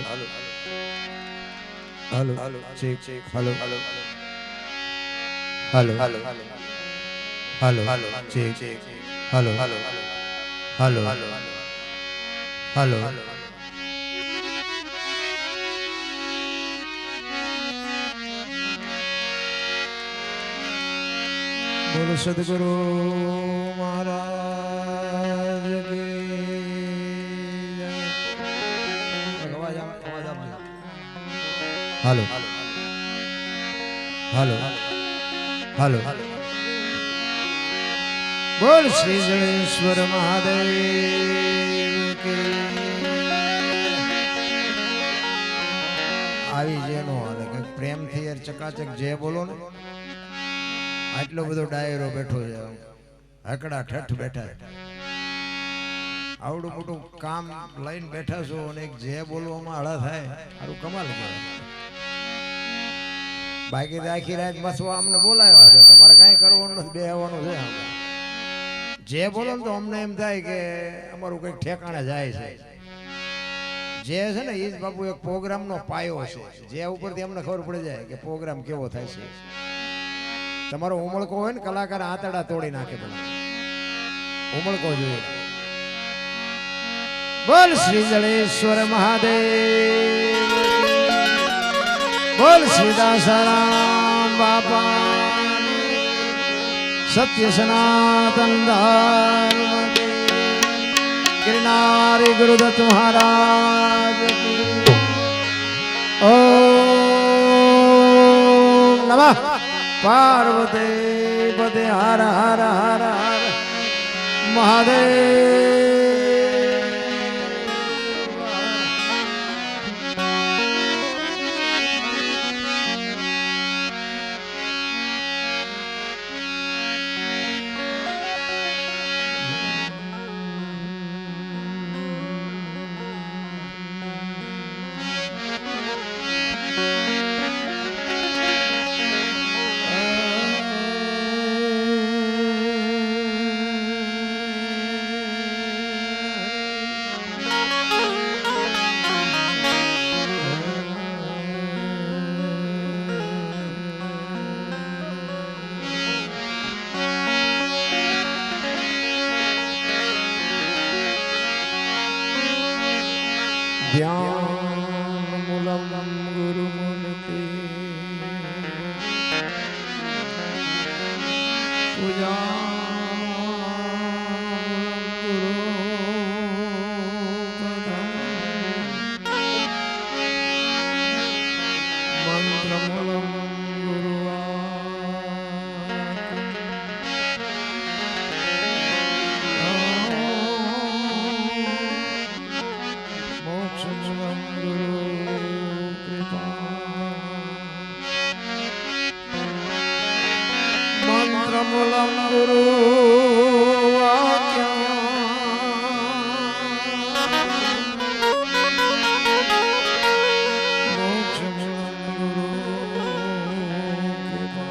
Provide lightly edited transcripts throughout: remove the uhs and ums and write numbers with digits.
હાલો હાલો check check હાલો હાલો હાલો હાલો હાલો હાલો check check હાલો હાલો હાલો હાલો હાલો બોલો સદગુરુ મહારાજ કી જય. હાલો હાલો હાલો બોલ શ્રી જળેશ્વર મહાદેવ કી. આવી જેનો હાલે કે પ્રેમથી યાર ચકાચક જે બોલો ને આટલો બધો ડાયરો બેઠો છે, હકડા ઠઠ બેઠા આવડું મોટું કામ લઈને બેઠા છો અને જે બોલવામાં હળા થાય સારું કમાલ કરે. બાકી આખી રાત બસવા અમને બોલાવ્યા છે, તમારે કઈ કરવાનું નથી, બેહવાનું છે. જે બોલો ને તો અમને એમ થાય કે અમારું કઈક ઠેકાણે જાય છે. જે છે ને એ જ બાપુ એક પ્રોગ્રામનો પાયો છે, જે ઉપરથી અમને ખબર પડી જાય કે પ્રોગ્રામ કેવો થાય છે. તમારો ઉમળકો હોય ને કલાકાર આંતડા તોડી નાખે, પેલા ઉમળકો જોઈએ. બોલ શ્રી જળેશ્વર મહાદેવ, બોલ શ્રી દાસારામ બાપા, સત્ય સનાતન ધર્મ, गिरनारी गुरुदत्त महाराज ओम नमः पार्वती पते हर हर हर हर महादेव. ध्यान मूलम गुरु मूर्ति पूजा गुरु मंत्र मूलम गुरु मूलम गुरु वाक्यम मोक्ष मूलम गुरु कृपा.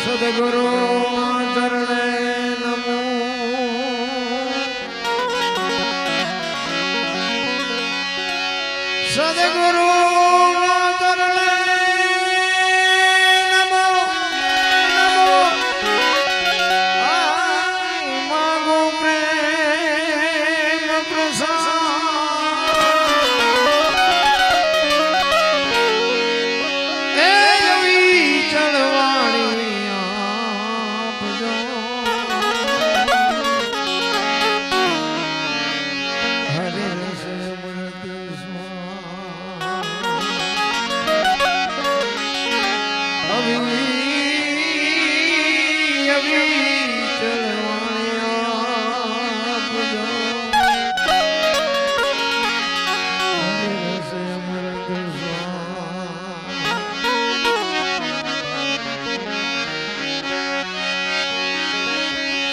सद्गुरु चरणे नमो, सद्गुरु चरणे नमो नमो. मांगो प्रेम प्रसाद, ए एवी चढ़वाणी आपजो. हरे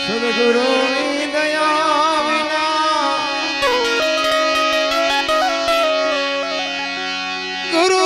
सद्गुरु दया विना गुरु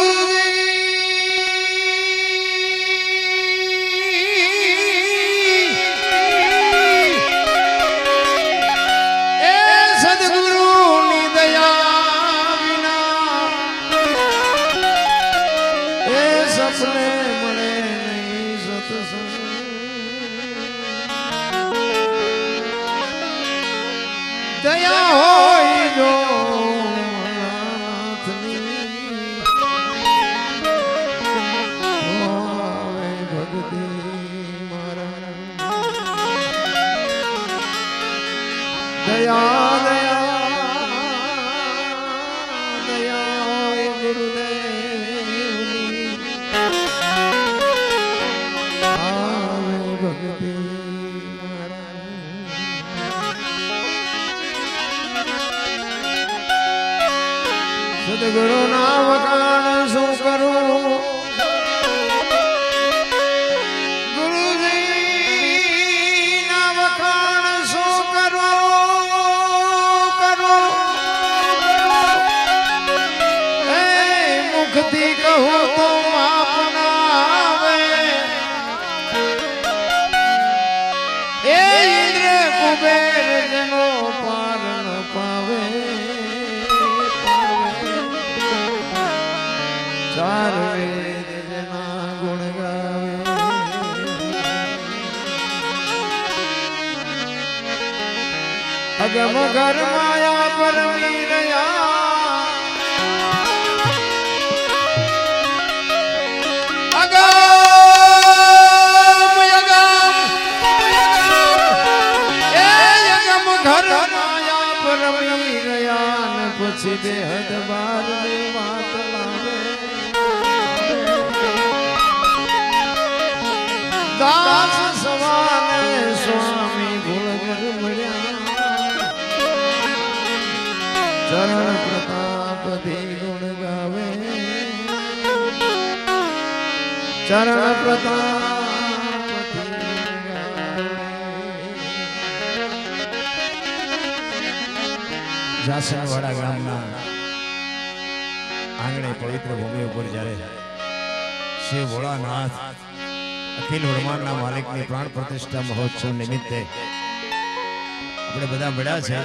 દયા દયા દયા ગુરુદેવની આવે ભક્તિ સદગુરુ ના વખાણ શું કરું ગુરુજી ના વખાણ શું કરું એ મુખથી કહું તો માપ ના આવે એ ઇન્દ્ર કુબેર જનો પાર ન પાવે ચાર વેદ જેના ગુણ ગાવે અગમ ઘર માયા પરમી રહ્યા અગમ ઘર માયા પરમી રહ્યા ને પછી બેહદ બાર ની વાત લાવે દાસ સવાને સ્વામી ભૂલગર મળ્યા ચરણ પ્રતાપથી ગુણ ગાવે ચરણ પ્રતાપથી જાસનવાડા ગામના આંગણે પવિત્ર ભૂમિ ઉપર જ્યારે શિવ ભોળાનાથ અખિલ બ્રહ્માંડના માલિકની પ્રાણ પ્રતિષ્ઠા મહોત્સવ નિમિત્તે આપણે બધા મળ્યા છે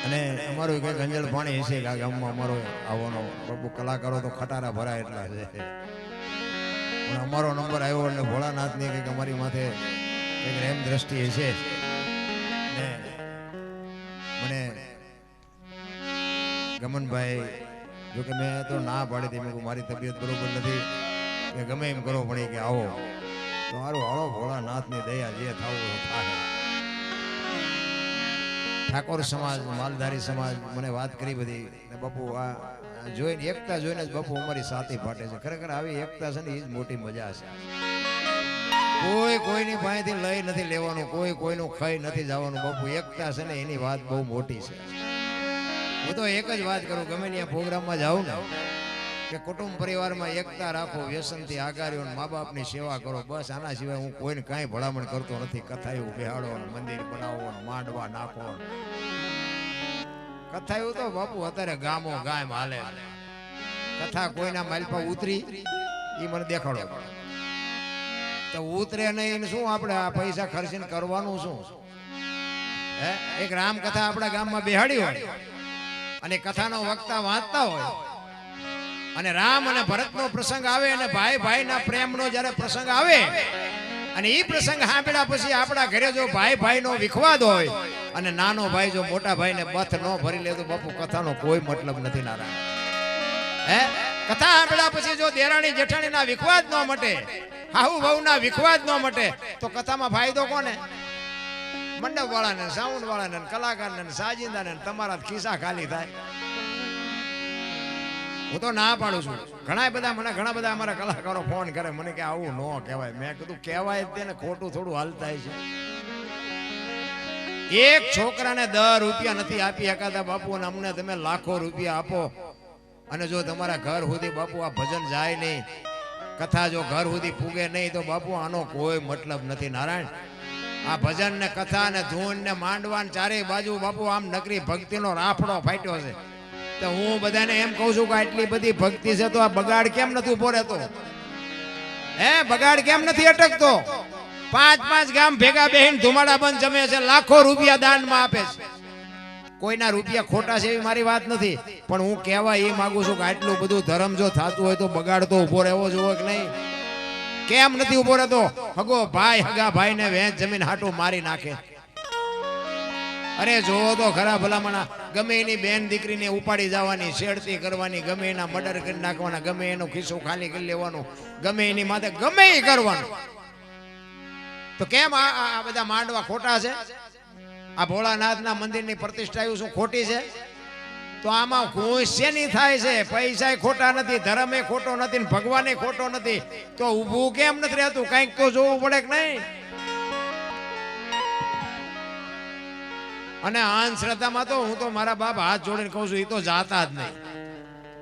અને અમારું એક ગંજળ પાણી હશે કે આ ગામમાં અમારો આવવાનો બાપુ કલાકારો તો ખટારા ભરાય એટલા છે પણ અમારો નંબર આવ્યો એટલે ભોળાનાથની કંઈક અમારી માથે કંઈક રેમ દ્રષ્ટિ હશે ને મને ગમનભાઈ જોકે મેં તો ના પાડી હતી મેં મારી તબિયત બરોબર નથી કે ગમે એમ કરો પડે કે આવો તો મારું હળો ભોળાનાથની દયા જે થવું થાય ઠાકોર સમાજ માલધારી સમાજ મને વાત કરી બધી બાપુ આ જોઈને એકતા જોઈને જ બાપુ અમારી સાથે ફાટે છે ખરેખર આવી એકતા છે ને એ જ મોટી મજા છે કોઈ કોઈની પાસેથી લઈ નથી લેવાનું કોઈ કોઈનું ખાઈ નથી જવાનું બાપુ એકતા છે ને એની વાત બહુ મોટી છે હું તો એક જ વાત કરું ગમે ત્યાં પ્રોગ્રામમાં જાઉં ને કે કુટુંબ પરિવારમાં એકતા રાખો વ્યસનથી આગાર્યો મા બાપની સેવા કરો બસ આના સિવાય હું કોઈને કાંઈ ભલામણ કરતો નથી કથાયું બેહાડો મંદિર બનાવો માંડવા નાખો કથાયું તો બાપુ અત્યારે ગામો ગામ હાલે કથા કોઈના માલપા ઉતરી એ મને દેખાડો તો ઉતરે નહીં શું આપણે આ પૈસા ખર્ચીને કરવાનું શું હે એક રામ કથા આપણા ગામમાં બેહાડી હોય અને કથાનો વક્તા વાંચતા હોય અને રામ અને ભરતનો પ્રસંગ આવે અને ભાઈ ભાઈના પ્રેમનો જ્યારે પ્રસંગ આવે અને એ પ્રસંગ સાંભળ્યા પછી આપણા ઘરે જો ભાઈ ભાઈનો વિખવાદ હોય અને નાનો ભાઈ જો મોટા ભાઈને બથ ન ભરી લે તો બાપુ કથાનો કોઈ મતલબ નથી નારાયણ હે કથા સાંભળ્યા પછી જો દેરાણી જેઠાણીના વિખવાદ ન મટે હાહુ વહુના વિખવાદ ન મટે તો કથામાં ફાયદો કોને મંડપ વાળાને સાઉન્ડ વાળાને કલાકારને સાજિંદાને તમારા ખિસ્સા ખાલી થાય હું તો ના પાડું છું ઘણા બધા અમારા કલાકારો ફોન કરે મને કે આવું ન કહેવાય મેં કીધું કહેવાય તેને ખોટું થોડું હાલતા છે એક છોકરાને 10 રૂપિયા નથી આપી શકાતા બાપુ અને અમને તમે લાખો રૂપિયા આપો અને જો તમારા ઘર સુધી બાપુ આ ભજન જાય નહીં કથા જો ઘર સુધી પૂગે નહીં તો બાપુ આનો કોઈ મતલબ નથી નારાયણ આ ભજન ને કથા ને ધૂન ને માંડવા ને ચારે બાજુ બાપુ આમ નકરી ભક્તિનો રાફડો ફાટ્યો છે તો હું બધાને એમ કહું છું કે આટલી બધી ભક્તિ છે તો આ બગાડ કેમ નથી ઉભો રહેતો હે બગાડ કેમ નથી અટકતો 5 ગામ ભેગા બેહીને ધુમાડા બંધ જમે છે લાખો રૂપિયા દાનમાં આપે છે કોઈના રૂપિયા ખોટા છે એવી મારી વાત નથી પણ હું કહેવા એ માંગુ છું કે આટલું બધું ધર્મ જો થતું હોય તો બગાડ તો ઉભો રહેવો જોઈએ કે નહીં કેમ નથી ઉભો રહેતો હગો ભાઈ હગા ભાઈને વેચ જમીન હાટું મારી નાખે અરે જોવો તો ખરા ભલામણા ગમે એની બેન દીકરીને ઉપાડી જવાની છેડતી કરવાની ગમે એના મર્ડર કરી નાખવાના ગમે એનો ખિસ્સો ખાલી કરી લેવાનો ગમે એની માથે ગમે એ કરવાનું તો કેમ આ બધા માંડવા ખોટા છે આ ભોળાનાથના મંદિરની પ્રતિષ્ઠા શું ખોટી છે? તો આમાં ખુશ શેની થાય છે? પૈસા ખોટા નથી, ધર્મ એ ખોટો નથી, ભગવાન ખોટો નથી, તો ઊભું કેમ નથી રહેતું? કંઈક તો જોવું પડે કે નહીં? અને અંધશ્રદ્ધામાં તો હું તો મારા બાપ હાથ જોડીને કહું છું, એ તો જાતા જ નહીં.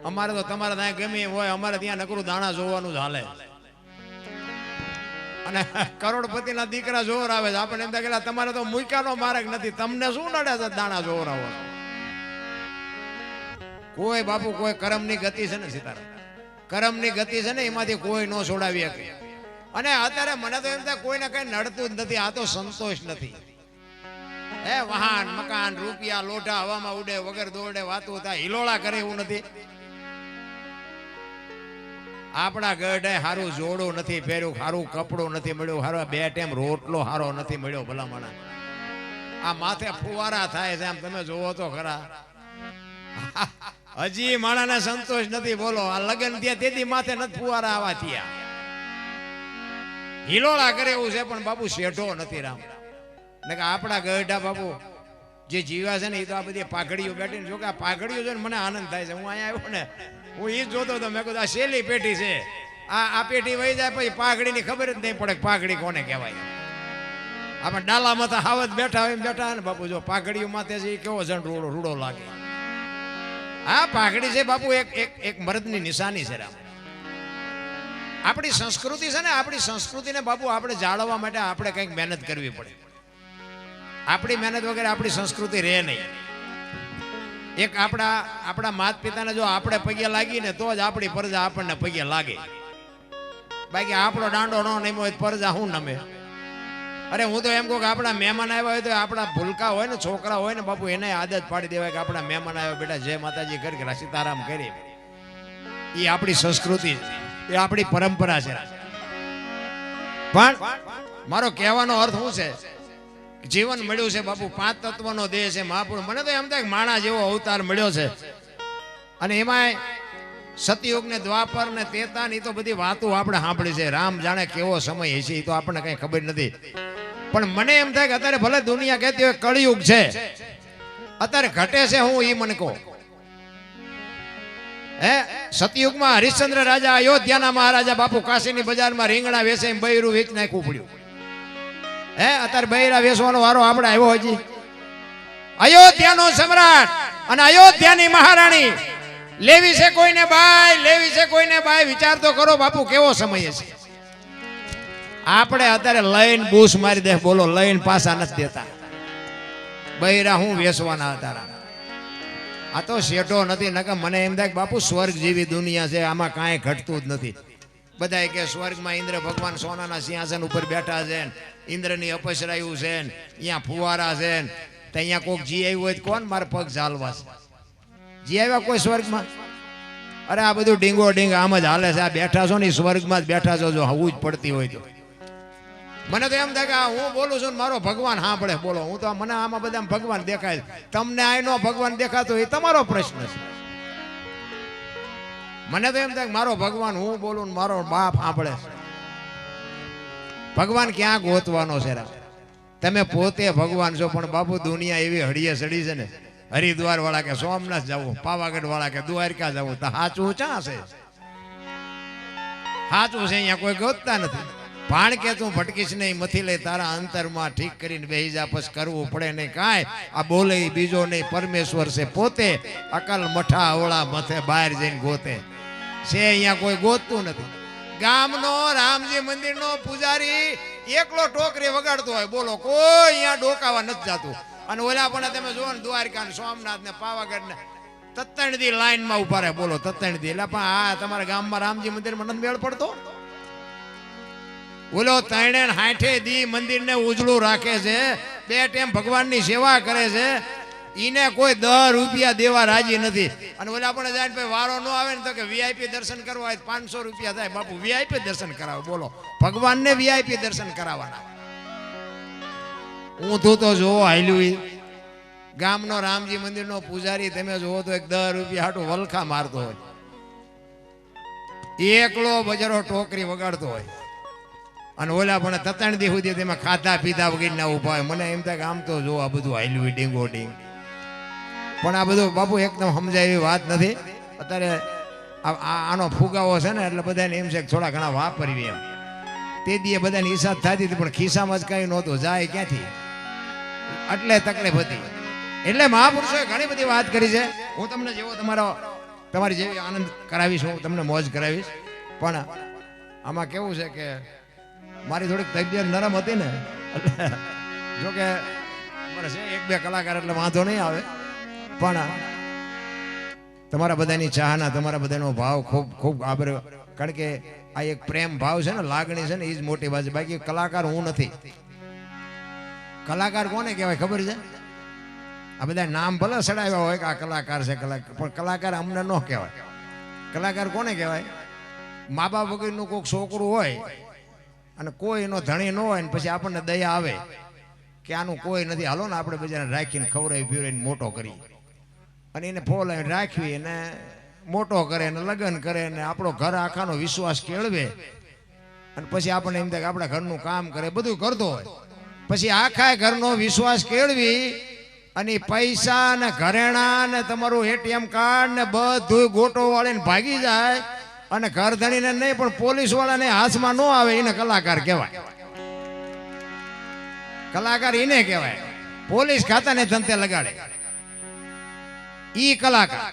અમારે તો તમારે ત્યાં ગમે હોય, અમારે ત્યાં નકરું દાણા જોવાનું જ હાલે. અને કરોડપતિના દીકરા જોર આવે છે, આપણે એમ થાય તમારે તો મૂક્યાનો માર્ગ નથી, તમને શું નડે છે દાણા જોર આવો? કોઈ બાપુ કોઈ કર્મની ગતિ છે ને સીતારામ, કર્મની ગતિ છે ને, એમાંથી કોઈ ન છોડાવી શકે. અને અત્યારે મને તો એમ થાય કોઈને કઈ નડતું જ નથી. આ તો સંતોષ નથી. વાહન મકાન રૂપિયા લોઢા હવામાં ઉડે, વગર દોડે વાતું થાય, હિલોળા કરે એવું નથી. આપણા ગઢે સારું જોડું નથી પહેર્યું, સારું કપડું નથી મળ્યું, સારો 2 ટાઈમ રોટલો સારો નથી મળ્યો. ભલામણા આ માથે ફુવારા થાય છે, આમ તમે જોવો તો ખરા. હજી માણાને સંતોષ નથી. બોલો આ લગ્ન ત્યાં તેથી માથે નથી ફુવારા આવા થયા. હિલોળા કરે એવું છે, પણ બાપુ શેઠો નથી રામ. ને કે આપણા ગઢા બાપુ જે જીવા છે ને, એ તો આ બધી પાઘડીઓ બેઠીને, જો કે આ પાઘડીઓ જોઈને મને આનંદ થાય છે. હું અહીંયા આવ્યો ને, હું એ જોતો હતો, મેં કીધું આ શેલી પેટી છે. આ પેટી વહી જાય પછી પાઘડીની ખબર જ નહીં પડે કે પાઘડી કોને કહેવાય. આપણે ડાલામાં તો હાવત બેઠા હોય બેઠા ને બાપુ, જો પાઘડીઓ માથે છે એ કેવો જણ રૂડો લાગે. હા, પાઘડી છે બાપુ એક મર્દની નિશાની છે રામ. આપણી સંસ્કૃતિ છે ને, આપણી સંસ્કૃતિને બાપુ આપણે જાળવવા માટે આપણે કંઈક મહેનત કરવી પડે. આપણી મહેનત વગેરે આપણી સંસ્કૃતિ રહે નહીં. એક આપણા માત પિતાને જો આપણે પગે લાગીને તો જ આપણી પરજા આપણને પગે લાગે. બાકી આપણો દાંડો ન નમ્યો હોય પરજા શું નમે? અરે હું તો એમ કહું કે આપણા મહેમાન આવ્યા હોય તો આપણા ભૂલકા હોય ને, છોકરા હોય ને બાપુ, એને આદત પાડી દેવાય કે આપણા મહેમાન આવ્યા બેટા જય માતાજી કરી કે સીતારામ કરી. એ આપણી સંસ્કૃતિ, એ આપણી પરંપરા છે. પણ મારો કહેવાનો અર્થ શું છે? જીવન મળ્યું છે બાપુ, 5 તત્વનો દેહ છે મહાપુરુષ. મને તો એમ થાય કે માણા જેવો અવતાર મળ્યો છે. અને એમાં સતયુગ ને દ્વાપર ને ત્રેતા ની તો બધી વાતો આપણે સાંભળી છે. રામ જાણે કેવો સમય હશે એ તો આપણને કઈ ખબર નથી. પણ મને એમ થાય કે અત્યારે ભલે દુનિયા કહેતી હોય કળિયુગ છે, અત્યારે ઘટે છે હું એ મને કહો. સતયુગમાં હરિશ્ચંદ્ર રાજા, અયોધ્યાના મહારાજા બાપુ, કાશીની બજારમાં રીંગણા વેચે બૈરું વેચ નાખવું પડ્યું. અત્યારે બૈરા વેચવાનો વારો આપણે આવ્યો. હજી અયોધ્યાનો સમ્રાટ અને અયોધ્યાની મહારાણી લેવી છે કોઈને બાય, લેવી છે કોઈને બાય. વિચાર તો કરો બાપુ કેવો સમય છે. આપણે અત્યારે લઈને બૂસ મારી દે, બોલો લઈને પાછા નથી દેતા. બૈરા હું વેચવાના હતા. આ તો શેઠો નથી. નકર મને એમ થાય કે બાપુ સ્વર્ગ જેવી દુનિયા છે, આમાં કાંઈ ઘટતું જ નથી. બધા કે સ્વર્ગમાં ઇન્દ્ર ભગવાન સોનાના સિંહાસન ઉપર બેઠા છે, ઇન્દ્રની અપસરાયું છે, અહીંયા ફુવારા છે. તો અહીંયા કોઈક જી આવ્યું હોય કોણ મારે પગ ઝાલવા છે? જી આવ્યા કોઈ સ્વર્ગમાં? અરે આ બધું ડીંગો ડીંગ આમ જ હાલે છે. આ બેઠા છો ને સ્વર્ગમાં જ બેઠા છો, જો હવું જ પડતી હોય તો. મને તો એમ થાય કે હું બોલું છું ને મારો ભગવાન સાંભળે. બોલો હું તો મને આમાં બધા ભગવાન દેખાય. તમને આનો ભગવાન દેખાતો એ તમારો પ્રશ્ન છે. મને તો એમ થાય કે મારો ભગવાન હું બોલું ને મારો બાપ સાંભળે. ભગવાન ક્યાં ગોતવાનો છે? તમે પોતે ભગવાન છો, પણ બાપુ દુનિયા એવી હળીએ સડી છે ને. હરિદ્વાર વાળા કે સોમનાથ જવું, પાવાગઢ વાળા કે દ્વારકા જવું, તો સાચું ક્યાં છે? સાચું છે અહીંયા કોઈ ગોતતા નથી. ભાણ કે તું ભટકીશ નહીં, મથી લઈ તારા અંતરમાં ઠીક કરીને બેહી જા, પછી કરવું પડે નહીં કાંઈ. આ બોલે બીજો નહીં, પરમેશ્વર છે પોતે. અકલ મઠા અવળા મથે બહાર જઈને ગોતે છે, અહીંયા કોઈ ગોતતું નથી. ગામનો રામજી મંદિરનો પૂજારી એકલો ટોકરી વગાડતો હોય, બોલો કોઈ અહીંયા ડોકાવા નથી જતું. અને ઓલા પણ તમે જુઓ ને દ્વારકા ને સોમનાથ ને પાવાગઢ ને તત્તણથી લાઈનમાં ઉભા રહે. બોલો તત્તણથી. એટલે પણ આ તમારા ગામમાં રામજી મંદિરમાં નથી મેળ પડતો? બોલો 360 દી મંદિરને ઉજળું રાખે છે, 2 ટાઈમ ભગવાનની સેવા કરે છે. ઈને કોઈ 10 રૂપિયા દેવા રાજી નથી. અને ઓલા પણ જાય ભાઈ વારો ન આવે ને તો કે વીઆઈપી દર્શન કરવા હોય 500 રૂપિયા થાય. બાપુ વીઆઈપી દર્શન કરાવો. બોલો ભગવાનને વીઆઈપી દર્શન કરાવવાના. ઊંધું તો જોવો હાલ્યું. ગામનો રામજી મંદિરનો પૂજારી તમે જોવો તો 10 રૂપિયા હાટું વલખા મારતો હોય, એકલો બજારો ટોકરી વગાડતો હોય. અને ઓલા પણ તતાણ દી સુધી તેમાં ખાધા પીધા વગેરેના ઉભા હોય. મને એમ થાય કે આમ તો જો આ બધું હાલ્યું ડીંગો ડીંગ, પણ આ બધું બાપુ એકદમ સમજાય એવી વાત નથી. અત્યારે આનો ફુગાવો છે ને એટલે બધાને એમ છે કે થોડા ઘણા વાપરવી એમ. તે દીએ બધાની હિસાબ થતી હતી પણ ખિસ્સામાં જ કઈ નહોતું, જાય ક્યાંથી, એટલે તકલીફ હતી. એટલે મહાપુરુષોએ ઘણી બધી વાત કરી છે. હું તમને જેવો તમારી જેવી આનંદ કરાવીશ, હું તમને મોજ કરાવીશ. પણ આમાં કેવું છે કે મારી થોડીક તબિયત નરમ હતી ને, એટલે જોકે અમારે છે એક બે કલાકાર એટલે વાંધો નહીં આવે, પણ તમારા બધાની ચાહના, તમારા બધાનો ભાવ ખૂબ ખૂબ આભાર. કારણ કે આ એક પ્રેમ ભાવ છે ને, લાગણી છે ને, એ જ મોટી વાત છે. બાકી કલાકાર હું નથી. કલાકાર કોને કહેવાય ખબર છે? આ બધા નામ ભલે સડાવ્યા હોય કે આ કલાકાર છે, કલાકાર, પણ કલાકાર અમને ન કહેવાય. કલાકાર કોને કહેવાય? મા બાપ વગરનું કોઈક છોકરું હોય અને કોઈ એનો ધણી ન હોય ને પછી આપણને દયા આવે કે આનું કોઈ નથી, હાલો ને આપણે બજાને રાખીને ખવડાવી પીવડાવીને મોટો કરી, અને એને ફોલાવીને રાખવી અને મોટો કરે ને લગ્ન કરે ને આપણો ઘર આખાનો વિશ્વાસ કેળવે, અને પછી આપણને એમ થાય કે આપણા ઘરનું કામ કરે, બધું કરતો હોય, પછી આખા ઘરનો વિશ્વાસ કેળવી અને પૈસા ને ઘરેણા ને તમારું એટીએમ કાર્ડ ને બધું ગોટો વાળીને ભાગી જાય, અને ઘર ધણીને નહીં પણ પોલીસ વાળાને હાથમાં ન આવે, એને કલાકાર કહેવાય. કલાકાર એને કહેવાય. પોલીસ ખાતાને ધંધે લગાડે ઈ કલાકાર.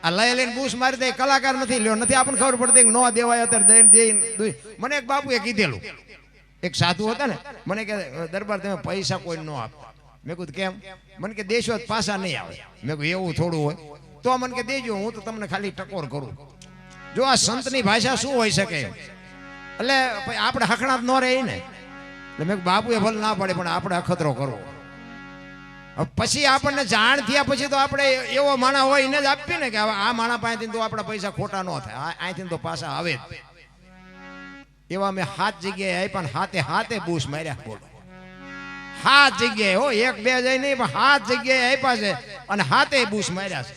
આ લઈ લઈને બૂસ મારી દે કલાકાર નથી. લ્યો નથી આપણને ખબર પડતી કે નો દેવાય અત્યારે દઈને. મને એક બાપુએ કીધેલું, એક સાધુ હતા ને, મને કે દરબાર તમે પૈસા કોઈ ન આપતા. મેં કીધું કેમ? મને કે દેશો પાછા નહીં આવે. મેં કીધું એવું થોડું હોય તો મને કે દેજો, હું તો તમને ખાલી ટકોર કરું. જો આ સંતની ભાષા શું હોઈ શકે? એટલે આપણે હખણાત ન રહે ને. એટલે મેં બાપુએ ભલે ના પડે પણ આપણે અખતરો કરવો. પછી આપણને જાણ થયા પછી તો આપણે એવો માણા હોય એને જ આપીએ ને કે આ માણા પાસેથી તો આપણા પૈસા ખોટા ન થાય, અહીંથી તો પાછા આવે જ. એવા મેં 7 જગ્યાએ આપ્યા ને હાથે બૂસ માર્યા. બોલો, 7 જગ્યાએ હો, 1 2 જઈ નહીં પણ 7 જગ્યાએ આપ્યા છે અને હાથે બૂસ માર્યા છે.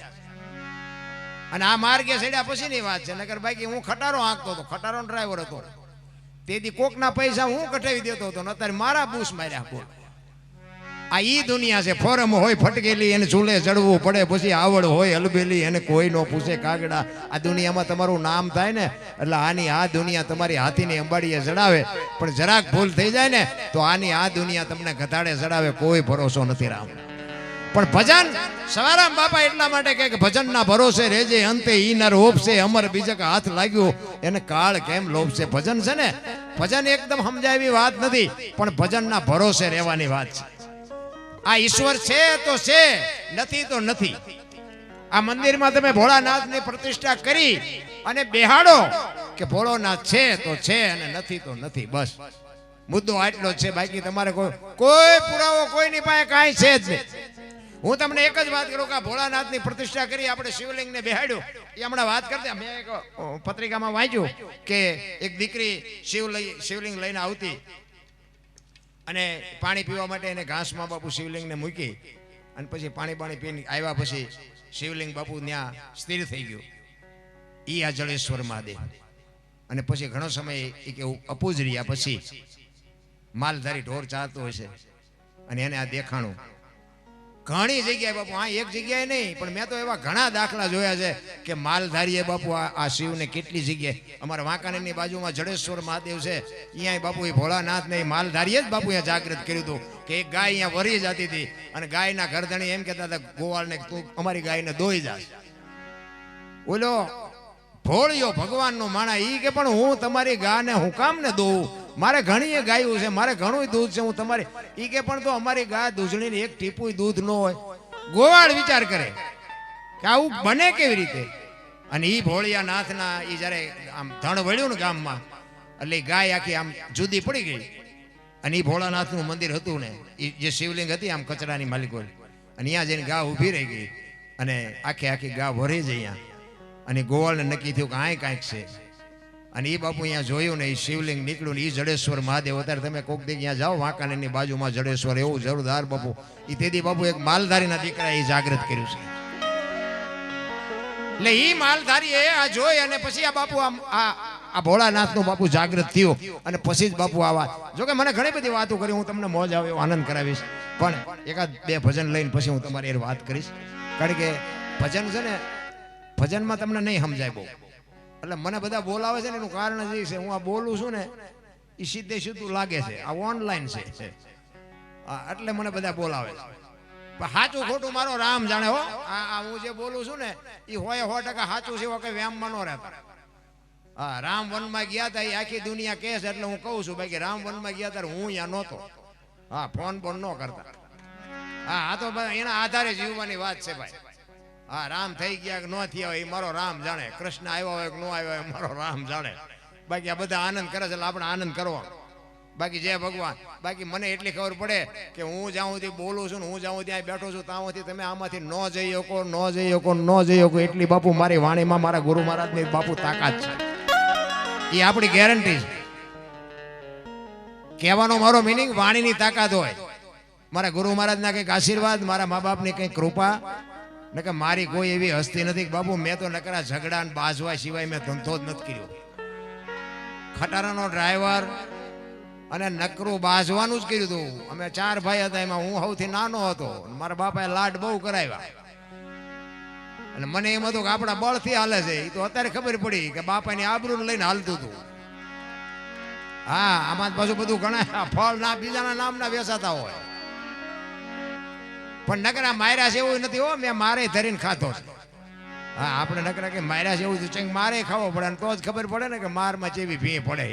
અને આ માર્ગે ચડ્યા પછીની વાત છે. નકર બાકી હું ખટારો હાંકતો હતો, ખટારો ડ્રાઈવર હતો. તેથી કોકના પૈસા હું કઢાવી દેતો હતો, અત્યારે મારા બૂસ માર્યા. બોલ, આ ઈ દુનિયા છે. ફોરમ હોય ફટકેલી એને ચૂલે ચડવું પડે, પછી આવડ હોય હલબેલી એને કોઈ નો પૂછે કાગડા. આ દુનિયામાં તમારું નામ થાય ને એટલે આ દુનિયા તમારી હાથીની અંબાડીએ ચડાવે, પણ જરાક ભૂલ થઈ જાય ને તો આ દુનિયા તમને ગધાડે ચડાવે. કોઈ ભરોસો નથી રામ. પણ ભજન સવારામ બાપા એટલા માટે કે ભજનના ભરોસે રહેજે, અંતે ઈ નર હોપશે, અમર બીજક હાથ લાગ્યો એને કાળ કેમ લોભશે. ભજન છે ને, ભજન એકદમ સમજાવી વાત નથી, પણ ભજનના ભરોસે રહેવાની વાત છે. આ ઈશ્વર છે તો છે, નથી તો નથી. આ મંદિરમાં તમે ભોળાનાથની પ્રતિષ્ઠા કરી અને બેહાડો કે ભોળોનાથ છે તો છે અને નથી તો નથી. બસ મુદ્દો આટલો જ છે. બાકી તમારે કોઈ પુરાવો કોઈની પાસે કાંઈ છે જ નહીં. હું તમને એક જ વાત કરું કે ભોળાનાથની પ્રતિષ્ઠા કરી, આપણે શિવલિંગને બેહાડ્યું. એ હમણાં વાત કરતા મેં એક પત્રિકામાં વાંચ્યું કે એક દીકરી શિવલિંગ લઈને આવતી અને પાણી પીવા માટે એને ઘાસમાં બાપુ શિવલિંગને મૂકી, અને પછી પાણી પીને આવ્યા પછી શિવલિંગ બાપુ ત્યાં સ્થિર થઈ ગયું. ઈ આ જળેશ્વર મહાદેવ. અને પછી ઘણો સમય એ કે અપૂજ રહ્યા પછી માલધારી ઢોર ચારતો હશે અને એને આ દેખાણું. ઘણી જગ્યાએ બાપુ, આ એક જગ્યાએ નહીં પણ મેં તો એવા ઘણા દાખલા જોયા છે કે માલધારીએ બાપુ આ શિવને કેટલી જગ્યાએ, અમારા વાંકાનેરની બાજુમાં જડેશ્વર મહાદેવ છે, અહીંયા બાપુ એ ભોળાનાથ ને માલધારીએ જ બાપુ અહીંયા જાગૃત કર્યું હતું કે એક ગાય અહીંયા વરી જતી હતી અને ગાયના ઘરધણી એમ કહેતા હતા ગોવાળને તું અમારી ગાયને દોઈ જા. ઓલો ભોળિયો ભગવાનનો માણા ઈ કે પણ હું તમારી ગાયને હું કામ ને દોઉં, મારે ઘણી ગાયું છે, મારે ઘણું દૂધ છે, હું તમારી ઈ કે પણ તો અમારી ગાય દૂધણીને એક ટીપું દૂધ ન હોય. ગોવાળ વિચાર કરે કે આવું બને કેવી રીતે? અને ઈ ભોળિયા નાથના ઈ જયારે આમ ધણ વળ્યું ને ગામમાં એટલે ગાય આખી આમ જુદી પડી ગઈ. અને ઈ ભોળાનાથનું મંદિર હતું ને, ઈ જે શિવલિંગ હતી આમ કચરાની માલિકો, અને અહીંયા જઈને ગા ઊભી રહી ગઈ અને આખી ગા ભરી જ અહીંયા. અને ગોવાળને નક્કી થયું કે આ કાંઈક છે. અને એ બાપુ અહીંયા જોયું ને, એ શિવલિંગ નીકળ્યું ને, એ જડેશ્વર મહાદેવ. અત્યારે તમે કોક દી અહીંયા જાઓ વાંકાનેરની બાજુમાં જડેશ્વર, એવું જોરદાર બાપુ. એ તેથી બાપુ એક માલધારીના દીકરા એ જાગૃત કર્યું છે. એટલે એ માલધારી આ જોઈ અને પછી આ બાપુ આ આ ભોળાનાથનું બાપુ જાગૃત થયું અને પછી જ બાપુ આવા. જોકે મને ઘણી બધી વાતો કરી, હું તમને મોજ આવે એવો આનંદ કરાવીશ, પણ એકાદ બે ભજન લઈને પછી હું તમારી વાત કરીશ. કારણ કે ભજન છે ને, ભજનમાં તમને નહીં સમજાય બહુ. એટલે મને બધા બોલાવે છે ને એનું કારણ જ એ છે, હું આ બોલું છું ને એ સીધે સીધું લાગે છે, આ ઓનલાઈન છે. એટલે મને બધા બોલાવે છે. પણ સાચું ખોટું મારો રામ જાણે હો. આ હું જે બોલું છું ને એ હોય 100% સાચું છે, કઈ વ્યામમાં ન રહેતા. હા, રામ વનમાં ગયા હતા એ આખી દુનિયા કહે છે એટલે હું કહું છું. બાકી રામ વનમાં ગયા ત્યારે હું અહીંયા નહોતો. હા, ફોન ન કરતા. હા, આ તો એના આધારે જીવવાની વાત છે ભાઈ. હા, રામ થઈ ગયા કે ન થયા હોય એ મારો રામ જાણે. કૃષ્ણ આવ્યો હોય કે ન આવ્યો હોય મારો રામ જાણે. બાકી આ બધા આનંદ કરે છે એટલે આપણે આનંદ કરવો. બાકી જય ભગવાન. બાકી મને એટલી ખબર પડે કે હું જ્યાં સુધી બોલું છું ને હું જ્યાં ત્યાં બેઠો છું ત્યાં સુધી તમે આમાંથી ન જઈ શકો, ન જઈ શકો, ન જઈ શકો. એટલી બાપુ મારી વાણીમાં મારા ગુરુ મહારાજની બાપુ તાકાત છે. એ આપણી ગેરંટી છે. કહેવાનો મારો મિનિંગ વાણીની તાકાત હોય. મારા ગુરુ મહારાજના કંઈક આશીર્વાદ, મારા મા બાપની કંઈક કૃપા, ને કે મારી કોઈ એવી હસ્તી નથી કે બાપુ મેં તો નકરા ઝઘડા ને બાજવા સિવાય મેં ધંધો જ નથી કર્યો. ખટારાનો ડ્રાઈવર અને નકરું બાજવાનું જ કર્યું હતું. અમે 4 ભાઈ હતા, એમાં હું સૌથી નાનો હતો. મારા બાપાએ લાડ બહુ કરાવ્યા અને મને એમ હતું કે આપણા બળથી હાલે છે. એ તો અત્યારે ખબર પડી કે બાપાની આબરૂ લઈને હાલતું હતું. હા, આમાં પાછું બધું ઘણા ફળ ના બીજાના નામના વેચાતા હોય, પણ નકરા માર્યા છે એવું નથી હો. મેં મારે ધરીને ખાતો છે. હા, આપણે નકરા કે માર્યા છે એવું છે, મારે ખાવો પડે તો જ ખબર પડે ને કે મારમાં જેવી ભી પડે.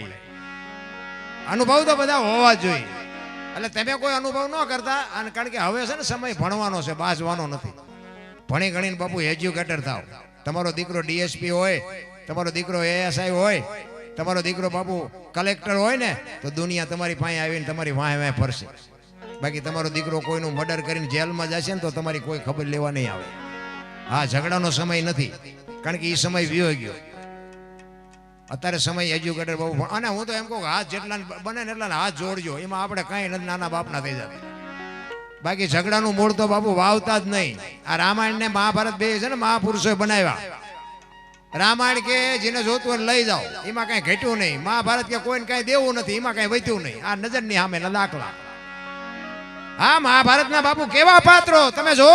અનુભવ તો બધા હોવા જોઈએ. એટલે તમે કોઈ અનુભવ ન કરતા. અને કારણ કે હવે છે ને સમય ભણવાનો છે, બાજવાનો નથી. ભણી ગણીને બાપુ એજ્યુકેટર થાવ. તમારો દીકરો ડીએસપી હોય, તમારો દીકરો એએસઆઈ હોય, તમારો દીકરો બાપુ કલેક્ટર હોય ને તો દુનિયા તમારી પાસે આવીને તમારી વાંહે ફરશે. બાકી તમારો દીકરો કોઈનું મર્ડર કરીને જેલમાં જશે ને તો તમારી કોઈ ખબર લેવા નહીં આવે. હા, ઝઘડાનો સમય નથી, કારણ કે એ સમય વિયો ગયો. અત્યારે સમય એજ્યુકેટર બહુ. અને હું તો એમ કહું હાથ જેટલા બને ને એટલા હાથ જોડજો. એમાં આપણે કાંઈ નથી નાના બાપના થઈ જતા. બાકી ઝઘડાનું મૂળ તો બાપુ વાવતા જ નહીં. આ રામાયણ ને મહાભારત બે છે ને મહાપુરુષોએ બનાવ્યા. રામાયણ કે જેને જોતું હોય લઈ જાઓ, એમાં કઈ ઘટ્યું નહીં. મહાભારત કે કોઈને કઈ દેવું નથી, એમાં કઈ વધ્યું નહીં. આ નજરની સામે ના દાખલા. હા, મહાભારતના બાપુ કેવા પાત્રો તમે જો.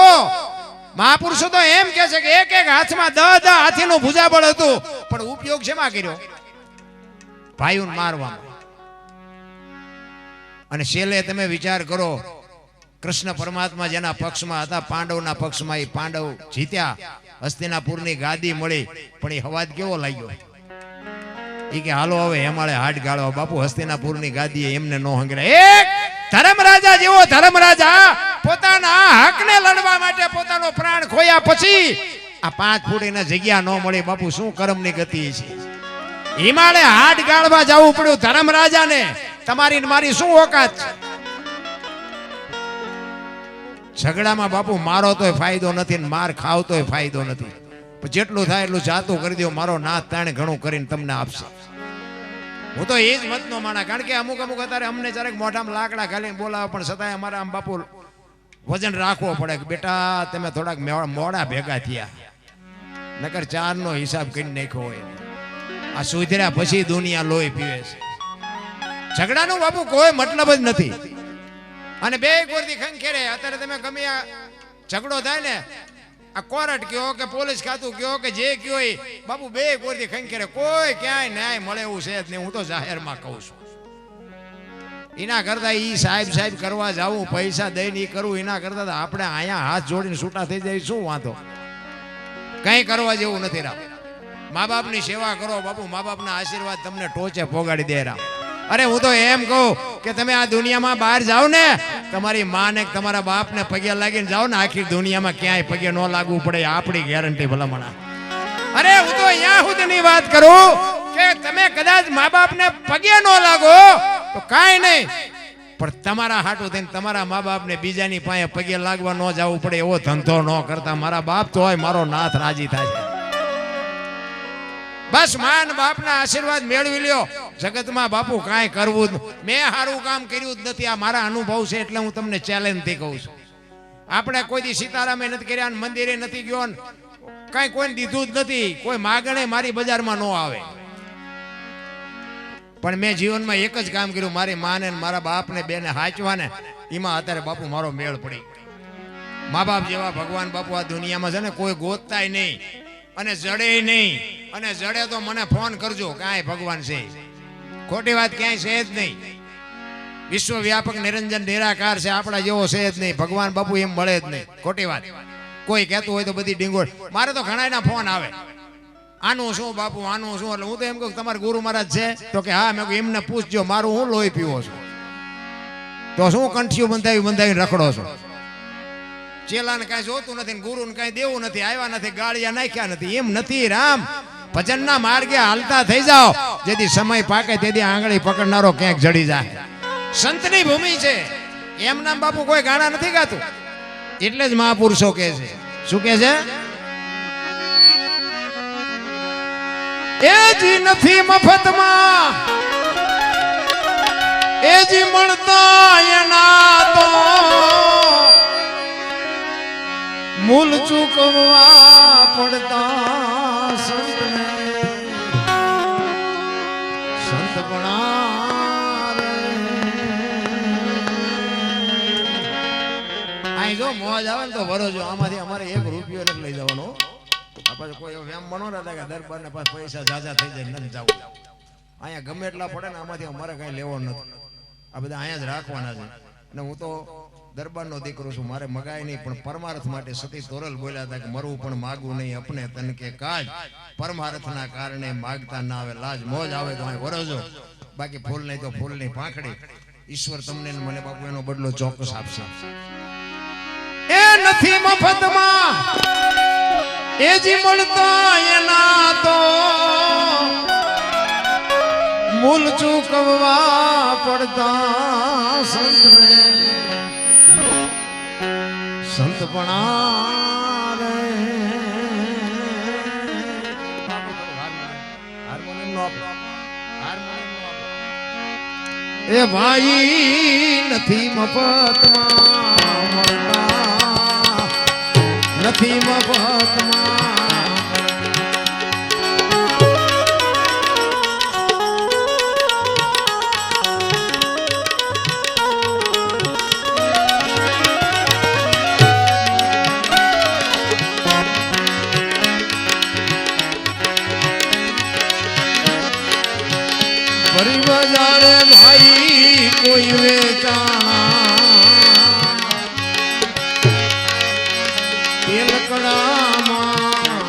મહાપુરુષો તો એમ કે છે કે એક હાથમાં 10 હાથીનું ભુજાબળ હતું, પણ ઉપયોગ શેમાં કર્યો? ભાઈઓને મારવામાં. અને છેલ્લે તમે વિચાર કરો, કૃષ્ણ પરમાત્મા જેના પક્ષમાં હતા, પાંડવના પક્ષમાં, એ પાંડવ જીત્યા, હસ્તિનાપુરની ગાદી મળી. પણ એ હવાજ કેવો લાગ્યો? એ કે હાલો હવે હેમાળે હાડ ગાળવા. બાપુ હસ્તિનાપુરની ગાદી એમને નો હંગરાય. એક ધર્મરાજા જેવો ધર્મરાજા પોતાના હકને લડવા માટે પોતાનો પ્રાણ ખોયા પછી આ 5 ફૂટની જગ્યા ન મળી. બાપુ શું કર્મની ગતિ છે? હિમાલય હાડ ગાળવા જવું પડ્યું ધર્મરાજાને. તમારી મારી શું ઓકાત છે? ઝઘડામાં બાપુ મારો તોય ફાયદો નથી ને માર ખાવ તોય ફાયદો નથી. જેટલું થાય એટલું જાતું કરી દો. મારો નાથ તાણે ઘણું કરીને તમને આપશે. હું તો એ જ મતનો માણા. કારણ કે અમુક અત્યારે અમને જરાક મોઢામાં લાકડા ઘાલીને બોલાવે, પણ છતાંય અમારા આમ બાપુ વજન રાખવો પડે કે બેટા તમે થોડાક મોડા ભેગા થયા, નકર 4નો હિસાબ કરી નાખ્યો હોય. આ સુધર્યા પછી દુનિયા લોહી પીવે છે. ઝઘડાનું બાપુ કોઈ મતલબ જ નથી. અને બે કોરથી ખંખેરે. અત્યારે તમે ગમે આ ઝઘડો થાય ને, આ કોર્ટ કયો કે પોલીસ ખાતું કયો કે જે કયો એ બાપુ બે કોરથી ખંખેરે. કોઈ ક્યાંય ન્યાય મળે એવું છે જ નહીં. હું તો જાહેરમાં કહું છું. એના કરતા ઈ સાહેબ કરવા જાવું, પૈસા દઈને ઈ કરવું, એના કરતા આપણે અહીંયા હાથ જોડીને છૂટા થઈ જાય શું વાંધો? કઈ કરવા જેવું નથી. રામ મા બાપની સેવા કરો બાપુ. મા બાપના આશીર્વાદ તમને ટોચે પોગાડી દે. રામ અરે હું તો એમ કહું કે તમે આ દુનિયામાં બહાર જાઓ ને, તમારી માં ને તમારા બાપ ને પગે લાગીને જાઓ ને, આખી દુનિયામાં ક્યાંય પગે ન લાગવું પડે. આપણી ગેરંટી ભલામણા. અરે હું તો અહીંયા સુધીની વાત કરું કે તમે કદાચ મા બાપ ને પગે ન લાગો તો કાંઈ નહીં, પણ તમારા હાટું થઈને તમારા મા બાપ ને બીજાની પાસે પગે લાગવા ન જવું પડે એવો ધંધો ન કરતા. મારા બાપ તો હોય મારો નાથ રાજી થાય. બસ માન બાપના આશીર્વાદ મેળવી લ્યો. જગતમાં બાપુ કાંઈ કરવું જ. મેં સારું કામ કર્યું જ નથી. આ મારા અનુભવ છે એટલે હું તમને ચેલેન્જથી કહું છું. આપણે કોઈ દી સીતારામે નથી કર્યા, મંદિરે નથી ગયો, કાંઈ કોઈને દીધું જ નથી. કોઈ માગણે મારી બજારમાં ન આવે. પણ મેં જીવનમાં એક જ કામ કર્યું, મારી માને ને મારા બાપને બેને હાચવા ને એમાં અત્યારે બાપુ મારો મેળ પડી. મા બાપ જેવા ભગવાન બાપુ આ દુનિયામાં છે ને કોઈ ગોતતાય નહીં અને જડે નહીં. અને જડે તો મને ફોન કરજો, કાંઈ ભગવાન છે, ખોટી વાત ક્યાંય છે જ નહીં. વિશ્વવ્યાપક નિરંજન નિરાકાર છે, આપણા જેવો છે જ નહીં. ભગવાન બાપુ એમ મળે જ નહીં, ખોટી વાત. કોઈ કહેતું હોય તો બધી ડીંગોળ. મારે તો ઘણા ફોન આવે, આનું શું બાપુ, આનું શું? એટલે હું તો એમ કહું તમારે ગુરુ મહારાજ છે? તો કે હા. મેં કહું એમને પૂછજો, મારું હું લોહી પીવો છું, તો શું કંઠિયું બંધાવી રખડો છો? ચેલાને કાંઈ જોતું નથી, ગુરુને કાંઈ દેવું નથી, આવ્યા નથી, ગાળિયા નાખ્યા નથી. એમ નથી રામ, ભજનના માર્ગે હાલતા થઈ જાઓ. જેથી સમય પાકે તેથી આંગળી પકડનારો ક્યાંક જડી જાય. સંતની ભૂમિ છે, એમ નામ બાપુ કોઈ ગાણા નથી ગાતું. એટલે જ મહાપુરુષો કહે છે, શું કહે છે? એ જી નથી મફતમાં, એ જી મળતા એના તો મૂલ ચૂકવવા પડતા સંતને. સંતપણા અહીં જો મોજ આવે ને તો વરોજો. આમાંથી અમારે 1 રૂપિયો નથી લઈ જવાનો. આપણે કોઈ એમ બનો ને કે દરબાર ને પાસ પૈસા જાજા થઈ જાય નથી જવું. અહીંયા ગમે એટલા પડે ને આમાંથી અમારે કઈ લેવાનું નથી. આ બધા અહીંયા જ રાખવાના છે. અને હું તો દરબારનો દીકરો છું, મારે મગાય નહીં. પણ પરમાર્થ માટે સતી તોરલ બોલ્યા હતા કે મરવું પણ માગવું નહીં, અપને તન કે કાજ. પરમાર્થના કારણે માગતા ના આવે લાજ. મોજ આવે તો અહીં વરજો, બાકી ફૂલ નહીં તો ફૂલની પાંખડી. ઈશ્વર તમને મને બાપુ એનો બદલો ચોક્કસ આપશે. એ નથી મફતમાં, એ જી મળતા એના તો મૂલ ચૂકવવા પડતા સંતને. સંતપણા રે એ ભાઈ નથી મફતમાં મળતા, નથી મફતમાં. ફરી બજારે ભાઈ કોઈ વેચાણા તેલકડામાં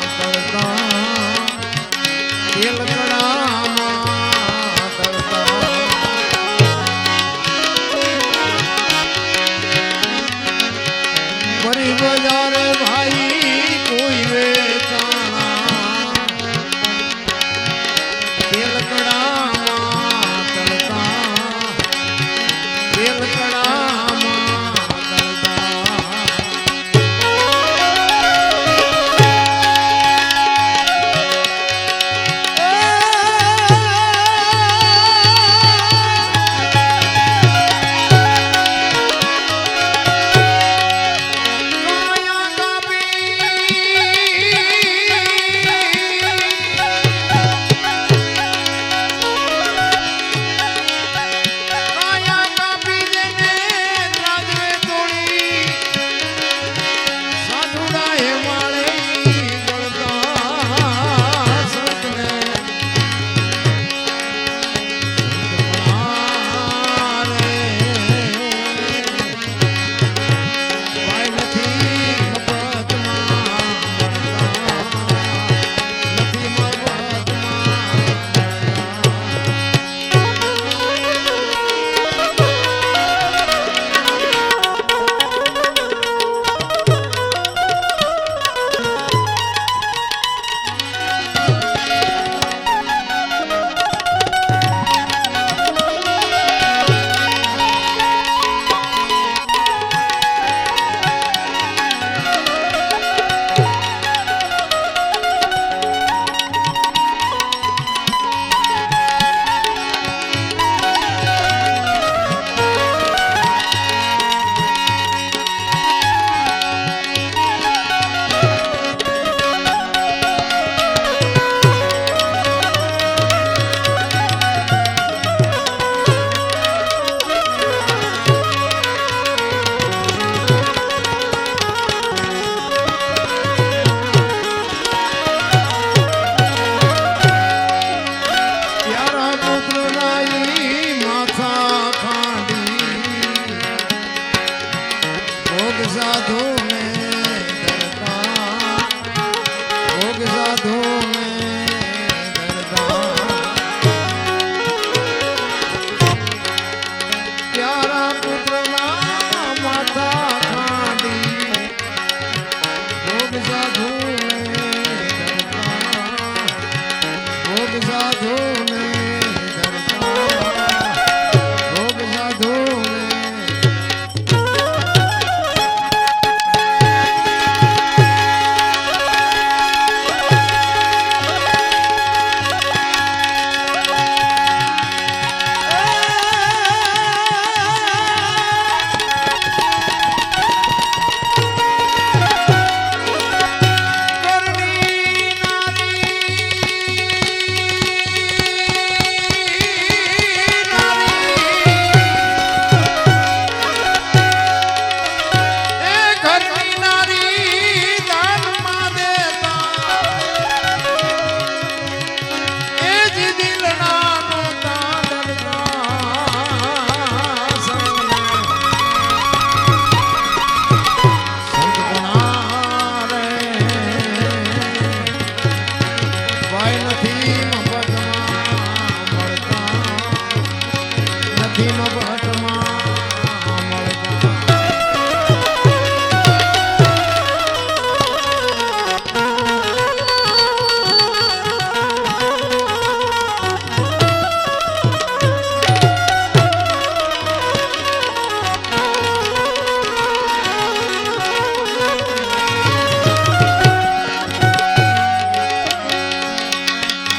નથી મફતમાં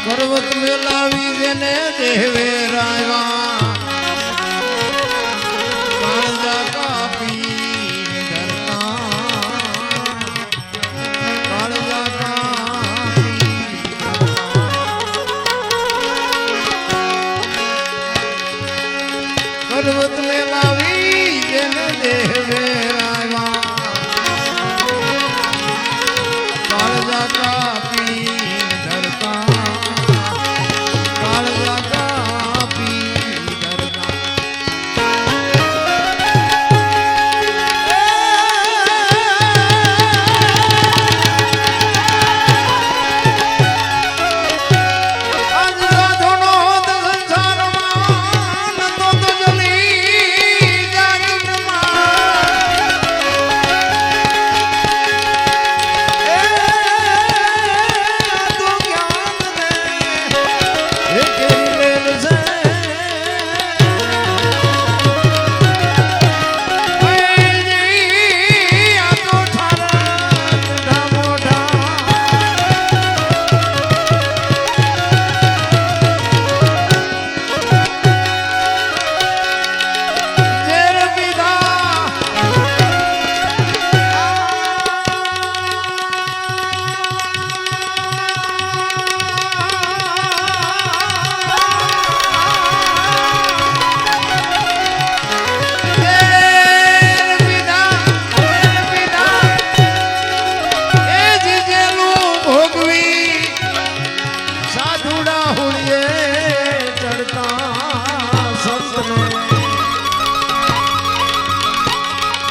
પર્વત મેલાવી જેને દેવે રાયવા કાળજા કાપી ધરતા કાળજા કાપી પર્વત મેલાવી જેને દેવે રાયવા કાળજા કાપી ધરતા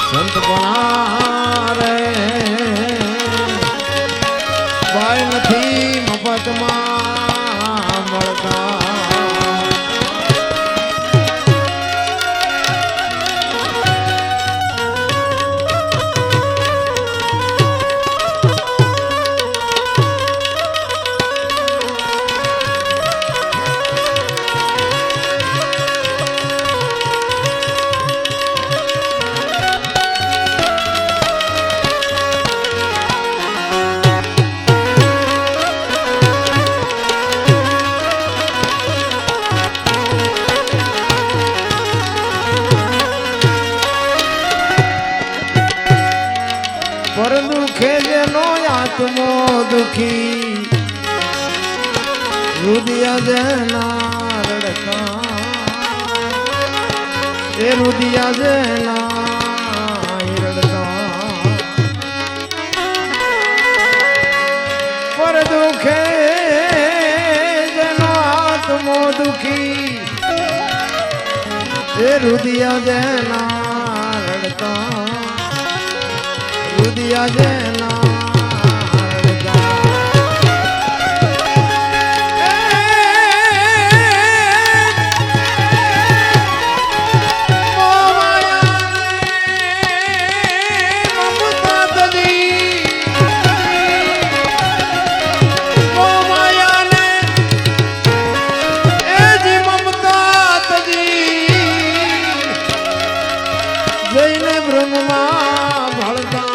સંત બના રે ભાઈ નથી મફતમાં મળતા પર દુખે જેનો આત્મો દુખી રુદિયા જેના રડતા એ રુદિયા જેના રડતા પર દુખે જેનો આત્મો દુખી એ રુદિયા જેના રડતા રુદિયા જેના જઈને બ્રહ્મમાં ભળતા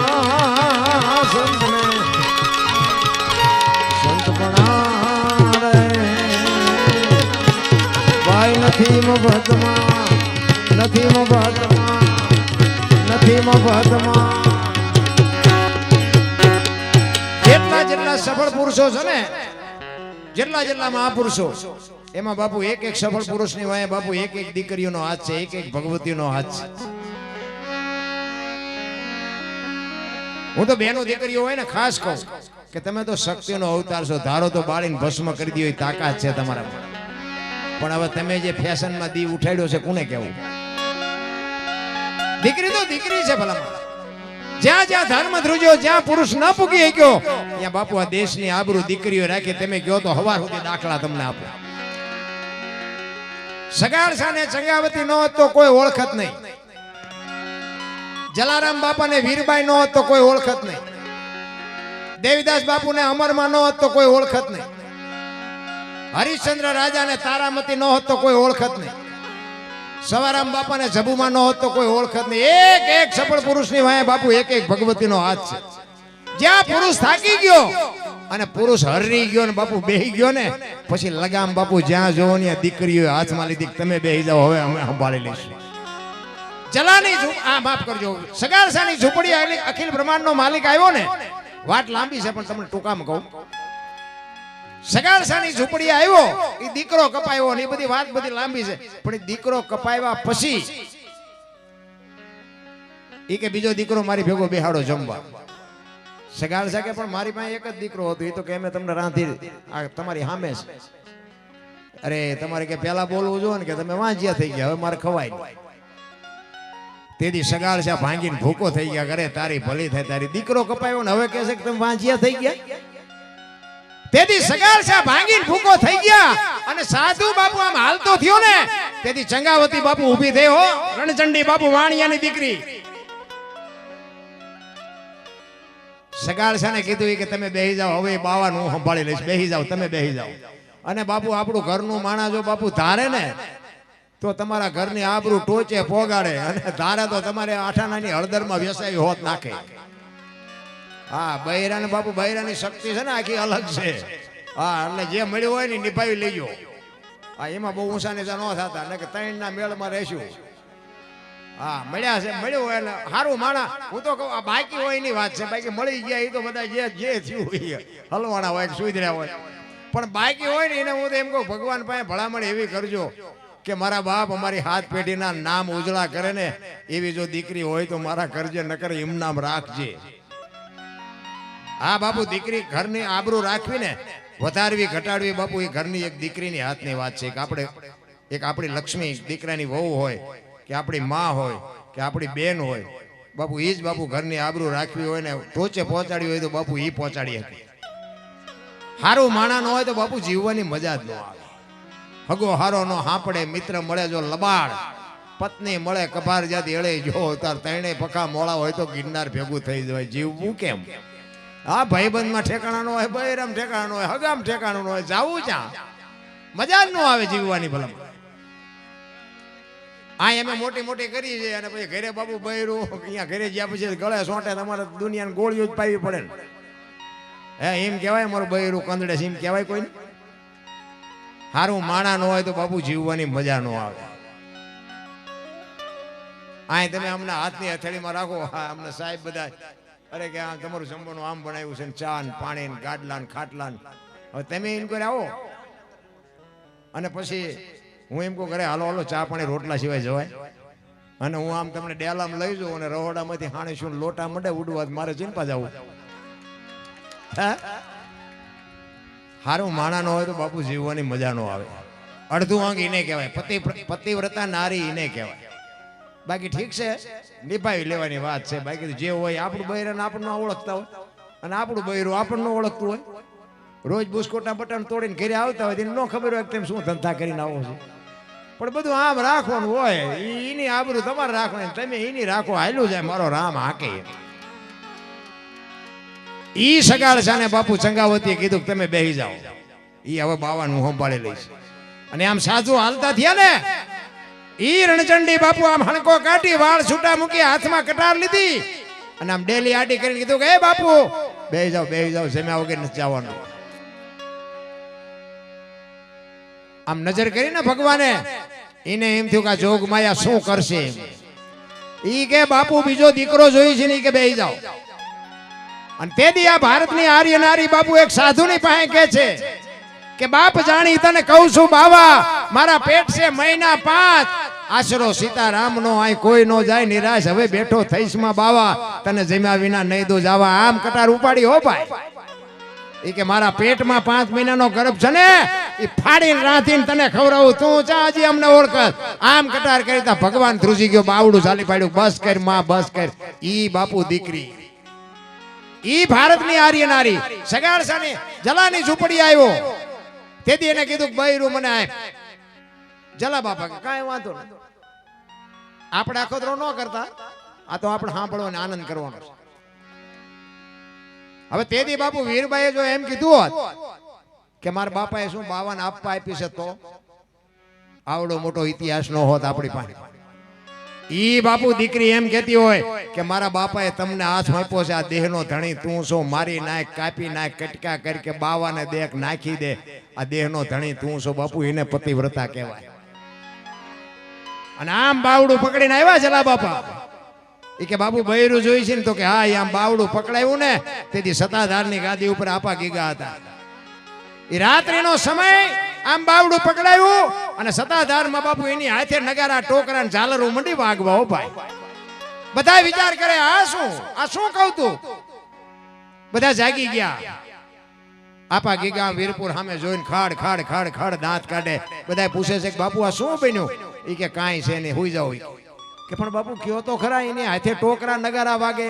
સંત પણ રે ભાઈ નથી મફતમાં નથી મફતમાં નથી મફતમાં જેટલા સફળ પુરુષો છે ને જેટલા મહાપુરુષો એમાં બાપુ એક સફળ પુરુષની વાય બાપુ એક દીકરીઓનો હાથ છે એક ભગવતીનો હાથ છે હું તો બેનો દીકરીઓ હોય ને ખાસ કહું કે તમે તો શક્તિનો અવતાર છો ધારો તો બાળીને ભસ્મ કરી દી હોય તાકાત છે તમારા પણ હવે તમે જે ફેશનમાં દીવ ઉઠાડ્યો છે કોને કહેવું દીકરી તો દીકરી છે ભલા જ્યાં જ્યાં ધર્મ ધ્રુજ્યો જ્યાં પુરુષ ન પૂગી ગયો ત્યાં બાપુ આ દેશની આબરૂ દીકરીઓ રાખી તમે કહો તો હવાર સુધી દાખલા તમને આપો સગાળસા ને ચંગાવતી ન હોત તો કોઈ ઓળખત નહીં. જલારામ બાપા ને વીરબાઈ ન હોત તો કોઈ ઓળખત નહીં. દેવીદાસ બાપુ ને અમરમાં ન હોત તો કોઈ ઓળખત નહીં. હરિશ્ચંદ્ર રાજા ને તારામતી ન હોત તો કોઈ ઓળખત નહીં. સવારામ બાપા ને જબુમાં ન હોત તો કોઈ ઓળખત નહીં. એક એક સફળ પુરુષની વાંહે બાપુ એક એક ભગવતીનો હાથ છે. જ્યાં પુરુષ થાકી ગયો અને પુરુષ હરી ગયો ને બાપુ બેહી ગયો ને પછી લગામ બાપુ જ્યાં જોવો ને દીકરીઓ હાથમાં લીધી તમે બેહી જાઓ હવે અમે સંભાળી લઈશું. જલાની માફ કરજો સગાળસાની ઝૂંપડી અખિલ બ્રહ્માંડનો માલિક આવ્યો ને વાત લાંબી છે પણ તમને ટૂંકામાં કહું. સગાળસાની ઝૂંપડી આવ્યો એ દીકરો કપાયો ને એ બધી વાત બધી લાંબી છે પણ એ દીકરો કપાવ્યા પછી એ કે બીજો દીકરો મારી ભેગો બેહાડો જમવા. સગાળસા કે પણ મારી પાસે એક જ દીકરો હતો એ તો કે અમે તમને રાંધી તમારી સામે છે. અરે તમારે કે પેલા બોલવું જો ને કે તમે વાંજ્યા થઈ ગયા હવે મારે ખવાય નહીં. તેથી સગાળસા ભાંગીને ભૂકો થઈ ગયા કરે તારી ભલી થાય તારી દીકરો કપાયો ને હવે કહે છે કે તમે વાંજ્યા થઈ ગયા. તેથી સગાળસા ભાંગીને ભૂકો થઈ ગયા અને સાધુ બાપુ આમ હાલતો થયો ને તેથી ચંગાવતી બાપુ ઊભી થઈ હો રણચંડી બાપુ વાણિયાની દીકરી. સગાળસાને કીધું કે તમે બેહી જાઓ હવે બાવાનું હું સંભાળી લઈશ બેહી જાઓ તમે બેહી જાઓ. અને બાપુ આપણું ઘરનું માણસ જો બાપુ ધારે ને તો તમારા ઘરની આબરૂ ટોચે પોગાડે અને ધારે તો તમારે આઠાનાની હળદરમાં વેસાવી હોત નાખે. હા બૈરાને બાપુ બૈરાની શક્તિ છે ને આખી અલગ છે. હા એટલે જે મળ્યું હોય ને નિભાવી લેજો. હા એમાં બહુ ઊંચા નીચા ન થતા ને કે ત્રણના મેળમાં રહેશું. હા મળ્યા છે મળ્યું હોય એટલે સારું માણા હું તો કહું આ બાકી હોય એની વાત છે. બાકી મળી ગયા એ તો બધા જે થયું હોય હલવાના હોય સુધર્યા હોય પણ બાકી હોય ને એને હું તો એમ કહું ભગવાન પાસે ભલામણ એવી કરજો કે મારા બાપ અમારી હાથ પેઢીના નામ ઉજળા કરે ને એવી જો દીકરી હોય તો મારા કરજે ન કરે એમ નામ રાખજે. હા બાપુ દીકરી ઘરની આબરૂ રાખવી ને વધારવી ઘટાડવી બાપુ એ ઘરની એક દીકરીની હાથની વાત છે. કે આપણે એક આપણી લક્ષ્મી દીકરાની વહુ હોય કે આપણી માં હોય કે આપણી બેન હોય બાપુ એ જ બાપુ ઘરની આબરૂ રાખવી હોય ને ટોચે પહોંચાડી હોય તો બાપુ એ પહોંચાડી શકે. હારું માણા ન હોય તો બાપુ જીવવાની મજા જ ન આવે. હગો હારો નો હાંપડે મિત્ર મળે જો લબાડ પત્ની મળે કપાર જાતિ એળે જો તાર તણે પખા મોળા હોય તો ગિરનાર ભેગું થઈ જવાય. જીવવું કેમ? હા ભાઈબંધમાં ઠેકાણા નો હોય બૈરામ ઠેકાણા નો હોય હગામ ઠેકાણું ન હોય જાવું ક્યાં મજા જ ન આવે જીવવાની. ભલા આ અમે મોટી મોટી કરી છે અને પછી ઘરે બાપુ બૈરું અહીંયા ઘરે જ્યાં પછી ગળે સોંટે તમારે દુનિયાને ગોળીઓ જ પાવી પડે ને. હે એમ કહેવાય મારું બૈરું કંદડે છે એમ કહેવાય કોઈ ને. હારું માણા ન હોય તો બાપુ જીવવાની મજા ન આવે. આ તમે અમને હાથની હથેળીમાં રાખો. હા અમને સાહેબ બધા અરે કે આ તમારું જમવાનું આમ બનાવ્યું છે ચા ને પાણી ને ગાડલા ને ખાટલા. હવે તમે એમ કરી આવો અને પછી હું એમ કહું ઘરે હાલો હાલો ચા પાણી રોટલા સિવાય જવાય. અને હું આમ તમને ડેલામાં લઈ જાઉં અને રહોડામાંથી હાણે શું લોટા મંડે ઉડવા મારે ચિંતા જવું. હારું માણા ન હોય તો બાપુ જીવવાની મજા ન આવે. અડધું અંગ એને કહેવાય પતિવ્રતા નારી એને કહેવાય. બાકી ઠીક છે નિભાવી લેવાની વાત છે. બાકી જે હોય આપણું બૈરાને આપણને ઓળખતા હોય અને આપણું બૈરું આપણને ઓળખતું હોય. રોજ બુસ્કોટા બટન તોડીને ઘરે આવતા હોય એને ન ખબર હોય કે તેમ શું ધંધા કરીને આવો છો પણ બધું આમ રાખવાનું હોય. એની આબરૂ તમારે રાખવાની તમે એની રાખો હાલ્યું જાય મારો રામ હાકે. ઈ સગાળસાને બાપુ ચંગાવતીએ કીધું તમે બેહી જાઓ ઈ હવે બાવાનું સંભાળી લઈશ. અને આમ સાધુ હાલતા થયા ને ઈ રણચંડી બાપુ આમ હણકો કાઢી વાળ છૂટા મૂકી હાથમાં કટાર લીધી અને આમ ડેલી આડી કરીને કીધું કે એ બાપુ બેહી જાઓ જમ્યા વગર નથી જવાનું. આમ નજર કરીને ભગવાને એને એમ થયું કે જોગ માયા શું કરશે. ઈ કે બાપુ બીજો દીકરો જોઈ છે ને કે બેહી જાઓ. અને તેથી આ ભારતની આર્ય નારી બાપુ એક સાધુની પાસે કહે છે કે બાપ જાણી તને કહું છું બાવા મારા પેટ છે મહિના 5 આશરો સીતારામ નો આય કોઈ નો જાય નિરાશ હવે બેઠો થઈશ માં બાવા તને જમ્યા વિના નહીં દો જાવા. આમ કટાર ઉપાડી હો ભાઈ. એ કે મારા પેટમાં 5 મહિનાનો ગર્ભ છે ને એ ફાડીને રાંધીને તને ખવડાવું તું ચા હજી અમને ઓળખ. આમ કટાર કરી તા ભગવાન ધ્રુજી ગયો બાવડું ચાલી પાડ્યું બસ કર માં બસ કર. ઈ બાપુ દીકરી ઈ ભારતની આર્ય નારી સગાળસાની જલાની ઝૂંપડી આવ્યો તેથી એને કીધું બૈરું મને આપ. જલા બાપા કે કાંઈ વાંધો નહીં, આપણે અખતરો ન કરતા, આ તો આપણે સાંભળવાનો આનંદ કરવાનો છે. હવે તેથી બાપુ વીરબાઈએ જો એમ કીધું હોત કે મારા બાપાએ શું બાવાને આપવા આપી છે તો આવડો મોટો ઇતિહાસ નો હોત આપણી પાસે. ઈ બાપુ દીકરી એમ કહેતી હોય કે મારા બાપાએ તમને હાથ આપ્યો છે, આ દેહનો ધણી તું છો, મારી નાખ કાપી નાખ કટકા કરી કે બાવાને દેખ નાખી દે, આ દેહનો ધણી તું છો. બાપુ એને પતિવ્રતા કહેવાય. અને આમ બાવડું પકડીને આવ્યા જલા બાપા. એ કે બાપુ બૈરું જોઈ છે ને? તો કે હા, આમ બાવડું પકડાયું ને તેથી સત્તાધારની ગાદી ઉપર આપા ગીગા હતા. એ રાત્રિનો સમય આમ બાવડું પકડાયું અને સત્તાધારમાં બાપુ એની હાથે નગારા ટોકરા ને ઝાલરું મંડી વાગવા. હો ભાઈ, બધા વિચાર કરે આ શું કહું તું? બધા જાગી ગયા. આપા ગીગા વીરપુર સામે જોઈને ખાડ ખાડ ખાડ ખાડ દાંત કાઢે. બધા પૂછે છે કે બાપુ આ શું બન્યું? એ કે કાંઈ છે નહીં, હુઈ જાવ. કે પણ બાપુ કયો તો ખરા, એની હાથે ટોકરા નગારા વાગે.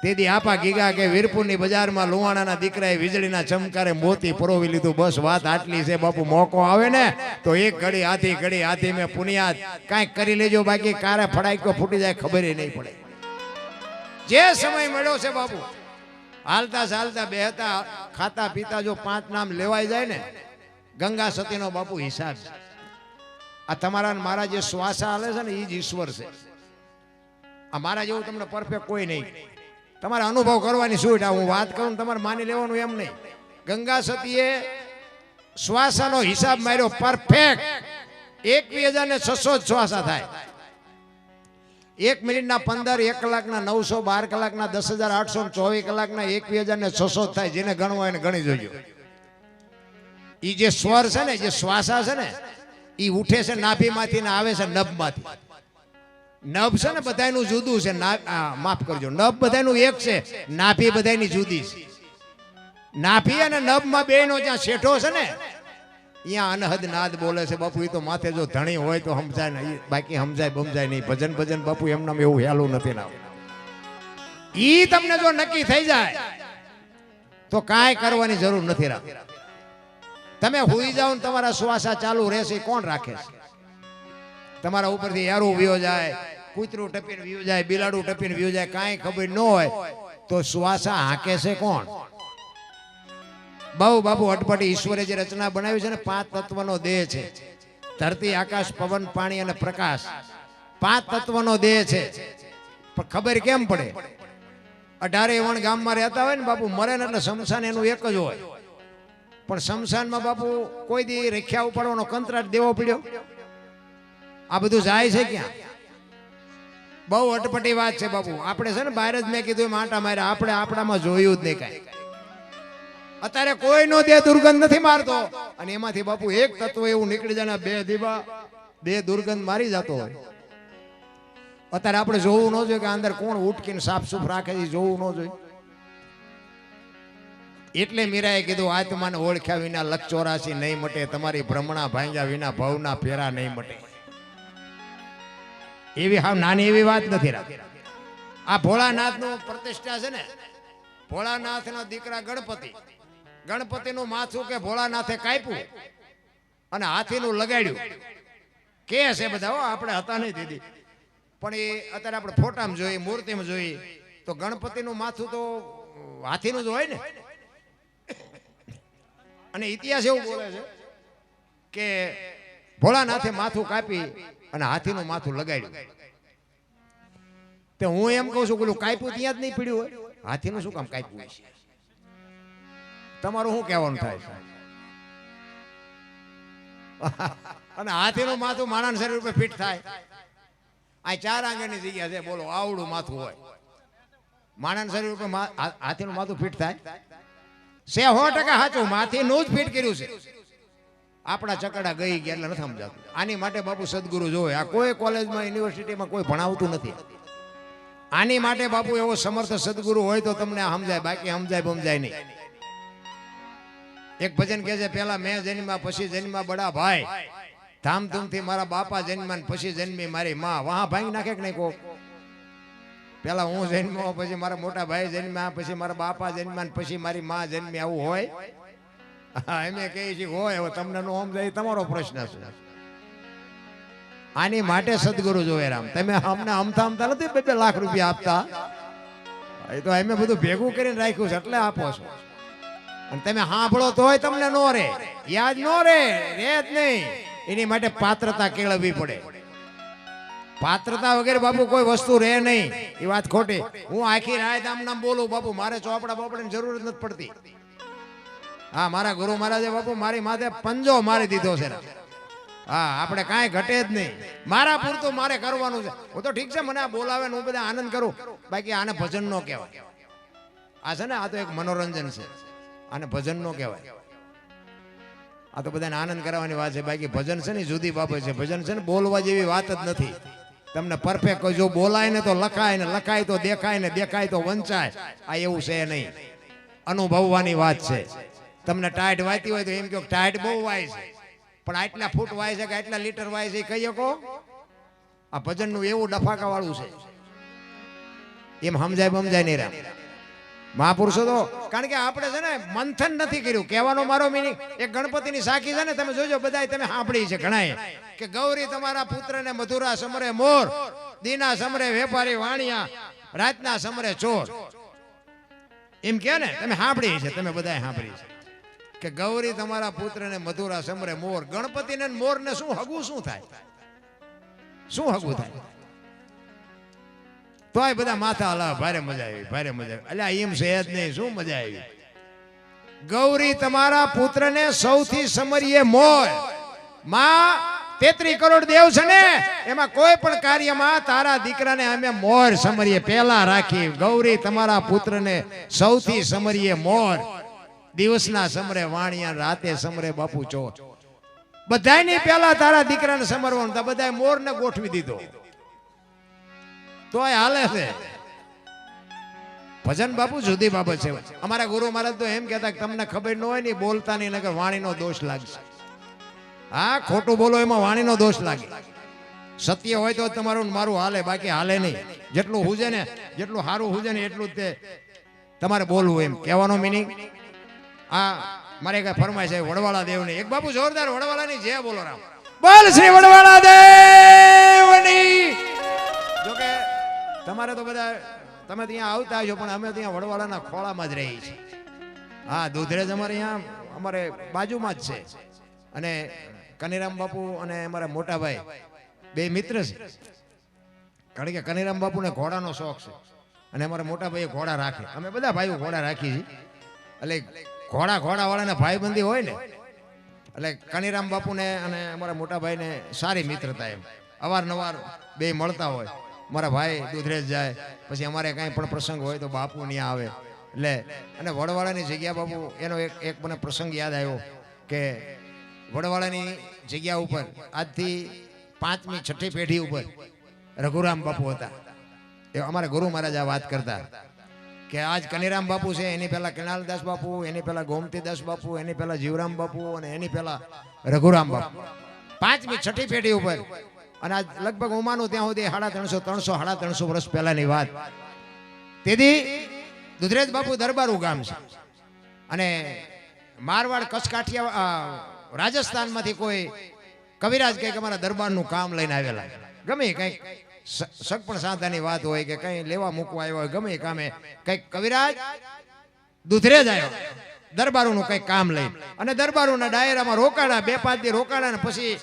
તેથી આપા ગીગા કે વીરપુરની બજારમાં લુવાણાના દીકરાએ વીજળીના ચમકારે મોતી પરોવી લીધું. બસ વાત આટલી છે બાપુ. મોકો આવે ને તો એક ઘડી હાથી મેં પુનિયાદ કાંઈક કરી લેજો, બાકી કારે ફડાઈકો ફૂટી જાય ખબર નહીં પડે. જે સમય મળ્યો છે બાપુ, હાલતા ચાલતા બેહતા ખાતા પીતા જો 5 નામ લેવાઈ જાય ને, ગંગા સતીનો બાપુ હિસાબ છે. આ તમારા મારા જે શ્વાસા હાલે છે ને એ જ ઈશ્વર છે. આ મારા જેવું તમને પરફેક્ટ કોઈ નહીં. તમારે અનુભવ કરવાની છૂટ. હું વાત કરું તમારે માની લેવાનું એમ નહીં. ગંગા સતીએ શ્વાસાનો હિસાબ માર્યો પરફેક્ટ. 21,600 શ્વાસા થાય. 1 મિનિટના 15, 1 કલાકના 900, 12 કલાકના 10,824 કલાકના 21,600 થાય. જેને ગણવા એને ગણી જોજો. એ જે સ્વર છે ને, જે શ્વાસા છે ને, એ ઉઠે છે નાભીમાંથી ને આવે છે નભમાંથી. નભ છે ને બધાયનું જુદું છે. માફ કરજો, નભ બધાયનું એક છે, નાભી બધાયની જુદી છે. નાભી અને નભમાં બેનો જ્યાં શેઠો છે ને, અહીંયા અનહદ નાદ બોલે છે બાપુ. એ તો માથે જો ધણી હોય તો સમજાય ને, બાકી સમજાય બમજાય નહીં. ભજન બાપુ એમનામ એવું હેલું નથી ના. ઈ તમને જો નક્કી થઈ જાય તો કાંઈ કરવાની જરૂર નથી રાખતી. તમે હુઈ જાઓ ને તમારા શ્વાસા ચાલુ રહેશે, કોણ રાખે છે? તમારા ઉપરથી યારું વ્યો જાય, કૂતરું ટપીને વ્યો જાય, બિલાડું ટપીને વ્યો જાય, કાંઈ ખબર ન હોય તો શ્વાસા હાકે છે કોણ? બહુ બાપુ અટપટી ઈશ્વરે જે રચના બનાવી છે ને, 5 તત્વનો દેહ છે. ધરતી, આકાશ, પવન, પાણી અને પ્રકાશ. 5 તત્વનો દેહ છે. પણ ખબર કેમ પડે? 18 વણ ગામમાં રહેતા હોય ને બાપુ, મરે ને એટલે શમશાન એનું એક જ હોય. પણ શમશાનમાં બાપુ કોઈ દી રખ્યા ઉપાડવાનો કંત્રાટ દેવો પડ્યો? આ બધું જાય છે ક્યાં? બહુ અટપટી વાત છે બાપુ. આપણે છે ને બહાર જ મેં કીધું આટા માર્યા, આપણે આપણામાં જોયું જ નહીં કાંઈ. અત્યારે કોઈનો દેહ દુર્ગંધ નથી મારતો, અને એમાંથી બાપુ એક તત્વ એવું નીકળી જાય ને 2 દીવા દેહ દુર્ગંધ મારી જતો હોય. અત્યારે આપણે જોવું ન જોઈએ કે અંદર કોણ ઉટકીને સાફ સુફ રાખે છે, જોવું ન જોઈએ. એટલે મીરાએ કીધું આત્માને ઓળખ્યા વિના લખ 84 નહીં મટે, તમારી ભ્રમણા ભાંગ્યા વિના ભવના ફેરા નહીં મટે. એવી હાવ નાની એવી વાત નથી રાખી. આ ભોળાનાથનું પ્રતિષ્ઠા છે ને, ભોળાનાથના દીકરા ગણપતિનું માથું કે ભોળાનાથે કાપ્યું અને હાથીનું લગાડ્યું કે છે બધા. આપણે હતા નહીં દીદી, પણ એ અત્યારે આપણે ફોટામાં જોઈએ, મૂર્તિમાં જોઈએ તો ગણપતિનું માથું તો હાથીનું જ હોય ને. અને ઇતિહાસ એવું બોલે છે કે ભોળાનાથે માથું કાપી અને હાથીનું માથું લગાડ્યું. તો હું એમ કહું છું કે કાપ્યું ત્યાં જ નહીં પીડ્યું હોય, હાથીનું શું કામ કાપ્યું છે? તમારું શું કહેવાનું થાય છે? અને હાથીનું માથું માણસ શરીર ઉપર ફિટ થાય? આ 4 આંગળની જગ્યા છે, બોલો આવડું માથું હોય, માણસ શરીર ઉપર હાથીનું માથું ફિટ થાય? 100% સાચું, માથીનું જ ફિટ કર્યું છે. આપણા ચકડા ગઈ ગયા એટલે નથી સમજાતું. આની માટે બાપુ સદગુરુ જોવે. આ કોઈ કોલેજમાં યુનિવર્સિટીમાં કોઈ ભણાવતું નથી. આની માટે બાપુ એવો સમર્થ સદગુરુ હોય તો તમને સમજાય, બાકી સમજાય બમજાય નહીં. એક ભજન કહે છે, પેલા મેં જન્મ્યા પછી જન્મ્યા બડા ભાઈ, ધામધૂમથી મારા બાપા જન્મ્યા પછી જન્મી મારી માં. વહા ભાંગી નાખે કે નહીં કોક? પેલા હું જન્મ્યો, પછી મારા મોટા ભાઈ જન્મ્યા, પછી મારા બાપા જન્મ્યા, પછી મારી માં જન્મી, આવું હોય? એમ કહીએ છીએ હોય. હવે તમને નો સમજાય તમારો પ્રશ્ન છે. આની માટે સદગુરુ જોવે રામ. તમે અમને અમથા અમથા નથી 2 લાખ રૂપિયા આપતા, એ તો અમે બધું ભેગું કરીને રાખ્યું છે એટલે આપો છો. અને તમે સાંભળો તોય તમને નો રે, યાદ નો રે જ નહીં. એની માટે પાત્રતા કેળવવી પડે. પાત્રતા વગેરે બાપુ કોઈ વસ્તુ રહે નહીં. એ વાત ખોટી. હું આખી રાત આમ નામ બોલું બાપુ, મારે ચોપડા બોપડાની જરૂર જ નથી પડતી. હા, મારા ગુરુ મહારાજે બાપુ મારી માથે પંજો મારી દીધો છે. હા, આપણે કાંઈ ઘટે જ નહીં. મારા પૂરતું મારે કરવાનું છે. હું તો ઠીક છે, મને આ બોલાવે ને હું બધા આનંદ કરું, બાકી આને ભજન નો કહેવાય. આ છે ને, આ તો એક મનોરંજન છે, આને ભજન નો કહેવાય. આ તો બધાને આનંદ કરાવવાની વાત છે, બાકી ભજન છે ને જુદી બાબત છે. ભજન છે ને બોલવા જેવી વાત જ નથી. તમને પરફેક્ટ જો બોલાય ને તો લખાય, ને લખાય તો દેખાય, ને દેખાય તો વંચાય. આ એવું છે નહીં, અનુભવવાની વાત છે. તમને ટાઈટ વાતી હોય તો એમ કહો ટાઈટ બહુ વાય છે, પણ આટલા ફૂટ વાય છે કે આટલા લીટર વાય છે કહી શકો? આ ભજનનું એવું ડફાકા વાળું છે, એમ સમજાય નહીં રામ. મહાપુરુષો તો, કારણ કે આપણે છે ને મંથન નથી કર્યું. કહેવાનો મારો મિનિંગ, એક ગણપતિની સાખી છે ને, તમે જોજો બધા તમે સાંભળી છે ઘણાએ, કે ગૌરી તમારા પુત્રને મધુરા સમરે મોર, દીના સમરે વેપારી વાણિયા, રાતના સમરે ચોર. એમ કે ને, તમે સાંભળી છે, તમે બધાએ સાંભળી છે કે ગૌરી તમારા પુત્રને મધુરા સમરે મોર. ગણપતિને મોર ને શું હગું શું થાય? શું હગું થાય? તોય બધા માથા હલાવે. ભારે મજા આવી, ભારે મજા આવી. અલ્યા એમ છે જ નહીં, શું મજા આવી? ગૌરી તમારા પુત્રને સૌથી સમરીએ મોર. માં 33 કરોડ દેવ છે ને, એમાં કોઈ પણ કાર્યમાં તારા દીકરાને અમે મોર સમરીએ પહેલા રાખી. ગૌરી તમારા પુત્રને સૌથી સમરીએ મોર. દિવસના સમરે વાણિયા, રાતે સમરે બાપુ ચોર. બધાયની પહેલા તારા દીકરાને સમરવાનું. બધાય મોરને ગોઠવી દીધો, તોય હાલે છે. ભજન બાપુ જુદી બાબત છે. અમારા ગુરુ મહારાજ તો એમ કહેતા કે તમને ખબર ન હોય ને બોલતા નહીં, નકર વાણીનો દોષ લાગશે. હા, ખોટું બોલો એમાં વાણીનો દોષ લાગે. સત્ય હોય તો તમારું મારું હાલે, બાકી હાલે નહીં. જેટલું હુજે ને, જેટલું સારું હુજે ને એટલું જ તે તમારે બોલવું. એમ કહેવાનો મિનિંગ. આ મારે કઈ ફરમાય છે વડવાળા દેવની. એક બાપુ જોરદાર વડવાળાની જય બોલો રામ. બોલ શ્રી વડવાળા દેવની. જોકે તમારે તો બધા તમે ત્યાં આવતા છો, પણ અમે ત્યાં વડવાળાના ખોળામાં જ રહી છીએ. હા, દુધરેજ અમારે અહીંયા અમારે બાજુમાં જ છે. અને કનીરામ બાપુ અને અમારા મોટા ભાઈ બે મિત્ર છે. કારણ કે કનીરામ બાપુને ઘોડાનો શોખ છે, અને અમારા મોટા ભાઈ ઘોડા રાખે. અમે બધા ભાઈઓ ઘોડા રાખી છીએ. એટલે ઘોડા વાળાને ભાઈબંધી હોય ને, એટલે કનીરામ બાપુને અને અમારા મોટા ભાઈને સારી મિત્રતા. એમ અવારનવાર બે મળતા હોય. મારા ભાઈ દુધરેજ જાય, પછી અમારે કાંઈ પણ પ્રસંગ હોય તો બાપુ ત્યાં આવે. એટલે અને વડવાળાની જગ્યા બાપુ, એનો એક મને પ્રસંગ યાદ આવ્યો કે વડવાળાની જગ્યા ઉપર આજથી 5મી 6ઠી પેઢી ઉપર રઘુરામ બાપુ હતા. એ અમારા ગુરુ મહારાજ આ વાત કરતા કે આજ કનીરામ બાપુ છે, એની પહેલા કેનાલદાસ બાપુ, એની પહેલા ગોમતીદાસ બાપુ, એની પહેલા જીવરામ બાપુ, અને એની પહેલા રઘુરામ બાપુ. 5મી 6ઠી પેઢી ઉપર. અને આજ લગભગ હું માનું ત્યાં સુધી 350 વર્ષ પહેલાની વાત. તેથી દુધરેજ બાપુ દરબારું ગામ છે. અને મારવાડ, કચ્છ, કાઠિયા, રાજસ્થાનમાંથી કોઈ કવિરાજ કંઈક અમારા દરબારનું કામ લઈને આવેલા. ગમે કંઈક સગપણ સાંધાની વાત હોય કે કંઈ લેવા મૂકવા આવ્યા હોય, ગમે કામે કંઈક કવિરાજ દુધરેજ આવ્યો દરબારોનું કંઈક કામ લઈને. અને દરબારોના ડાયરામાં રોકાણા, 2-5 દી રોકાણા. ને પછી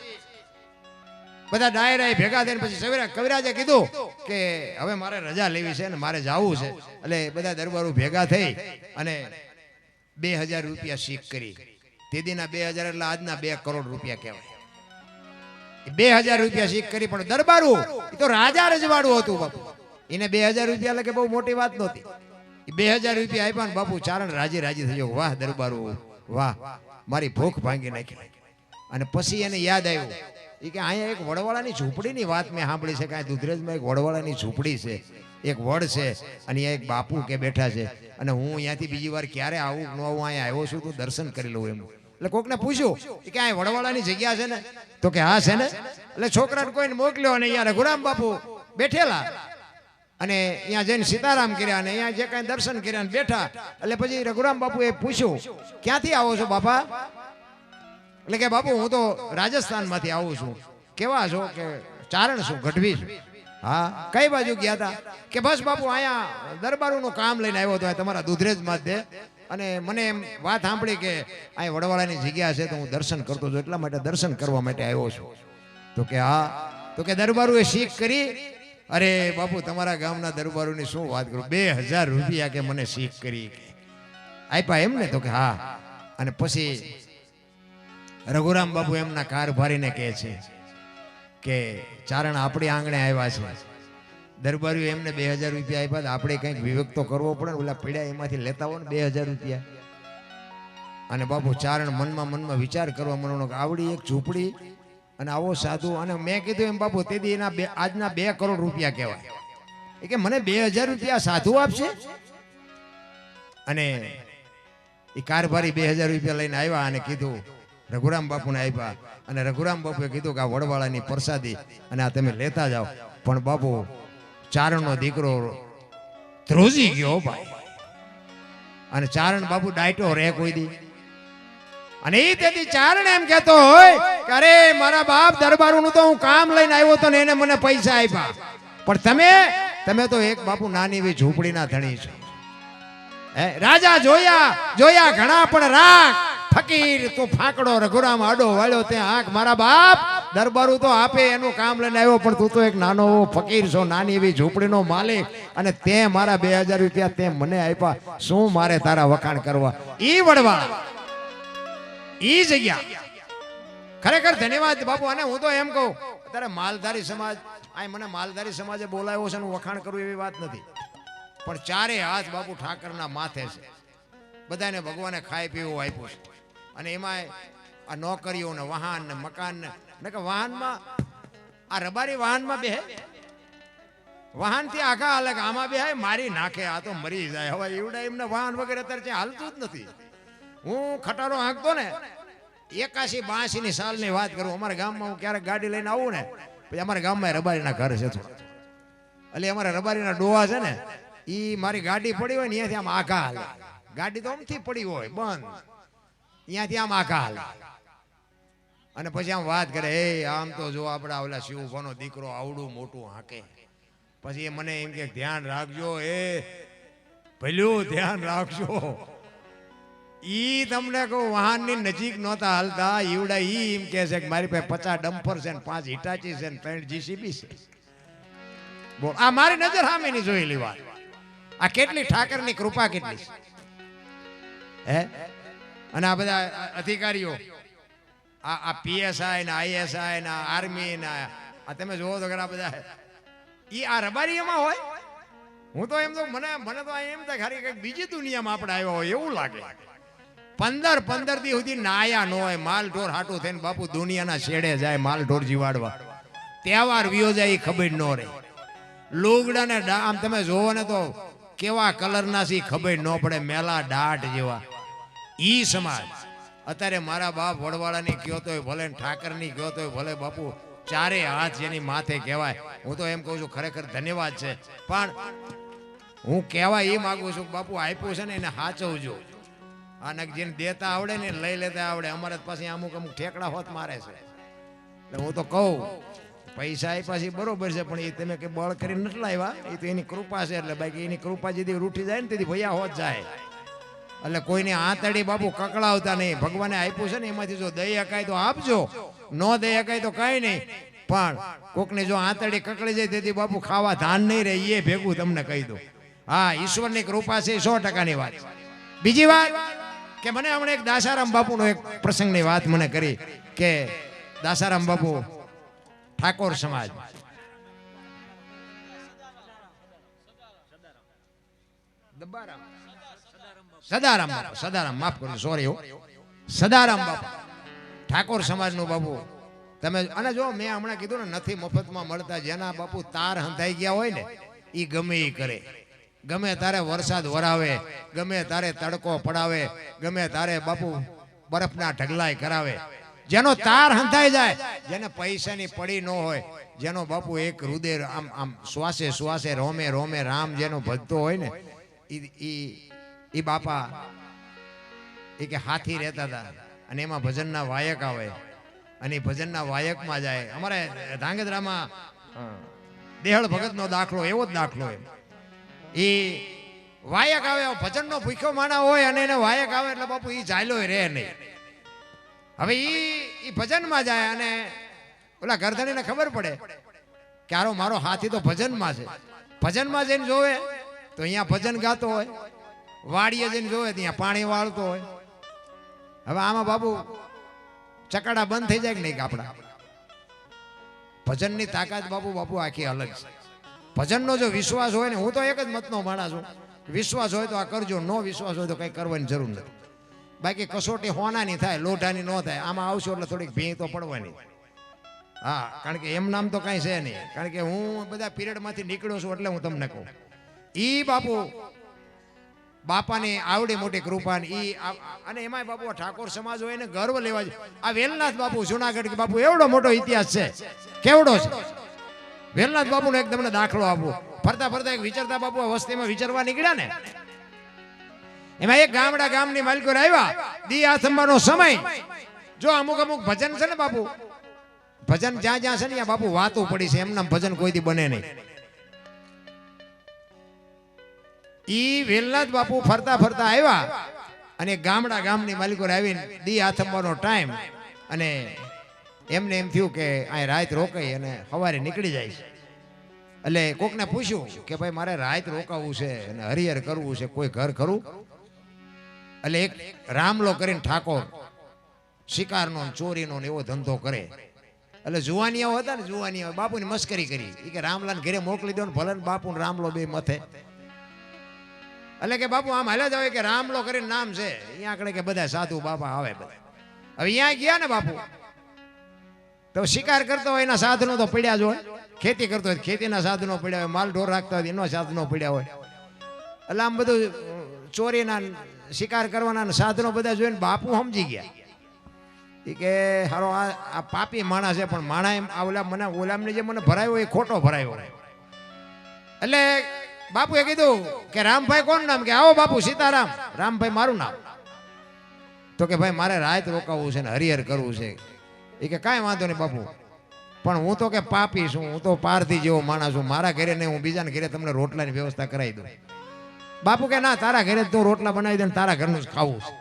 બધા ડાયરા ભેગા થઈને પછી સવેરા કવિરાજે કીધું કે હવે મારે રજા લેવી છે ને મારે જવું છે. એટલે બધા દરબારો ભેગા થઈ અને 2000 રૂપિયા શીખ કરી. તેદીના 2000 એટલે આજના 2 કરોડ રૂપિયા કહેવાય. 2000 રૂપિયા શીખ કરી. પણ દરબારું એ તો રાજા રજવાડું હતું બાપુ. એને 2000 રૂપિયા એટલે કે બહુ મોટી વાત નહોતી. 2000 રૂપિયા આપ્યા ને બાપુ ચારણ રાજી થયો. વાહ દરબારું વાહ, મારી ભૂખ ભાંગી નાખી. અને પછી એને યાદ આવ્યું કે અહીંયા એક વડવાળાની ઝૂંપડીની વાત મેં સાંભળી છે કે આ દુધરેજમાં એક વડવાળાની ઝૂંપડી છે, એક વડ છે, અને અહીંયા એક બાપુ કે બેઠા છે. અને હું અહીંયાથી બીજી વાર ક્યારે આવું ન આવું, અહીંયા આવ્યો છું તો દર્શન કરી લઉં એમ. એટલે કોકને પૂછ્યું કે આ વડવાળાની જગ્યા છે ને? તો કે હા છે ને. એટલે છોકરાને કોઈને મોકલ્યો અને અહીંયા રઘુરામ બાપુ બેઠેલા. અને અહીંયા જઈને સીતારામ કર્યા અને અહીંયા જે કાંઈ દર્શન કર્યા ને બેઠા. એટલે પછી રઘુરામ બાપુએ પૂછ્યું ક્યાંથી આવો છો બાપા? એટલે કે બાપુ હું તો રાજસ્થાનમાંથી આવું છું. કેવા છો? કે ચારણ શું ગઢવી છું. હા કઈ બાજુ ગયા હતા કે બસ બાપુ અહીંયા દરબારોનું કામ લઈને આવ્યો હતો તમારા દુધરેજમાં જ અને મને એમ વાત સાંભળી કે અહીં વડવાળાની જગ્યા છે તો હું દર્શન કરતો છું એટલા માટે દર્શન કરવા માટે આવ્યો છું. તો કે હા તો કે દરબારોએ શીખ કરી. અરે બાપુ તમારા ગામના દરબારોની શું વાત કરું 2000 રૂપિયા કે મને શીખ કરી આપ્યા એમ ને. તો કે હા. અને પછી રઘુરામ બાપુ એમના કારભારીને કહે છે કે ચારણ આપણી આંગણે આવ્યા છે, દરબારીઓ એમને 2000 રૂપિયા આપ્યા, આપણે કંઈક વિવેક તો કરવો પડે ને, ઓલા પીડ્યા એમાંથી લેતા હોય ને 2000 રૂપિયા. અને બાપુ ચારણ મનમાં વિચાર કરવા માંડ્યો કે આવડી એક ઝૂંપડી અને આવો સાધુ. અને મેં કીધું એમ બાપુ તેથી એના આજના 2 કરોડ રૂપિયા કહેવાય. એ કે મને 2000 રૂપિયા સાધુ આપશે. અને એ કારભારી 2000 રૂપિયા લઈને આવ્યા અને કીધું રઘુરામ બાપુને આપ્યા. અને રઘુરામ બાપુએ કીધું કે આ વડવાળાની પ્રસાદી અને આ તમે લેતા જાઓ. પણ બાપુ ચારણનો દીકરો ધ્રુજી ગયો ભાઈ. અને ચારણ બાપુ ડાયટો રે કોઈ દી. અને એ તેથી ચારણ એમ કહેતો હોય કે અરે મારા બાપ દરબારોનું તો હું કામ લઈને આવ્યો તો ને એને મને પૈસા આપ્યા, પણ તમે તો એક બાપુ નાની એવી ઝૂંપડીના ધણી છો. રાજા જોયા ઘણા પણ રાખ ફકીર તો ફાકડો. રઘુરામ આડો વાળ્યો ત્યાં આંખ. મારા બાપ દરબારું તો આપે એનું કામ લઈને આવ્યો, પણ તું તો એક નાનો ફકીર છો, નાની એવી ઝૂંપડીનો માલિક, અને તે મારા 2000 રૂપિયા તે મને આપ્યા. શું મારે તારા વખાણ કરવા? ઈ વડવાળા ઈ જગ્યા ખરેખર ધન્યવાદ બાપુ. અને હું તો એમ કહું અત્યારે માલધારી સમાજ આ મને માલધારી સમાજે બોલાવ્યો છે, વખાણ કરવું એવી વાત નથી, પણ ચારે હાથ બાપુ ઠાકરના માથે છે. બધાને ભગવાને ખાઈ પીવું આપ્યું છે. અને એમાં આ નોકરીઓ ને વાહન ને મકાન ને કે વાહનમાં આ રબારી વાહનમાં બેહે, વાહન થી આખા અલગ આમાં બેહાય મારી નાખે, આ તો મરી જાય. હવે એવડા એમને વાહન વગેરે અત્યારે ત્યાં હાલતું જ નથી. હું ખટારો હાંકતો ને 81-82 ની સાલની વાત કરું. અમારા ગામમાં હું ક્યારેક ગાડી લઈને આવું ને, પછી અમારા ગામમાં રબારીના ઘર છે થોડા, એટલે અમારા રબારીના ડોહા છે ને, એ મારી ગાડી પડી હોય ને અહીંયાથી આમ આઘા હાલે. ગાડી તો આમથી પડી હોય બંધ, અહીંયાથી આમ આઘા હાલે. અને પછી આમ વાત કરે, એ આમ તો જો આપડા ઓલા શિવભાનો દીકરો આવડું મોટું હાકે. પછી એ મને એમ કે ધ્યાન રાખજો, એ ભલ્યું ધ્યાન રાખજો. ઈ તમને કહું વાહનની નજીક નહોતા હાલતા. ઈવડા ઈ એમ કે છે કે મારી પાસે 50 ડમ્પર છે ને 5 હિટાચી છે ને 3 જીસીબી છે. બોલ, આ મારી નજર સામેની જોયેલી વાત. આ કેટલી ઠાકરની કૃપા કેટલી છે. હે અને આ બધા અધિકારીઓ આ પીએસઆઈ ને આઈએસઆઈ ને આર્મી ને આ તમે જોવો તો ઘણા બધા ઈ આ રબારી એમાં હોય. હું તો એમ તો મને તો એમ થાય ખાલી કઈક બીજી દુનિયામાં આપણે આવ્યા હોય એવું લાગે. 15 દી સુધી નાયા ન હોય, માલ ઢોર હાટું થઈને બાપુ દુનિયાના છેડે જાય માલ ઢોર જીવાડવા. તહેવાર વિયો જાય એ ખબર ન રહે. લુગડા ને આમ તમે જોવો ને તો કેવા કલરના સી ખબર ન પડે, મેલા ડાટ જેવા. ઈ સમાજ અત્યારે મારા બાપ વડવાળાની કયો તોય ભલે, ઠાકરની કયો તોય ભલે, બાપુ ચારે હાથ જેની માથે કહેવાય. હું તો એમ કહું છું ખરેખર ધન્યવાદ છે, પણ હું કહેવા એ માગું છું બાપુ આપ્યું છે ને એને સાચવજો. આને જેને દેતા આવડે ને લઈ લેતા આવડે. અમારે પાસે અમુક ઠેકડા હોત મારે છે. એટલે હું તો કહું પૈસા આપ્યા છે બરોબર છે, પણ એ તમે કે બળ કરીને નથી લાવ્યા, એ તો એની કૃપા છે. એટલે બાકી એની કૃપા જેથી રૂઠી જાય ને તેથી ભૈયા હોત જાય. એટલે કોઈને આંતડી બાપુ કકડાવતા નહીં. ભગવાને આપ્યું છે ને એમાંથી જો દઈ હકાય તો આપજો, ન દઈ હકાય તો કઈ નહીં. પણ કોકને જો આંતડી કકડી જાય તેથી બાપુ ખાવા ધાન નહીં રહે, એ ભેગું તમને કહી દઉં. હા, ઈશ્વરની કૃપા છે 100%ની વાત. બીજી વાત કે મને હમણાં એક દાસારામ બાપુનો એક પ્રસંગની વાત મને કરી કે દાસારામ બાપુ ઠાકોર સમાજ સદારામ માફ કરજો, સોરી સદારામ બાપુ ઠાકોર સમાજનું બાપુ તમે. અને જો મેં હમણાં કીધું ને નથી મફતમાં મળતા. જેના બાપુ તાર હંધાઈ ગયા હોય ને એ ગમે એ કરે, ગમે તારે વરસાદ વરાવે, ગમે તારે તડકો પડાવે, ગમે તારે બાપુ બરફના ઢગલાય કરાવે. જેનો તાર હંધાઈ જાય, જેને પૈસાની પડી ન હોય, જેનો બાપુ એક હૃદય આમ શ્વાસે શ્વાસે રોમે રોમે રામ જેનો ભજતો હોય ને, ઈ બાપા એ કે હાથી રહેતા હતા. અને એમાં ભજનના વાયક આવે અને ભજનના વાયકમાં જાય. અમારે ધાંગધ્રામાં દેહળ ભગતનો દાખલો એવો જ દાખલો એમ. એ વાયક આવે, ભજનનો ભૂખ્યો માણા હોય અને એને વાયક આવે એટલે બાપુ એ ચાલ્યો રહે નહીં. હવે એ ભજનમાં જાય અને ઓલા ગરધણીને ખબર પડે કે આરો મારો હાથી તો ભજનમાં છે. ભજનમાં જઈને જોવે તો અહીંયા ભજન ગાતો હોય, વાડીએ જઈને જોવે ત્યાં પાણી વાળતો હોય. હવે આમાં બાપુ ચકડા બંધ થઈ જાય કે નહીં આપણા? ભજનની તાકાત બાપુ આખી અલગ છે. ભજનનો જો વિશ્વાસ હોય ને, હું તો એક જ મતનો માણસ છું, વિશ્વાસ હોય તો આ કરજો, નો વિશ્વાસ હોય તો કંઈ કરવાની જરૂર નથી. બાકી કસોટી હોનાની થાય, લોઢાની ન થાય. આમાં આવશો એટલે થોડીક ભીં તો પડવાની. હા, કારણ કે એમ નામ તો કાંઈ છે નહીં. કારણ કે હું બધા પિરિયડમાંથી નીકળ્યો છું એટલે હું તમને કહું. ઈ બાપુ બાપાની આવડી મોટી કૃપા અને એમાંય બાપુ ઠાકોર સમાજ હોય ને ગર્વ લેવા જોઈએ. આ વેલનાથ બાપુ જુનાગઢ કે બાપુ એવડો મોટો ઇતિહાસ છે, કેવડો છે. વેલનાથ બાપુનો એક તમને દાખલો આપો. ફરતા ફરતા એક વિચારતા બાપુ વસ્તીમાં વિચારવા નીકળ્યા ને, એમાં એક ગામની માલિકો આવ્યા. દી આથંબાનો સમય. જો અમુક ભજન છે ને બાપુ, ભજન જ્યાં જ્યાં છે ને ત્યાં બાપુ વાતો પડી છે, એમના ભજન કોઈથી બને નહીં. ઈ વેલનાથ બાપુ ફરતા ફરતા આવ્યા અને ગામની માલિકો આવીને દી આથંબાનો ટાઈમ, અને એમને એમ થયું કે આ રાત રોકાઈ અને સવારે નીકળી જાય છે. એટલે કોકને પૂછ્યું કે ભાઈ મારે રાત રોકાવું છે અને હરિહર કરવું છે, કોઈ ઘર ખરું? એટલે એક રામલો કરીને ઠાકોર શિકારનો ચોરીનો એવો ધંધો કરે. એટલે જુવાનિયાઓ હતા ને, જુવાનિયાઓ બાપુની મસ્કરી કરી કે રામલાને ઘરે મોકલી દો ને ભલે બાપુ ને રામલો બે મથે. એટલે કે બાપુ આમ હાલ્યા જ આવે કે રામલો કરીને નામ છે. અહીંયા આગળ કે બધા સાધુ બાપા આવે બધા. હવે અહીંયા ગયા ને બાપુ તો શિકાર કરતો હોય એના સાધનો તો પડ્યા જ હોય, ખેતી કરતો હોય ખેતીના સાધનો પડ્યા હોય, માલ ઢોર રાખતા હોય એના સાધનો પડ્યા હોય. એટલે આમ બધું ચોરીના શિકાર કરવાના સાધનો બધા જોઈને બાપુ સમજી ગયા કે હારો આ પાપી માણસ છે, પણ માણા એમ ઓલામને જે મને ભરાયો એ ખોટો ભરાયો. એટલે બાપુએ કીધું કે રામભાઈ કોણ નામ? કે આવો બાપુ સીતારામ. રામભાઈ મારું નામ. તો કે ભાઈ મારે રાત રોકાવું છે ને હરિહર કરવું છે. એ કે કાંઈ વાંધો નહીં બાપુ, પણ હું તો કે પાપી છું, હું તો પારધી જેવો માણસ છું, મારા ઘરે નહીં, હું બીજાના ઘરે તમને રોટલાની વ્યવસ્થા કરાવી દઉં. બાપુ કે ના, તારા ઘરે તું રોટલા બનાવી દે ને તારા ઘરનું જ ખાવું છે.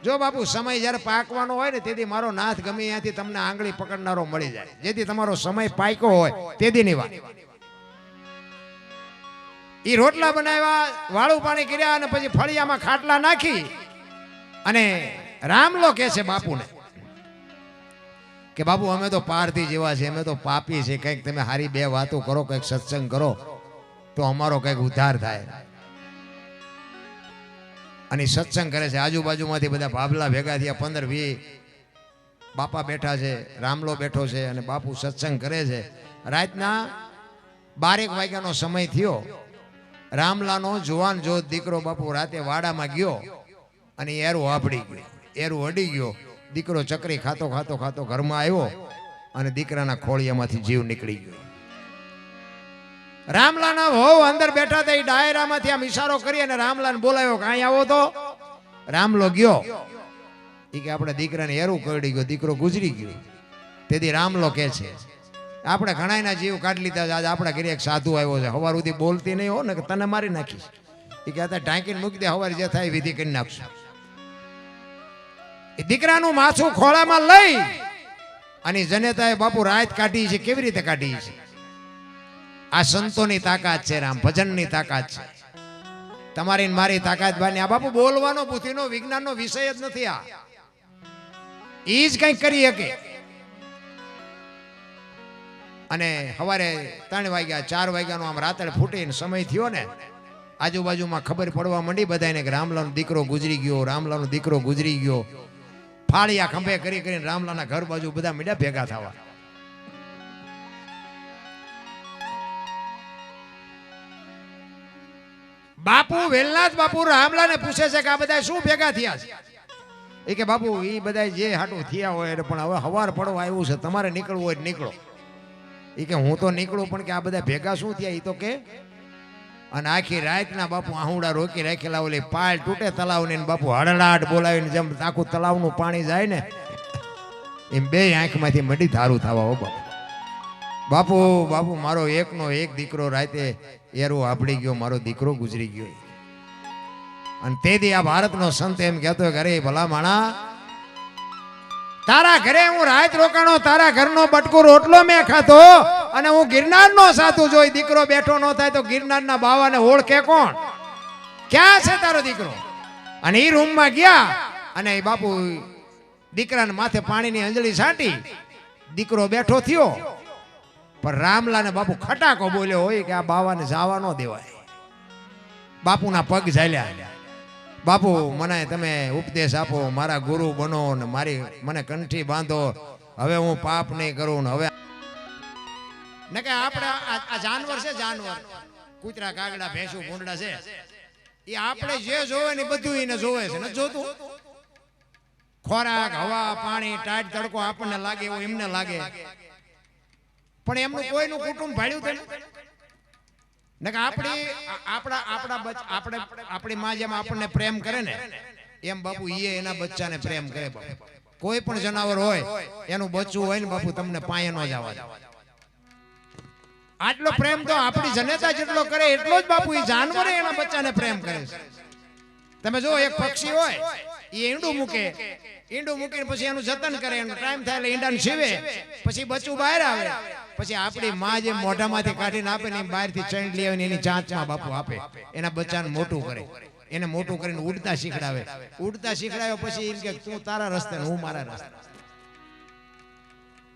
જો બાપુ સમય જયારે પાકવાનો હોય ને તેથી મારો નાથ ગમે ત્યાંથી તમને આંગળી પકડનારો મળી જાય. જેથી તમારો સમય પાક્યો હોય તેદીની વાત. ઈ રોટલા બનાવ્યા, વાળું પાણી કર્યા અને પછી ફળિયામાં ખાટલા નાખી અને રામલો કે છે બાપુને કે બાપુ અમે તો પારધી જેવા છે, અમે તો પાપી છે, કંઈક તમે હારી બે વાતો કરો, કંઈક સત્સંગ કરો તો અમારો કંઈક ઉદ્ધાર થાય. અને સત્સંગ કરે છે. આજુબાજુમાંથી બધા બાબલા ભેગા થયા, 15-20 બાપા બેઠા છે, રામલો બેઠો છે અને બાપુ સત્સંગ કરે છે. રાતના 12 વાગ્યાનો સમય થયો. રામલાનો જુવાન જોત દીકરો બાપુ રાતે વાડામાં ગયો અને એરું આપડી ગયો, એરું અડી ગયો. દીકરો ચકરી ખાતો ઘરમાં આવ્યો અને દીકરાના ખોળિયામાંથી જીવ નીકળી ગયો. રામલાના વહુ અંદર બેઠા હતા, એ ડાયરામાંથી આમ ઈશારો કરી અને રામલાને બોલાવ્યો કે અહીં આવો. તો રામલો ગયો. એ કે આપણે દીકરાને એરું કરડી ગયો, દીકરો ગુજરી ગયો. તેથી રામલો કે છે આપણે ઘણાના જીવ કાઢી લીધા. આજે આપણા ઘરે એક સાધુ આવ્યો છે, સવાર સુધી બોલતી નહીં હો ને કે તને મારી નાખીશ. એ કે અત્યારે ઢાંકીને મૂકી દે, સવારે જે થાય વિધિ કરી નાખશું. એ દીકરાનું માથું ખોળામાં લઈ અને જનેતાએ બાપુ રાત કાઢી છે. કેવી રીતે કાઢી છે? આ સંતોની તાકાત છે, રામ ભજનની તાકાત છે. તમારી મારી તાકાત બાની. આ બાપુ બોલવાનો બુદ્ધિનો વિજ્ઞાનનો વિષય જ નથી. આ ઈ જ કંઈક કરી શકે. અને સવારે 3 વાગ્યા 4 વાગ્યાનો આમ રાતડે ફૂટીને સમય થયો ને, આજુબાજુમાં ખબર પડવા માંડી બધાને કે રામલાનો દીકરો ગુજરી ગયો, રામલાનો દીકરો ગુજરી ગયો. ફાળિયા ખંભે કરીને રામલાના ઘર બાજુ બધા મીડા ભેગા થવા. બાપુ વેલનાથ બાપુ રામલાને પૂછે છે કે આ બધા શું ભેગા થયા છે? એ કે બાપુ એ બધા જે હાટું થયા હોય પણ હવે હવાર પડવા આવ્યું છે, તમારે નીકળવું હોય નીકળો. એ કે હું તો નીકળું, પણ કે આ બધા ભેગા શું થયા એ તો કે. અને આખી રાતના બાપુ આહુડા રોકી રાખેલા, ઓલી પાળ તૂટે તલાવની, બાપુ હળડાટ બોલાવીને જેમ આખું તલાવનું પાણી જાય ને એમ બે આંખમાંથી મડી ધારું થવા હો બાપુ. બાપુ બાપુ મારો એકનો એક દીકરો રાતે એરો આપડી ગયો, મારો દીકરો ગુજરી ગયો. અને તેથી આ ભારતનો સંત એમ કહેતો કે અરે ભલા માણા, તારા ઘરે હું રાત રોકાણો, તારા ઘરનો બટકો રોટલો મેં ખાતો અને હું ગિરનારનો સાધુ જોઈ દીકરો બેઠો ન થાય તો ગિરનારના બાવાને ઓળખે કોણ? ક્યાં છે તારો દીકરો? અને એ રૂમમાં ગયા અને એ બાપુ દીકરાને માથે પાણીની અંજળી છાંટી દીકરો બેઠો થયો. પણ રામલાને બાપુ ખટાકો બોલ્યો હોય કે આ બાવાને જવા ન દેવાય. બાપુના પગ ઝાલ્યા. બાપુ મને તમે ઉપદેશ આપો, મારા ગુરુ બનો ને મને કંઠી બાંધો, હવે હું પાપ નહીં કરું ને હવે ને કે આપણે આ જાનવર છે, જાનવર કૂતરા કાગડા ભેંસું ભૂંડડા છે, એ આપણે જે જોવે ને બધું એને જોવે છે. નથી જોતું? ખોરાક, હવા, પાણી, ટાઈટ, તડકો આપણને લાગે એવું એમને લાગે, પણ એમનું કોઈનું કુટુંબ ભાડ્યું થયું ને કે આપણી માં જેમ આપણને પ્રેમ કરે ને એમ બાપુ એ એના બચ્ચાને પ્રેમ કરે. બાપુ કોઈ પણ જનાવર હોય એનું બચ્ચું હોય ને બાપુ તમને પાયે ન જવા દે. આટલો પ્રેમ તો આપણી જનતા જેટલો કરે એટલો જ બાપુ એ જાનવરે એના બચ્ચાને પ્રેમ કરે છે. તમે જો એક પક્ષી હોય એ ઈંડું મૂકે, ઈંડું મૂકીને પછી એનું જતન કરે, એનો ટાઈમ થાય એટલે ઈંડાને સીવે, પછી બચ્ચું બહાર આવે, પછી આપણી માં જે મોઢામાંથી કાઢીને આપે ને બહારથી ચણ લઈ આવીને એની ચાંચમાં બાપુ આપે, એના બચ્ચાને મોટું કરે, એને મોટું કરીને ઉડતા શીખડાવે. ઉડતા શીખડાવે પછી એમ કે તું તારા રસ્તે ને હું મારા રસ્તે.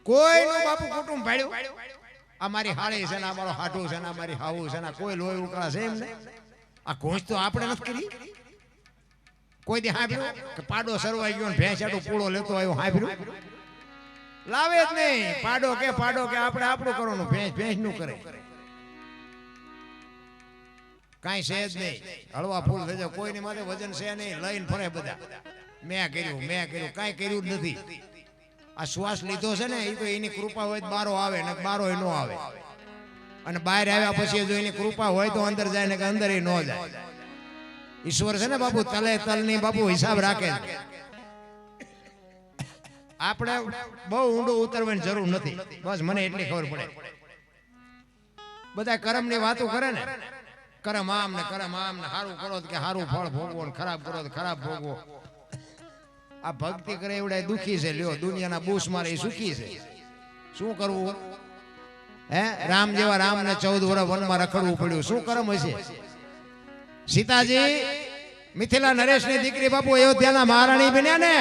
કોઈનું બાપુ કુટુંબ ભાડ્યું? આ મારી હાળી છે ને, આ મારો હાટું છે ને, આ મારી હાવું છે ને, કોઈ લોહી ઉકળા છે એમ ને? આ ઘોંચ તો આપણે નથી કરી. કોઈ દી હાંભળ્યું કે પાડો સરવાઈ ગયો ને ભેંસ આટું પૂળો લેતો આવ્યો? હાંભળ્યું? લાવે જ નહીં. પાડો કે આપણે આપણું કરવાનું, ભેંસ ભેંસનું કરે. કાંઈ છે જ નહીં. હળવા ફૂલ થઈ જાય, કોઈની માથે વજન છે નહીં, લઈને ફરે બધા. મેં કર્યું, કાંઈ કર્યું જ નથી. આ શ્વાસ લીધો છે ને એ તો એની કૃપા હોય બારો આવે ને બારો ન આવે. અને બહાર આવ્યા પછી જો એની કૃપા હોય તો અંદર જાય ને કે અંદર ન જાય. ઈશ્વર છે ને બાપુ તલે તલની બાપુ હિસાબ રાખે. આપણે બહુ ઊંડું ઉતરવાની જરૂર નથી, બસ મને એટલી ખબર પડે. બધા કર્મની વાતો કરે ને, કર્મ આમ ને સારું કરો કે સારું ફળ ભોગવો ને ખરાબ કરો તો ખરાબ ભોગવો. આ ભક્તિ કરે એવડા દુખી છે. લ્યો દુનિયાના બૂસ મારે એ સુખી છે. શું કરવું? હે રામ જેવા રામને 14 વર્ષ વનમાં રખડવું પડ્યું. શું કર્મ હશે? સીતાજી મિથિલા નરેશની દીકરી બાપુ અયોધ્યાના મહારાણી બન્યા ને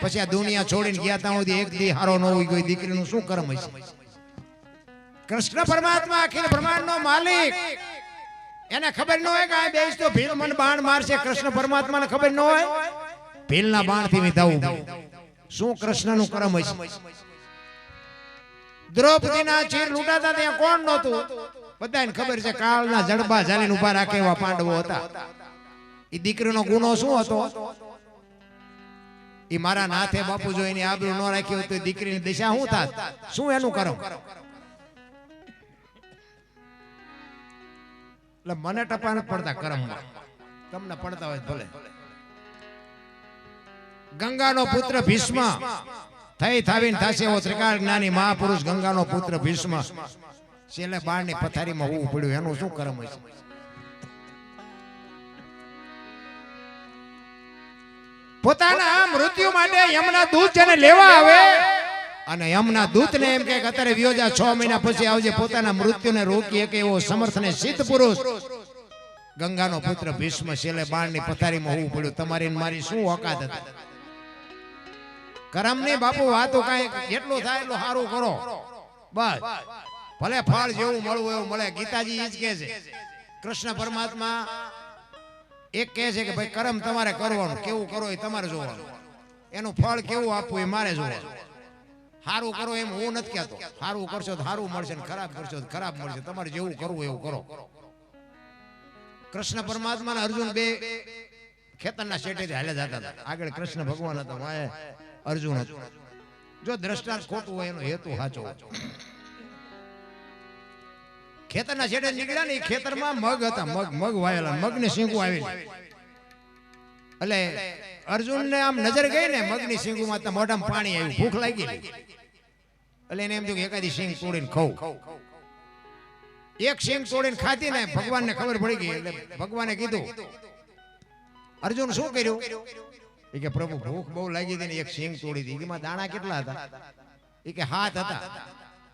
પછી આ દુનિયા છોડીને ગયા ત્યાં સુધી એક દી હારો ન હોય કોઈ દીકરીનું શું કર્મ હશે? કૃષ્ણ પરમાત્મા અખિલ બ્રહ્માંડનો માલિક, એને ખબર ન હોય કે આ બેસ તો ભીલ મન બાણ મારશે. કૃષ્ણ પરમાત્માને ખબર ન હોય ભીલના બાણથી વિધાવું. શું કૃષ્ણનું કર્મ હશે? દ્રૌપદીના ચીર લૂંટાતા ત્યાં કોણ નહોતું? બધાને ખબર છે. કાળના જડબા ઝાલીને ઉભા રાખે એવા પાંડવો હતા. એ દીકરીનો ગુનો શું હતો? એ મારા નાથે બાપુ જો એની આબરૂ ન રાખી હોય તો દીકરીની દિશા શું થાત? શું એનું કર્મ? એટલે મને ટપા નથી પડતા કર્મમાં, તમને પડતા હોય ભલે. ગંગાનો પુત્ર ભીષ્મ થઈ થાવીને થાશે એવો ત્રિકાળ જ્ઞાની મહાપુરુષ ગંગાનો પુત્ર ભીષ્મ છેલ્લે બાળની પથારીમાં ઊભું પડ્યું. એનું શું કર્મ હશે? પોતાના મૃત્યુ માટે યમના દૂત જેને લેવા આવે અને યમના દૂતને એમ કે અત્યારે વિયોજા 6 મહિના પછી આવજે, પોતાના મૃત્યુને રોકી શકે એવો સમર્થ ને સિદ્ધ પુરુષ ગંગાનો પુત્ર ભીષ્મ છેલ્લે બાળની પથારીમાં ઊભું પડ્યું. તમારી મારી શું ઓકાત હતી? કરમની બાપુ વાતો કાંઈ જેટલું થાય એટલું સારું કરો, બસ ભલે ફળ જેવું મળવું એવું મળે. ગીતાજી ઈ જ કહે છે. કૃષ્ણ પરમાત્મા એક કહે છે કે ભાઈ કર્મ તમારે કરવાનું, કેવું કરો એ તમારે જોવાનું, એનું ફળ કેવું આપવું એ મારે જોવાનું. સારું કરો એમ હું નથી કહેતો. સારું કરશો તો સારું મળશે ને ખરાબ કરશો તો ખરાબ મળશે. તમારે જેવું કરવું એવું કરો. કૃષ્ણ પરમાત્મા અને અર્જુન બે ખેતરના શેઠેથી હાલે જતા હતા. આગળ કૃષ્ણ ભગવાન હતા, વાય અર્જુન હતો. જો દ્રષ્ટાંત ખોટું હોય એનો હેતુ સાચો હોય. ખેતરના શેઠે નીકળ્યા ને, ખેતરમાં મગ હતા, મગ વાયેલા, મગ ને શીંગું આવેલી. એટલે અર્જુન ને આમ નજર ગઈ ને મગની સિંગુમાં તો મોઢામાં પાણી આવ્યું, ભૂખ લાગી એટલે એને એમ થયું કે એકાદી સિંગ તોડીને ખાઉં. એક સિંગ તોડીને ખાધી ને ભગવાનને ખબર પડી ગઈ એટલે ભગવાને કીધું, અર્જુન શું કર્યું? એ કે પ્રભુ ભૂખ બહુ લાગી હતી ને એક સિંગ તોડી હતી. એમાં દાણા કેટલા હતા? એ કે 7 હતા.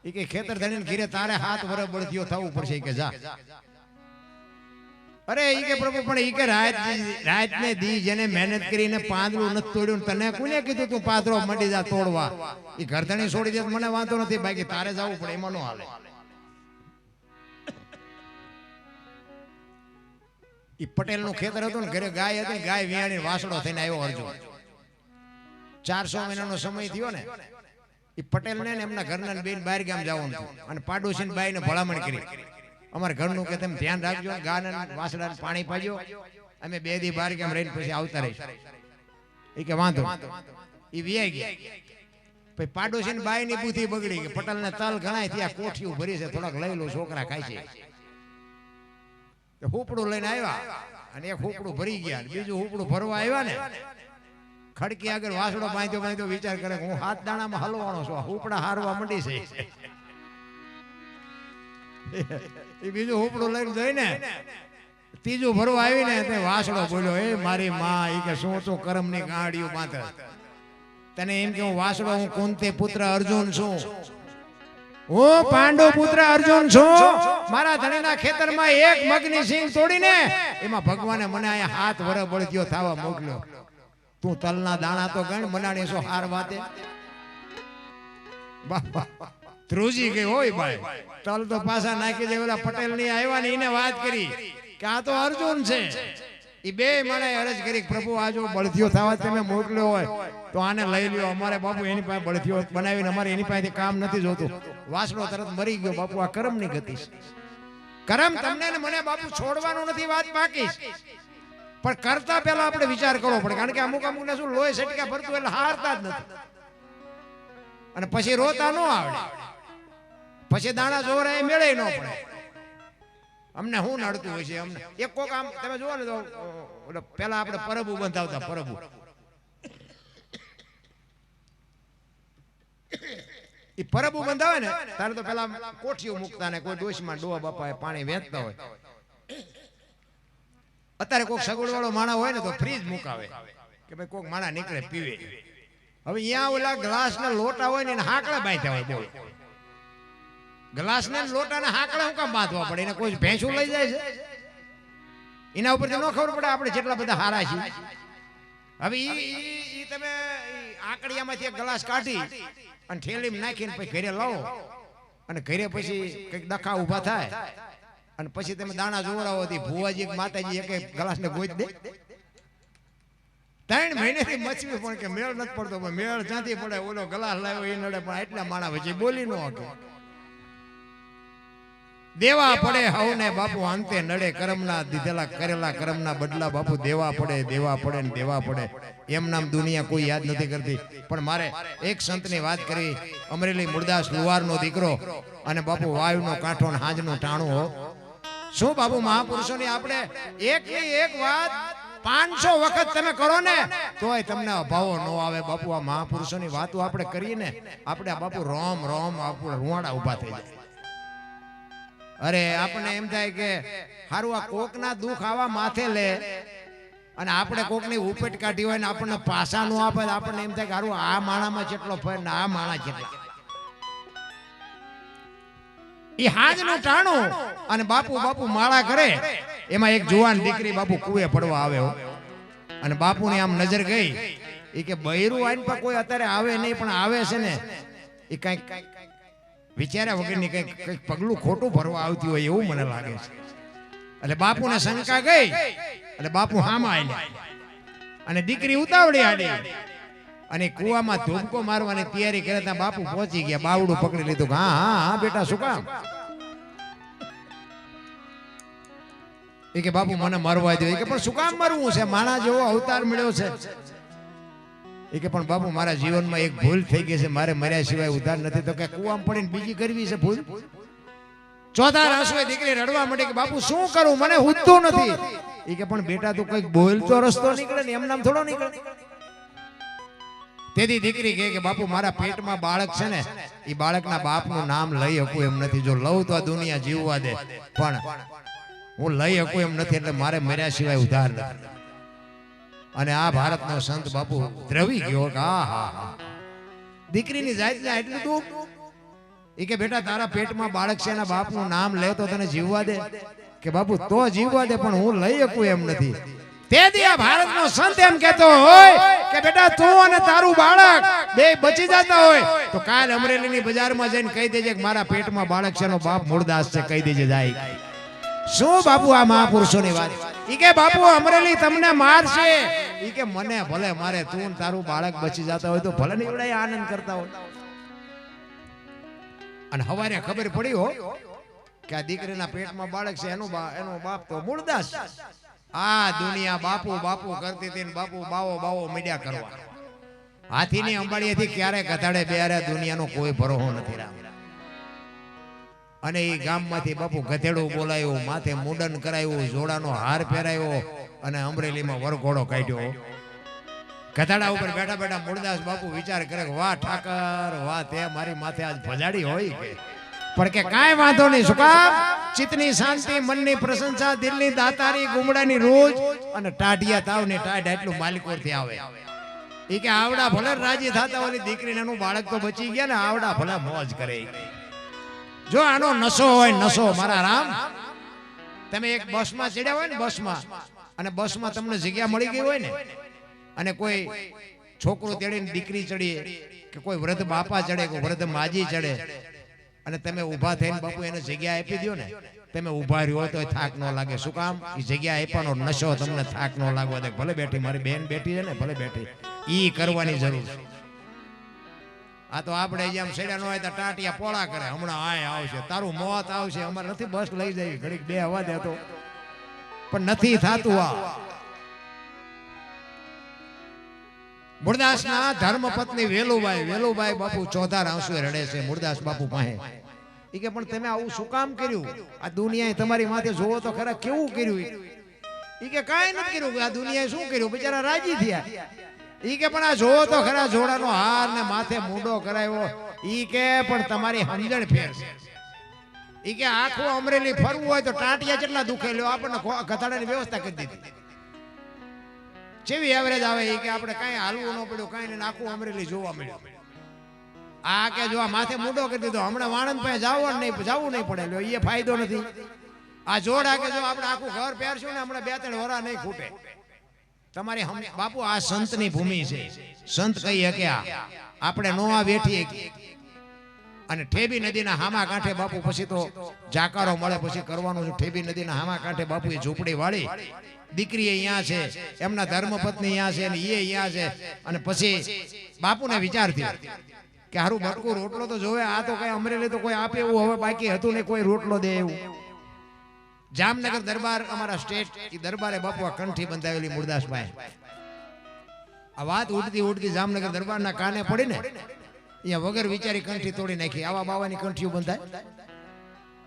એ કે ખેતર ધણીને ઘીરે તારે 7 વર્ષ બળદિયો થવું પડશે. કે જા. અરે ઈ કે પ્રભુ પણ ઈ કે રાત ને દી જેને મહેનત કરીને પાંદડું નથી તોડ્યું તને કોને કીધું તું પાદરો મંડી જા તોડવા? ઈ ઘરધણી છોડી દે મને વાંધો નથી, બાકી તારે જવું પડે એમાં નો હાલે. ઈ પટેલ નું ખેતર હતું ને ઘરે ગાય હતી, ગાય વિયાણી વાસડો થઈને આવ્યો અર્જુન. 400 મહિનાનો સમય થયો ને ઈ પટેલ ને એમના ઘરના બેન બહાર ગામ જવાનું અને પાડોશી બાઈ ને ભલામણ કરી, અમારા ઘરનું કે તમે ધ્યાન રાખજો, ગાના વાસડા પાણી પાજો, અમે 2 દી બહાર ગામ રહીને પછી આવતા રહીશું. એ કે વાંધો. એ વિયાઈ ગયા. પછી પાડોશી બાઈ ની બુદ્ધિ બગડી ગઈ. પટેલ ને તલ ઘણાય ત્યાં કોઠિયું ભરી છે, થોડાક લઈ લો, છોકરા ખાય છે. હુપડું લઈને આવ્યા અને એક હુપડું ભરી ગયા, બીજું હુપડું ભરવા આવ્યા ને ખડકી આગળ વાસડો બાંધ્યો વિચાર કરે હું 7 દાણામાં હલવાનો છું, હુપડા હારવા મંડી છે. એ બીજું હુપડું લઈને જઈને ત્રીજું ભરવા આવીને તે વાસડો બોલ્યો, એ મારી માં, એ કે શું તું કરમની ગાંડિયું બાંધે? તને એમ કે હું વાસડો, હું કુંતી પુત્ર અર્જુન છું, હું પાંડુ પુત્ર અર્જુન છું. મારા ધણીના ખેતરમાં એક મગની સિંગ તોડીને એમાં ભગવાને મને અહીંયા 7 વર્ષ બળદિયો થવા મોકલ્યો. તું તલના દાણા તો ગણ, મનાણી છો હાર વાતે. ધ્રુજી ગઈ હોય ભાઈ, તલ તો પાછા નાખી દે. ઓલા પટેલ ની આવ્યા ને એને વાત કરી કે આ તો અર્જુન છે. એ બે મને અરજ કરી, પ્રભુ આ જો બળદિયો થવા તમે મોકલ્યો હોય તો આને લઈ લ્યો. અમારે બાપુ એની પાસે બળદિયો બનાવીને અમારે એની પાસે કામ નથી જોતું. વાસડો તરત મરી ગયો. બાપુ આ કરમ ની ગતિ છે. કરમ તમને ને મને બાપુ છોડવાનું નથી, વાત બાકી. પણ કરતા પહેલા આપણે વિચાર કરવો પડે, કારણ કે અમુક ને શું લોહી સટકા ભરતું એટલે હારતા જ નથી, અને પછી રોતા ન આવડે, પછી દાણા જોરા એ મેળે ન પડે. અમને શું નડતું હોય છે? અમને એક કોક આમ તમે જોવો ને તો પેલા આપણે પરબુ બંધાવતા, પરબુ એ પરબુ બંધાવે ને તારે તો પેલા કોઠીઓ મૂકતા ને કોઈ ડોશમાં ડોવા બાપા પાણી વેચતા હોય. અત્યારે કોઈક સગવડ વાળો માણા હોય ને તો ફ્રીજ મુકાવે કે ભાઈ કોઈક માણા નીકળે પીવે. હવે અહીંયા ઓલા ગ્લાસ ના લોટા હોય ને એને હાકડા બાંધ્યા હોય. બોલો, ગ્લાસ ને લોટા ને હાકડા હું કામ બાંધવા પડે? એને કોઈ ભેંસું લઈ જાય છે? એના ઉપરથી ન ખબર પડે આપણે જેટલા બધા હારા છીએ. હવે ઈ તમે આકડિયામાંથી એક ગ્લાસ કાઢી અને થેલીમાં નાખીને પછી ઘરે લાવો અને ઘરે પછી કંઈક ડખા ઊભા થાય અને પછી તમે દાણા જોવડાવો હતી ભુવાજી માતાજી એક ગ્લાસ ને ગોઈ દે. 3 મહિનેથી મચવી પણ કે મેળ નથી પડતો. મેળ ક્યાંથી પડે? ઓલો ગ્લાસ લાવ્યો એ નડે, પણ એટલા માણા વચ્ચે બોલી ન શકે. દેવા પડે હવને બાપુ અંતે નડે, કરમના દીધેલા કરેલા કરમના બદલા બાપુ દેવા પડે ને દેવા પડે. એમ નામ દુનિયા કોઈ યાદ નથી કરતી. પણ મારે એક સંતની વાત કરી, અમરેલી મુરદાસ લુવારનો દીકરો અને બાપુ વાયુનો કાંઠો ને હાજનું ટાણું હો. શું બાપુ મહાપુરુષોની આપણે એકની એક વાત 500 વખત તમે કરો ને તોય તમને અભાવો ન આવે. બાપુ આ મહાપુરુષોની વાતો આપણે કરીએ ને આપણે આ બાપુ રોમ આપણે રૂવાડા ઉભા થઈ જાય. અરે આપણને એમ થાય કે હારું આ કોકના દુઃખ આવા માથે લે અને આપણે કોકની ઉપેટ કાઢી હોય ને આપણને પાસા નો આપે, આપણને એમ થાય કે હારું આ માણામાં જેટલો ફેર ને આ માણા જેટલા. ઈ હાજનું ટાણું અને બાપુ માળા કરે. એમાં એક જુવાન દીકરી બાપુ કુએ પડવા આવે અને બાપુની આમ નજર ગઈ. એ કે બૈરું આઈન પર કોઈ અત્યારે આવે નહીં, પણ આવે છે ને એ કઈક વિચાર્યા વગરની કઈક પગલું ખોટું ભરવા આવતી હોય એવું મને લાગે છે. એટલે બાપુને શંકા ગઈ એટલે બાપુ હામાં આવ્યા અને દીકરી ઉતાવળી આડી અને કુવામાં ધોબકો મારવાની તૈયારી કરે ત્યાં બાપુ પહોંચી ગયા. બાવડું પકડી લીધું. હા બેટા શું કામ? એ કે બાપુ મને મરવા દો. એ કે પણ શું કામ મરવું છે? માણા જેવો અવતાર મળ્યો છે. એ કે પણ બાપુ મારા જીવનમાં એક ભૂલ થઈ ગઈ છે, મારે મર્યા સિવાય ઉધાર નથી. તો કે કુવામાં પડીને બીજી કરવી છે ભૂલ? ચોથા આંસુએ દીકરી રડવા માંડી કે બાપુ શું કરું, મને હુજતું નથી. ઈ કે પણ બેટા તું કઈક બોલતો રસ્તો નીકળે ને એમ નામ થોડો નીકળે. તેથી દીકરી કહે કે બાપુ મારા પેટમાં બાળક છે ને એ બાળકના બાપનું નામ લઈ શકું એમ નથી. જો લઉં તો આ દુનિયા જીવવા દે, પણ હું લઈ શકું એમ નથી, એટલે મારે મર્યા સિવાય ઉધાર નથી. અને આ ભારતનો સંત બાપુ દ્રવી ગયો કે આ હા હા દીકરીની જાતના એટલું દુઃખ. એ કે બેટા તારા પેટમાં બાળક છે એના બાપનું નામ લે તો તને જીવવા દે. કે બાપુ તો જીવવા દે, પણ હું લઈ શકું એમ નથી. તેથી આ ભારતનો સંત એમ કહેતો હોય કે બેટા તું અને તારું બાળક બે બચી જતા હોય તો કાલ અમરેલીની બજારમાં જઈને કહી દેજે કે મારા પેટમાં બાળક છે એનો બાપ મૂળદાસ છે, કહી દેજે જાય. શું બાપુ આ મહાપુરુષોની વાત. ઈ કે બાપુ અમરેલી તમને મારશે, ઈ કે મને ભલે મારે, તું ને તારું બાળક બચી જતા હોય તો ભલે નીવડાય આનંદ કરતા હોય. અને હવારે ખબર પડી હો કે આ દીકરીના પેટમાં બાળક છે એનો બાપ તો મૂળદાસ. આ દુનિયા બાપુ બાપુ કરતી હતી, બાપુ બાવો બાવો મીડિયા કરવા. હાથીની અંબાડીએથી ક્યારે ગધાડે બેહારે દુનિયાનો કોઈ ભરોસો નથી રામ. અને એ ગામમાંથી બાપુ ગધેડું બોલાયું, માથે મુંડન કરાયું, જોડાનો હાર પહેરાયો અને અમરેલીમાં વરઘોડો કાઢ્યો. ગધાડા ઉપર બેઠા બેઠા મૂળદાસ બાપુ વિચાર કરે કે વાહ ઠાકર વાહ, તે મારી માથે આજ ભજાડી હોય કે. પણ કે કાંઈ વાંધો નહીં. શું કામ? ચિત્તની શાંતિ, મનની પ્રશંસા, દિલની દાતારી, ગુમડાની રોજ અને ટાઢિયા તાવની ટાઢ એટલું માલિકોરથી આવે. એ કે આવડા ભલે રાજી થતા હોય, દીકરીને એનું બાળક તો બચી ગયા ને, આવડા ભલે મોજ કરે. જો આનો નશો હોય, નશો મારા રામ. તમે એક બસમાં ચડ્યા હોય ને, બસમાં, અને બસમાં તમને જગ્યા મળી ગઈ હોય ને, અને કોઈ છોકરો તેડીને દીકરી ચડીએ કે કોઈ વૃદ્ધ બાપા ચડે કે વૃદ્ધ માજી ચડે, અને તમે ઊભા થઈને બાપુ એને જગ્યા આપી દો ને, તમે ઊભા રહ્યો તો થાક ન લાગે. શું કામ? એ જગ્યા આપ્યાનો નશો તમને થાક ન લાગવા દે. ભલે બેઠી મારી બેન બેઠી છે ને, ભલે બેઠી, ઈ કરવાની જરૂર છે. આ તો આપણે જેમ સેડા ન હોય તો ટાટિયા પોળા કરે, હમણાં આય આવશે, તારું મોત આવશે, અમારે નથી બસ લઈ જાય ઘડીક બે હવા દે તો, પણ નથી થાતું. આ મૂળદાસના ધર્મપત્ની વેલુબાઈ બાપુ ચોધાર આંસુએ રડે છે મૂળદાસ બાપુ પાસે. ઈ કે પણ તમે આવું શું કામ કર્યું? આ દુનિયાએ તમારી માથે જોવો તો ખરા કેવું કર્યું. ઈ કે કાંઈ નથી કર્યું. આ દુનિયાએ શું કર્યું? બિચારા રાજી થયા. ઈ કે પણ આ જોવો તો ખરા, જોડાનો હાર ને માથે મૂંડો કરાવ્યો. ઈ કે પણ તમારી સમજણ ફેર છે. ઈ કે આખું અમરેલી ફરવું હોય તો ટાટિયા કેટલા દુખે લ્યો, આપણને ગધાડાની વ્યવસ્થા કરી દીધી. જેવી એવરેજ આવે એ કે આપણે કાંઈ હાલવું ન પડ્યું, કાંઈ ને આખું અમરેલી જોવા મળ્યું. આ કે જો આ માથે મૂંડો કરી દીધો, હમણાં વાણંદ પાસે જવું નહીં પડે, લ્યો એ ફાયદો નથી. આ જોડા કે જો આપણે આખું ઘર પહેરશું ને હમણાં 2-3 વરા નહીં ખૂટે. તમારી બાપુ આ સંતની ભૂમિ છે. સંત કહી શકે આપણે નો આ બેઠી. અને ઠેબી નદીના હામા કાંઠે બાપુ પછી તો જાકારો મળે પછી કરવાનું. ઠેબી નદીના હામા કાંઠે બાપુ એ ઝૂંપડી વાળી, દીકરી અહીંયા છે, એમના ધર્મપત્ની અહીંયા છે, અને એ અહીંયા છે. અને પછી બાપુને વિચાર થયો કે હારું બટકું રોટલો તો જોવે. આ તો કઈ અમરેલી તો કોઈ આપે એવું હવે બાકી હતું ને, કોઈ રોટલો દે એવું. જામનગર દરબાર અમારા સ્ટેટ, એ દરબારે બાપુ આ કંઠી બંધાવેલી મૂળદાસભાઈ. આ વાત ઉડતી જામનગર દરબારના કાને પડી ને, અહીંયા વગર વિચારી કંઠી તોડી નાખી. આવા બાવાની કંઠીઓ બંધાય?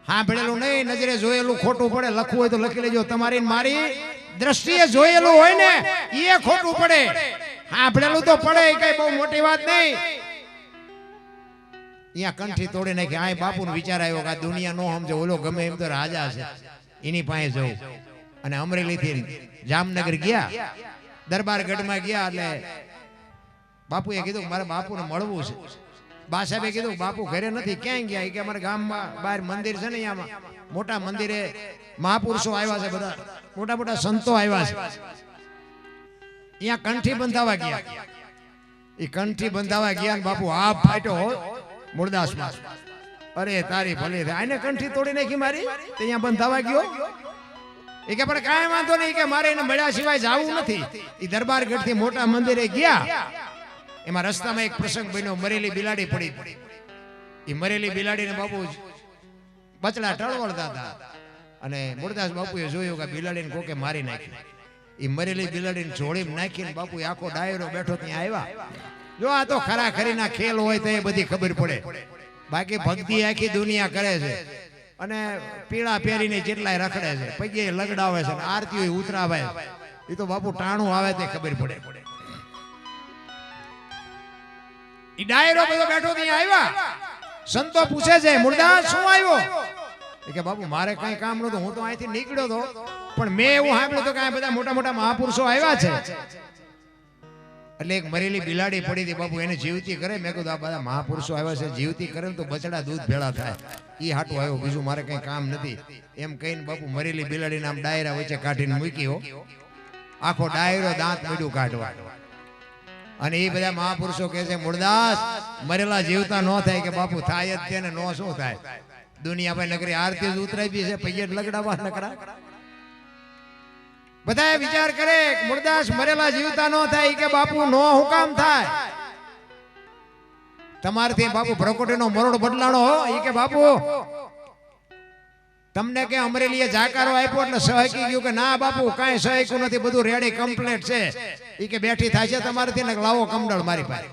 હા ભણેલું નહીં, નજરે જોયેલું ખોટું પડે. લખવું હોય તો લખી લેજો. તમારી મારી દ્રષ્ટિએ જોયેલું હોય ને એ ખોટું પડે. હા ભણેલું તો પડે, કઈ બહુ મોટી વાત નહીં. અહીંયા કંઠી તોડી નાખી. આ બાપુનો વિચાર આવ્યો કે આ દુનિયા નો સમજે, ઓલો ગમે એમ તો રાજા છે, એની પાસે જવું. અને અમરેલીથી જામનગર ગયા, દરબારગઢમાં ગયા. એટલે બાપુએ કીધું મારે બાપુને મળવું છે. બા સાહેબે કીધું બાપુ ઘરે નથી. ક્યાંય ગયા? કે અમારા ગામમાં બહાર મંદિર છે ને, અહીંયામાં મોટા મંદિરે મહાપુરુષો આવ્યા છે, બધા મોટા મોટા સંતો આવ્યા છે. અહીંયા કંઠી બંધાવા ગયા. એ કંઠી બંધાવા ગયા, બાપુ હાફ ફાટ્યો મૂળદાસમાં. અરે તારી ભલે આને કંઠી તોડી નાખી મારી, અહીંયા બંધાવા ગયો. એ કે પણ કાંઈ વાંધો નહીં, કે મારે એને મળ્યા સિવાય જવું નથી. એ દરબારગઢથી મોટા મંદિરે ગયા. એમાં રસ્તામાં એક પ્રસંગ બન્યો, મરેલી બિલાડી પડી. એ મરેલી બિલાડીને બાપુ બચડા ટળવળતા હતા. અને મૂળદાસ બાપુએ જોયું કે બિલાડીને કોકે મારી નાખી. એ મરેલી બિલાડીને જોડીમાં નાખીને બાપુ આખો ડાયરો બેઠો ત્યાં આવ્યા. જો આ તો ખરા ખરીના ખેલ હોય તો એ બધી ખબર પડે. બાકી ભક્તિ આખી દુનિયા કરે છે. અને પીળા પહેરીને જેટલાય રખડે છે પગે લગડાવે છે આરતી ઉતરાવે એ તો બાપુ ટાણું આવે તે ખબર પડે. ઈ ડાયરો બધો બેઠો ત્યાં આવ્યા. સંતો પૂછે છે મુરદાસ શું આવ્યો? કે બાપુ મારે કઈ કામ નતું, હું તો અહીંથી નીકળ્યો તો, પણ મેં એવું સાંભળ્યું તો કે આ બધા મોટા મોટા મહાપુરુષો આવ્યા છે. એટલે એક મરેલી બિલાડી પડી હતી બાપુ, એને જીવતી કરે. મેં કીધું આ બધા મહાપુરુષો આવ્યા છે, જીવતી કરે તો બચડા દૂધ ભેળા થાય, ઈ હાટું આવ્યો, બીજું મારે કઈ કામ નથી. એમ કહીને બાપુ મરેલી બિલાડીને આમ ડાયરા વચ્ચે કાઢીને મૂકી હો. આખો ડાયરો દાંત મીડું કાઢવા. અને એ બધા મહાપુરુષો કહે છે મુરદાસ મરેલા જીવતા ન થાય. કે બાપુ થાય જ છે ને, નો શું થાય? દુનિયા ભાઈ નગરી આરતી જ ઉતરાવી છે, પૈયે લગડાવા નકરા. બધા વિચાર કરે મુરદાસ મરેલા જીવતા ન થાય. કે બાપુ નો હું કામ થાય? તમારથી બાપુ પ્રકોટીનો મરોડ બદલાણો હો. એ કે બાપુ તમને કે અમરેલીએ જાકારો આપ્યો એટલે સહકી ગયું? કે ના બાપુ કાંઈ સહક્યું નથી, બધું રેડી કમ્પ્લીટ છે. એ કે બેઠી થાય છે તમારાથી ને, લાવો કમડળ મારી પાસે.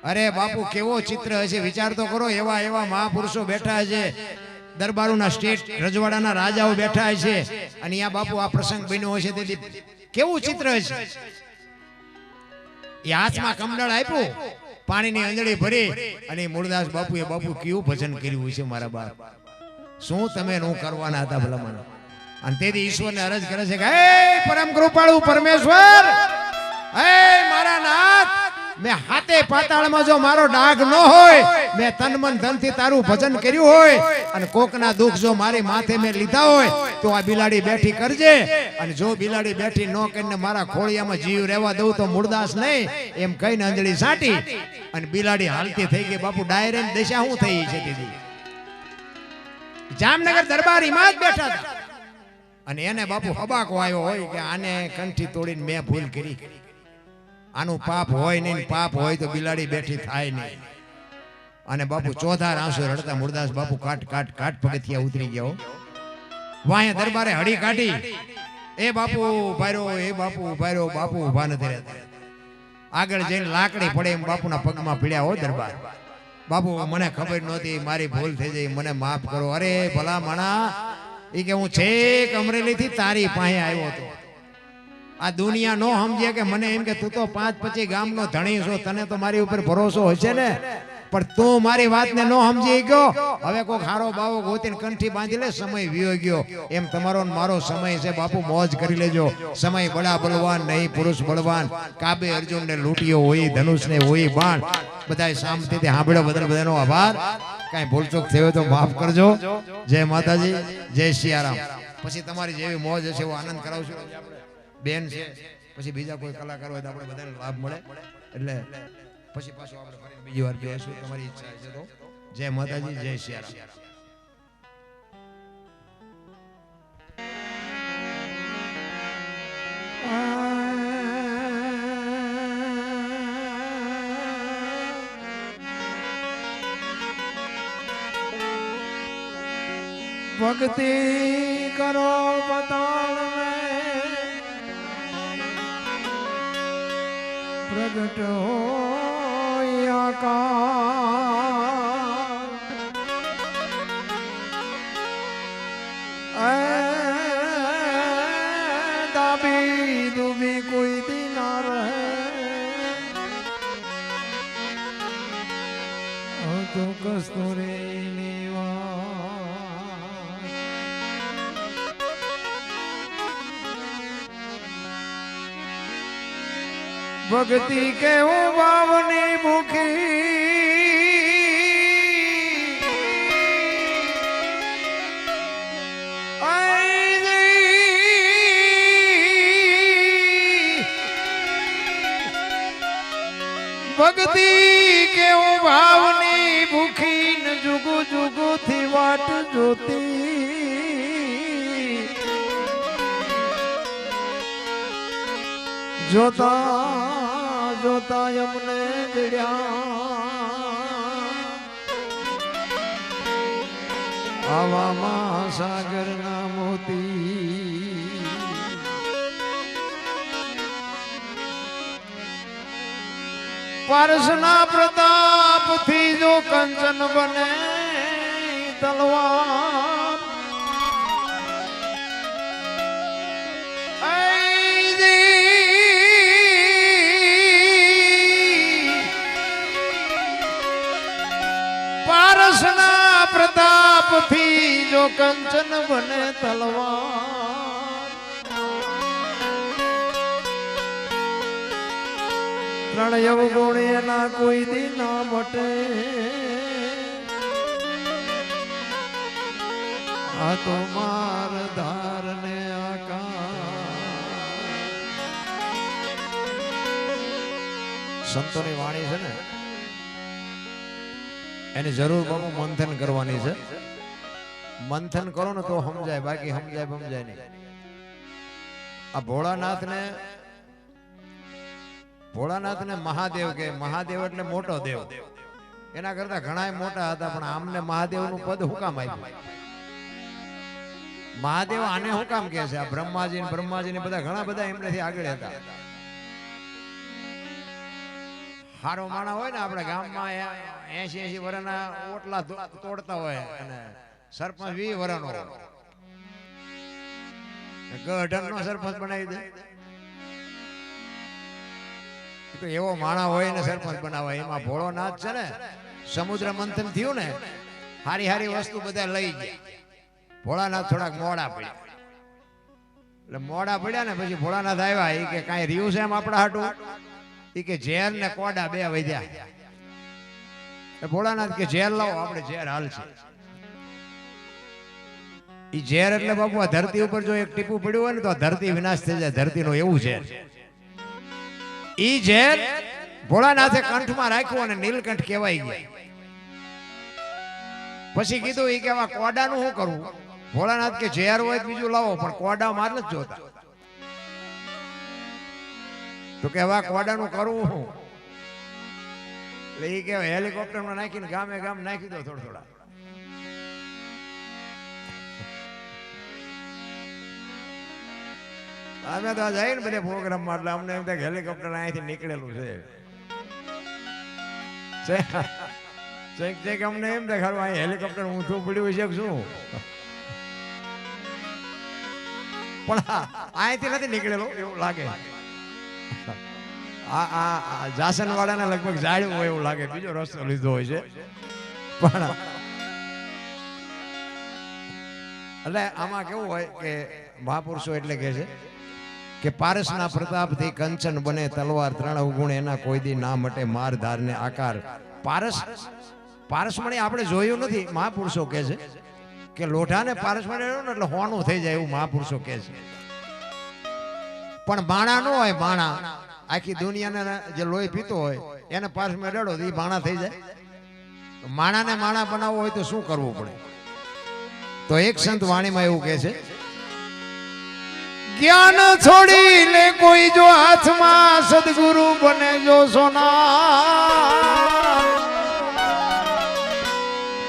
અરે બાપુ કેવો ચિત્ર હશે, વિચાર તો કરો. એવા એવા મહાપુરુષો બેઠા છે, દરબારોના સ્ટેટ રજવાડાના રાજાઓ બેઠા છે, અને અહીંયા બાપુ આ પ્રસંગ બન્યો હશે તેથી કેવું ચિત્ર હશે. એ હાથમાં કમડળ આપ્યું, પાણીની અંજળી ભરી, અને મુરદાસ બાપુએ બાપુ કેવું ભજન કર્યું છે મારા બાપ. શું તમે નું કરવાના હતા ભલામણ? અને તેથી ઈશ્વરને અરજ કરે છે કે હે પરમ કૃપાળુ પરમેશ્વર, હે મારા નાથ, મેં હાથે પાતાળમાં જો મારો ડાઘ ન હોય, મેં તન મન ધનથી તારું ભજન કર્યું હોય, અને કોકના દુઃખ જો મારી માથે મેં લીધા હોય, તો આ બિલાડી બેઠી કરજે. અને જો બિલાડી બેઠી ન કરીને મારા ખોળિયામાં જીવ રહેવા દઉં તો મુરદાસ નહીં, એમ કહીને અંજળી સાટી અને બિલાડી હાલતી થઈ ગઈ. બાપુ ડાયરેક્ટ દશા શું થઈ છે દીદી? જામનગર દરબારીમાં જ બેઠા હતા, અને એને બાપુ હબાકો આવ્યો હોય કે આને કંઠી તોડીને મેં ભૂલ કરી, આનું પાપ હોય નહીં, પાપ હોય તો બિલાડી બેઠી થાય નહીં. અને બાપુ ચોધાર આંસુ રડતા મુરદાસ બાપુ કાટ કાટ કાટ પગથિયા ઉતરી ગયો. વાયા દરબારે હડી કાઢી, એ બાપુ ઉભાર્યો, એ બાપુ ઉભાર્યો. બાપુ ઉભા નથી રહેતા. આગળ જઈને લાકડી પડે એમ બાપુના પગમાં પીડ્યા હો દરબાર. બાપુ મને ખબર નહોતી, મારી ભૂલ થઈ જઈ, મને માફ કરો. અરે ભલા મણા, એ કે હું છેક અમરેલી થી તારી પાસે આવ્યો હતો. આ દુનિયા નો સમજે કે મને એમ કે તું તો 5-25 ગામનો ધણી છો, તને તો મારી ઉપર ભરોસો હશે ને, પણ તું મારી વાતને નો સમજી ગયો. હવે કોઈ ખારો બાવો ગોતીને કંઠી બાંધી લે, સમય વિયો ગયો. એમ તમારો મારો સમય છે બાપુ, મોજ કરી લેજો. સમય બડા બળવાન નહીં, પુરુષ બળવાન. કાબે અર્જુન ને લૂંટ્યો હોય, ધનુષ ને હોય બાણ. બધાય શાંતિથી સાંભળ્યો, બધાનો આભાર. કાંઈ ભૂલચૂક થયો તો માફ કરજો. જય માતાજી, જય સિયારામ. પછી તમારી જેવી મોજ હશે એવો આનંદ કરાવશું. બેન છે, પછી બીજા કોઈ કલાકાર હોય તો આપણે બધાને લાભ મળે. એટલે પછી પાછું આપણે ફરી બીજી વાર બેસું, તમારી ઈચ્છા છે તો. જય માતાજી, જય સિયારામ. भक्ति करो बताल में प्रगट हो दाबी दुबी कोई दिन ना रहे तो कस्तूरी भक्ति के वो बावनी भूखी भक्ति के वो भावनी भूखी न जुगु जुगु थी वाट जोती जोता जोता यमुने जड़िया आवा महासागर ना मोती परसना प्रताप थी जो कंचन बने તલવાર પારસના પ્રતાપથી જો કંચન બને તલવાર પ્રણય ગુણ એના કોઈ દી ના મટે આ તો માર ધાર ને સંતોની વાણી છે ને એની જરૂર બહુ મંથન કરવાની છે. મંથન કરો ને તો સમજાય, બાકી સમજાય નહીં. આ ભોળાનાથ ને મહાદેવ કે મહાદેવ એટલે મોટો દેવ, એના કરતા ઘણા મોટા હતા, પણ આમને મહાદેવ નું પદ હું કામ આપ્યું? મહાદેવ આને શું કામ કે છે? આ બ્રહ્માજી ને બધા ઘણા બધા એમનેથી આગળ હતા. હારો માણા હોય ને આપણા ગામમાં 80 વર્ષના ઓટલા તોડતા હોય અને સરપંચ 20 વર્ષનો ગઢનો સરપંચ બનાવી દે તો એવો માણા હોય ને સરપંચ બનાવે. એમાં ભોળોનાથ છે ને સમુદ્ર મંથન થયું ને હારી વસ્તુ બધા લઈ ગયા. ભોળાનાથ થોડાક મોડા પડ્યા, એટલે મોડા પડ્યા ને પછી ભોળાનાથ આવ્યા. એ કે કાંઈ રહ્યું છે એમ આપણા હાટું? એ કે ઝેર ને કોડા બે વધ્યા. ભોળાનાથ કે ઝેર લાવો, આપણે ઝેર હાલ છે. એ ઝેર એટલે બાપુ આ ધરતી ઉપર જો એક ટીપું પડ્યું હોય ને તો આ ધરતી વિનાશ થઈ જાય. ધરતીનો એવું ઝેર. ઈ ઝેર ભોળાનાથે કંઠમાં રાખ્યું અને નીલકંઠ કહેવાય ગયા. પછી કીધું એ કે કોડાનું શું કરવું? ભોળાનાથ કે ઝેર હોય બીજું લાવો, પણ કોડા માર નથી જોતા. તો કે હવે કોડાનું કરવું શું? એટલે એ કે હેલિકોપ્ટરમાં નાખીને ગામે ગામ નાખી દો થોડા. અમે તો જાય ને બધે પ્રોગ્રામમાં, એટલે અમને એમ થાય હેલિકોપ્ટર અહીંયાથી નીકળેલું છે. અમને એમ થાય અહીં હેલિકોપ્ટર ઊંધું પડ્યું છે શું? પણ અહીંથી નથી નીકળેલું એવું લાગે. જાસન વાળાને લગભગ જાડ્યું હોય એવું લાગે, બીજો રસ્તો લીધો હોય છે. પણ એટલે આમાં કેવું હોય કે મહાપુરુષો એટલે કે છે કે પારસના પ્રતાપથી કંચન બને તલવાર, ત્રણ અવગુણ એના કોઈ દી ના મટે, માર ધાર ને આકાર. પારસમણી આપણે જોયું નથી. મહાપુરુષો કે છે કે લોઢાને પારસમણી ને એટલે હોનું થઈ જાય એવું મહાપુરુષો કે છે. પણ બાણા ન હોય, બાણા આખી દુનિયાને જે લોહી પીતો હોય એને પારસમાં રેડો તો એ બાણા થઈ જાય. માણાને માણા બનાવવો હોય તો શું કરવું પડે? તો એક સંત વાણીમાં એવું કહે છે, જ્ઞાન છોડી લે કોઈ જો હાથમાં, સદગુરુ બને જો સોના,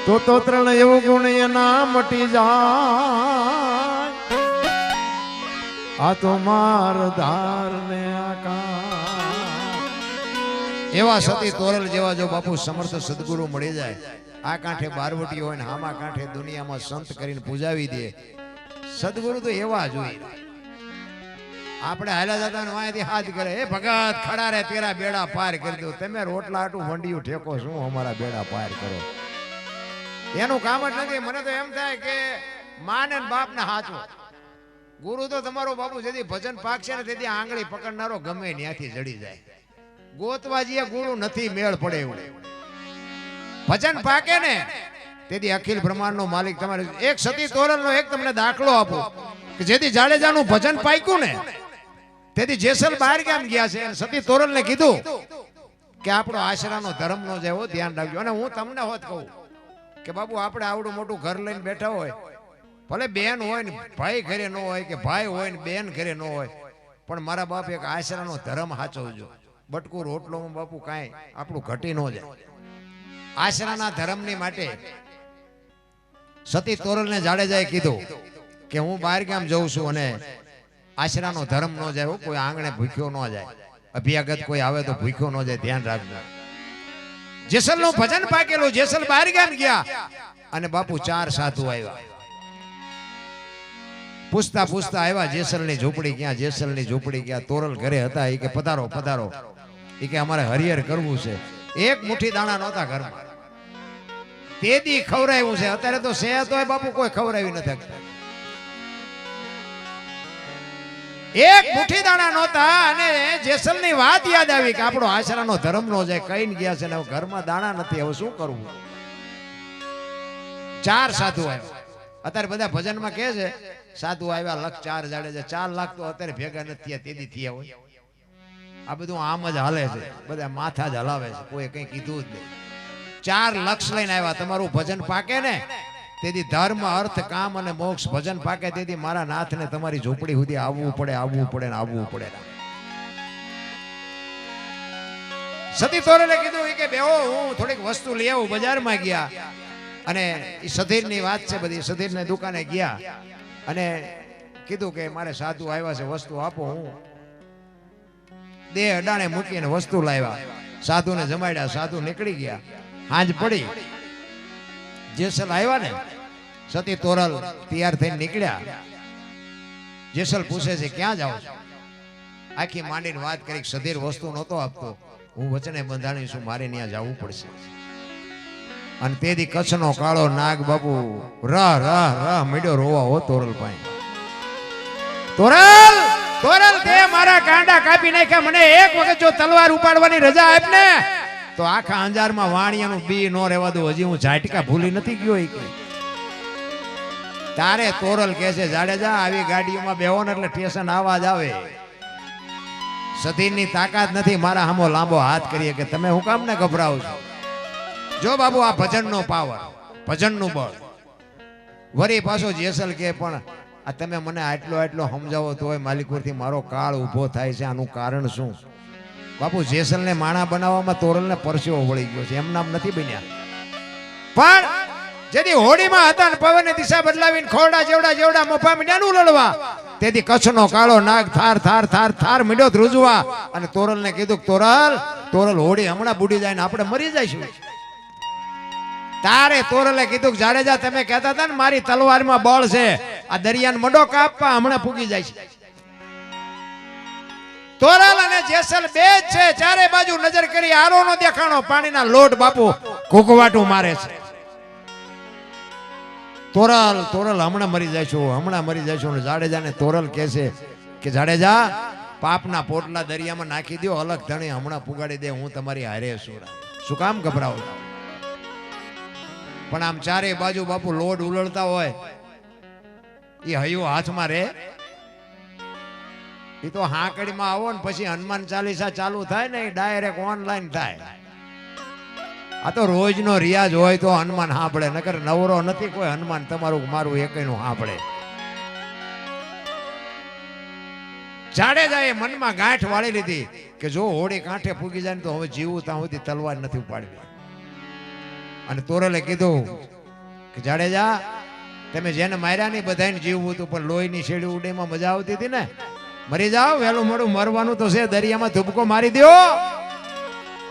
તો ત્રણ એવું ગુણ એના મટી જાય. આ તો માર ધાર ને એવા સતી તોરલ જેવા જો બાપુ સમર્થ સદગુરુ મળી જાય, આ કાંઠે બારવટી હોય ને આમાં કાંઠે દુનિયામાં સંત કરીને પૂજાવી દે. સદગુરુ તો એવા જોઈએ. આપણે હાલ્યા જતા વાંયથી હાથ કરે, એ ભગત ખડા રે તેરા બેડા પાર કરી દો. તમે રોટલા આટું વંડિયું ઠેકો શું અમારા બેડા પાર કરો? એનું કામ જ નથી. મને તો એમ થાય કે માં ને બાપ ને હાચો. ગુરુ તો તમારો બાપુ જેથી ભજન પાકશે ને તેથી આંગળી પકડનારો ગમે ત્યાંથી જડી જાય. ગોતવાજીએ ગુરુ નથી, મેળ પડે એવું. ભજન પાકે ને તેથી અખિલ બ્રહ્માંડ નો માલિક તમારે. એક સતી તોરલ નો એક તમને દાખલો આપો કે જેથી જાડેજાનું ભજન પાક્યું ને તેથી જેસલ બહાર ગામ ગયા છે. સતી તોરલ ને કીધું કે આપણો આશરાનો ધર્મ નો જાય, ધ્યાન રાખજો. અને હું તમને હોત કહું કે બાપુ આપણે આવડું મોટું ઘર લઈને બેઠા હોય, ભલે બેન હોય ને ભાઈ ઘરે ન હોય, કે ભાઈ હોય ને બેન ઘરે ન હોય, પણ મારા બાપ એક આશરાનો ધર્મ સાચવજો. બટકું રોટલોમાં બાપુ કાંઈ આપણું ઘટી ન જાય. આશરાના ધર્મની માટે સતી તોરલને જાડેજાએ કીધું કે હું બહાર ગામ જઉં છું અને આશરાનો ધર્મ ન જાય, કોઈ આંગણે ભૂખ્યો ન જાય, અભ્યાગત કોઈ આવે તો ભૂખ્યો ન જાય, ધ્યાન રાખજો. જેસલનું ભજન પાકેલું. જેસલ બહાર ગામ ગયા અને બાપુ 4 સાધુ આવ્યા. પૂછતા પૂછતા આવ્યા જેસલની ઝૂંપડી ક્યાં, જેસલની ઝૂંપડી ક્યાં. તોરલ ઘરે હતા. એ કે પધારો પધારો. એ કે અમારે હરિહર કરવું છે. એક મુઠ્ઠી દાણા નહોતા ઘરમાં. તેદી ખવરાયું છે. અત્યારે તો છે તોય બાપુ કોઈ ખવરાવી નથી. એક મુઠ્ઠી દાણા નહોતા અને જેસલની વાત યાદ આવી કે આપણો આશરાનો ધર્મ નો જાય. કઈને ગયા છે ને હવે ઘરમાં દાણા નથી. હવે શું કરવું? 4 સાધુ આવ્યા. અત્યારે બધા ભજનમાં કહે છે સાધુ આવ્યા 1,04 જાડેજા. 4 લાખ તો અત્યારે ભેગા નથી થયા. તેદી થયા હોય. આ બધું આમ જ હાલે છે. બધા માથા જ હલાવે છે. કોઈ કઈ કીધું જ નહીં. 4 લક્ષ લઈને આવ્યા. તમારું ભજન પાકે ને તેથી ધર્મ અર્થ કામ અને મોક્ષ ભજન પાકે. તેથી મારા નાથને તમારી ઝૂંપડી સુધી આવવું પડે, આવવું પડે ને આવવું પડે. સતી તોરલે કીધું કે બેહો હું થોડીક વસ્તુ લઈ આવું. બજારમાં ગયા અને એ સધીરની વાત છે બધી. સધીરની દુકાને ગયા અને કીધું કે મારે સાધુ આવ્યા છે, વસ્તુ આપો. હું દેહ અડાણે મૂકીને વસ્તુ લાવ્યા. સાધુને જમાડ્યા. સાધુ નીકળી ગયા. હાંજ પડી. જેસલ આવ્યા ને સતી તોરલ તૈયાર થઈને નીકળ્યા. જેસલ પૂછે છે ક્યાં જાઓ છો? આખી માંડીને વાત કરી. સધીર વસ્તુ નહોતો આપતો. હું વચને બંધાણી છું, મારે ત્યાં જવું પડશે. અને તેથી કચ્છનો કાળો નાગ બાપુ રહ રહ રહ મીડ્યો રોવા હો તોરલ પાસે. તોરલ તોરલ તે મારા કાંડા કાપી નાખ્યા. મને એક વખત જો તલવાર ઉપાડવાની રજા આપ ને તો આખા અંજારમાં વાણિયાનું બી નો રહેવા દઉં. હજી હું ઝાટકા ભૂલી નથી ગયો. તારે તોરલ કહે છે જાડેજા આવી ગાડીઓમાં બેહો ને એટલે સ્ટેશન આવાજ આવે. સધીરની તાકાત નથી મારા સામો લાંબો હાથ કરીએ કે તમે હું કામ ને ગભરાવ છો. જો બાબુ આ ભજનનો પાવર, ભજનનું બળ. વરી પાછો જેસલ કે પણ આ તમે મને આટલો આટલો સમજાવો તોય માલિકપુરથી મારો કાળ ઊભો થાય છે. આનું કારણ શું? બાપુ જેસલને માણા બનાવવામાં તોરલને પરસેવો વળી ગયો છે. એમ નામ નથી બન્યા. પણ જેથી હોડીમાં હતા ને પવનની દિશા બદલાવીને ખોરડા જેવડા જેવડા મોફા મીંડ્યાનું લડવા. તેથી કચ્છનો કાળો નાગ થાર થાર થાર થાર મીંડ્યો ધ્રુજવા. અને તોરલને કીધું તોરલ તોરલ હોડી હમણાં બુડી જાય ને આપણે મરી જઈશું. તારે તોરલે કીધું જાડેજા તમે કહેતા હતા ને મારી તલવારમાં બળ છે. આ દરિયાને મડો કાપવા હમણાં ફૂગી જાય છે. તોરલ અને જેસલ બે જ છે. ચારે બાજુ નજર કરી આરો નો દેખાણો. પાણીના લોટ બાપુ કુકવાટું મારે છે. તોરલ તોરલ હમણાં મરી જઈશું, હમણાં મરી જઈશું. જાડેજાને તોરલ કહે છે કે જાડેજા પાપના પોટલા દરિયામાં નાખી દો. અલગ ધણી હમણાં પુગાડી દે. હું તમારી હારે છું. શું કામ ગભરાવો? પણ આમ ચારે બાજુ બાપુ લોટ ઉલળતા હોય એ હૈયો હાથમાં રે. એ તો હાંકડીમાં આવો ને પછી હનુમાન ચાલીસા ચાલુ થાય ને ડાયરેક્ટ ઓનલાઈન થાય. આ તો રોજનો રિયાજ હોય તો હનુમાન સાંભળે. નકર નવરો નથી કોઈ હનુમાન તમારું મારું એકયનું સાંભળે. જાડેજાએ મનમાં ગાંઠ વાળી લીધી કે જો હોડી કાંઠે પૂગી જાય ને તો હવે જીવું ત્યાં સુધી તલવાર નથી ઉપાડવી. અને તોરલે કીધું કે જાડેજા તમે જેને માર્યા નહીં બધાને જીવવું હતું, પણ લોહીની શેડી ઉડેમાં મજા આવતી હતી ને. મરી જાઓ, વહેલું મોડું મરવાનું તો છે. દરિયામાં ધુબકો મારી દો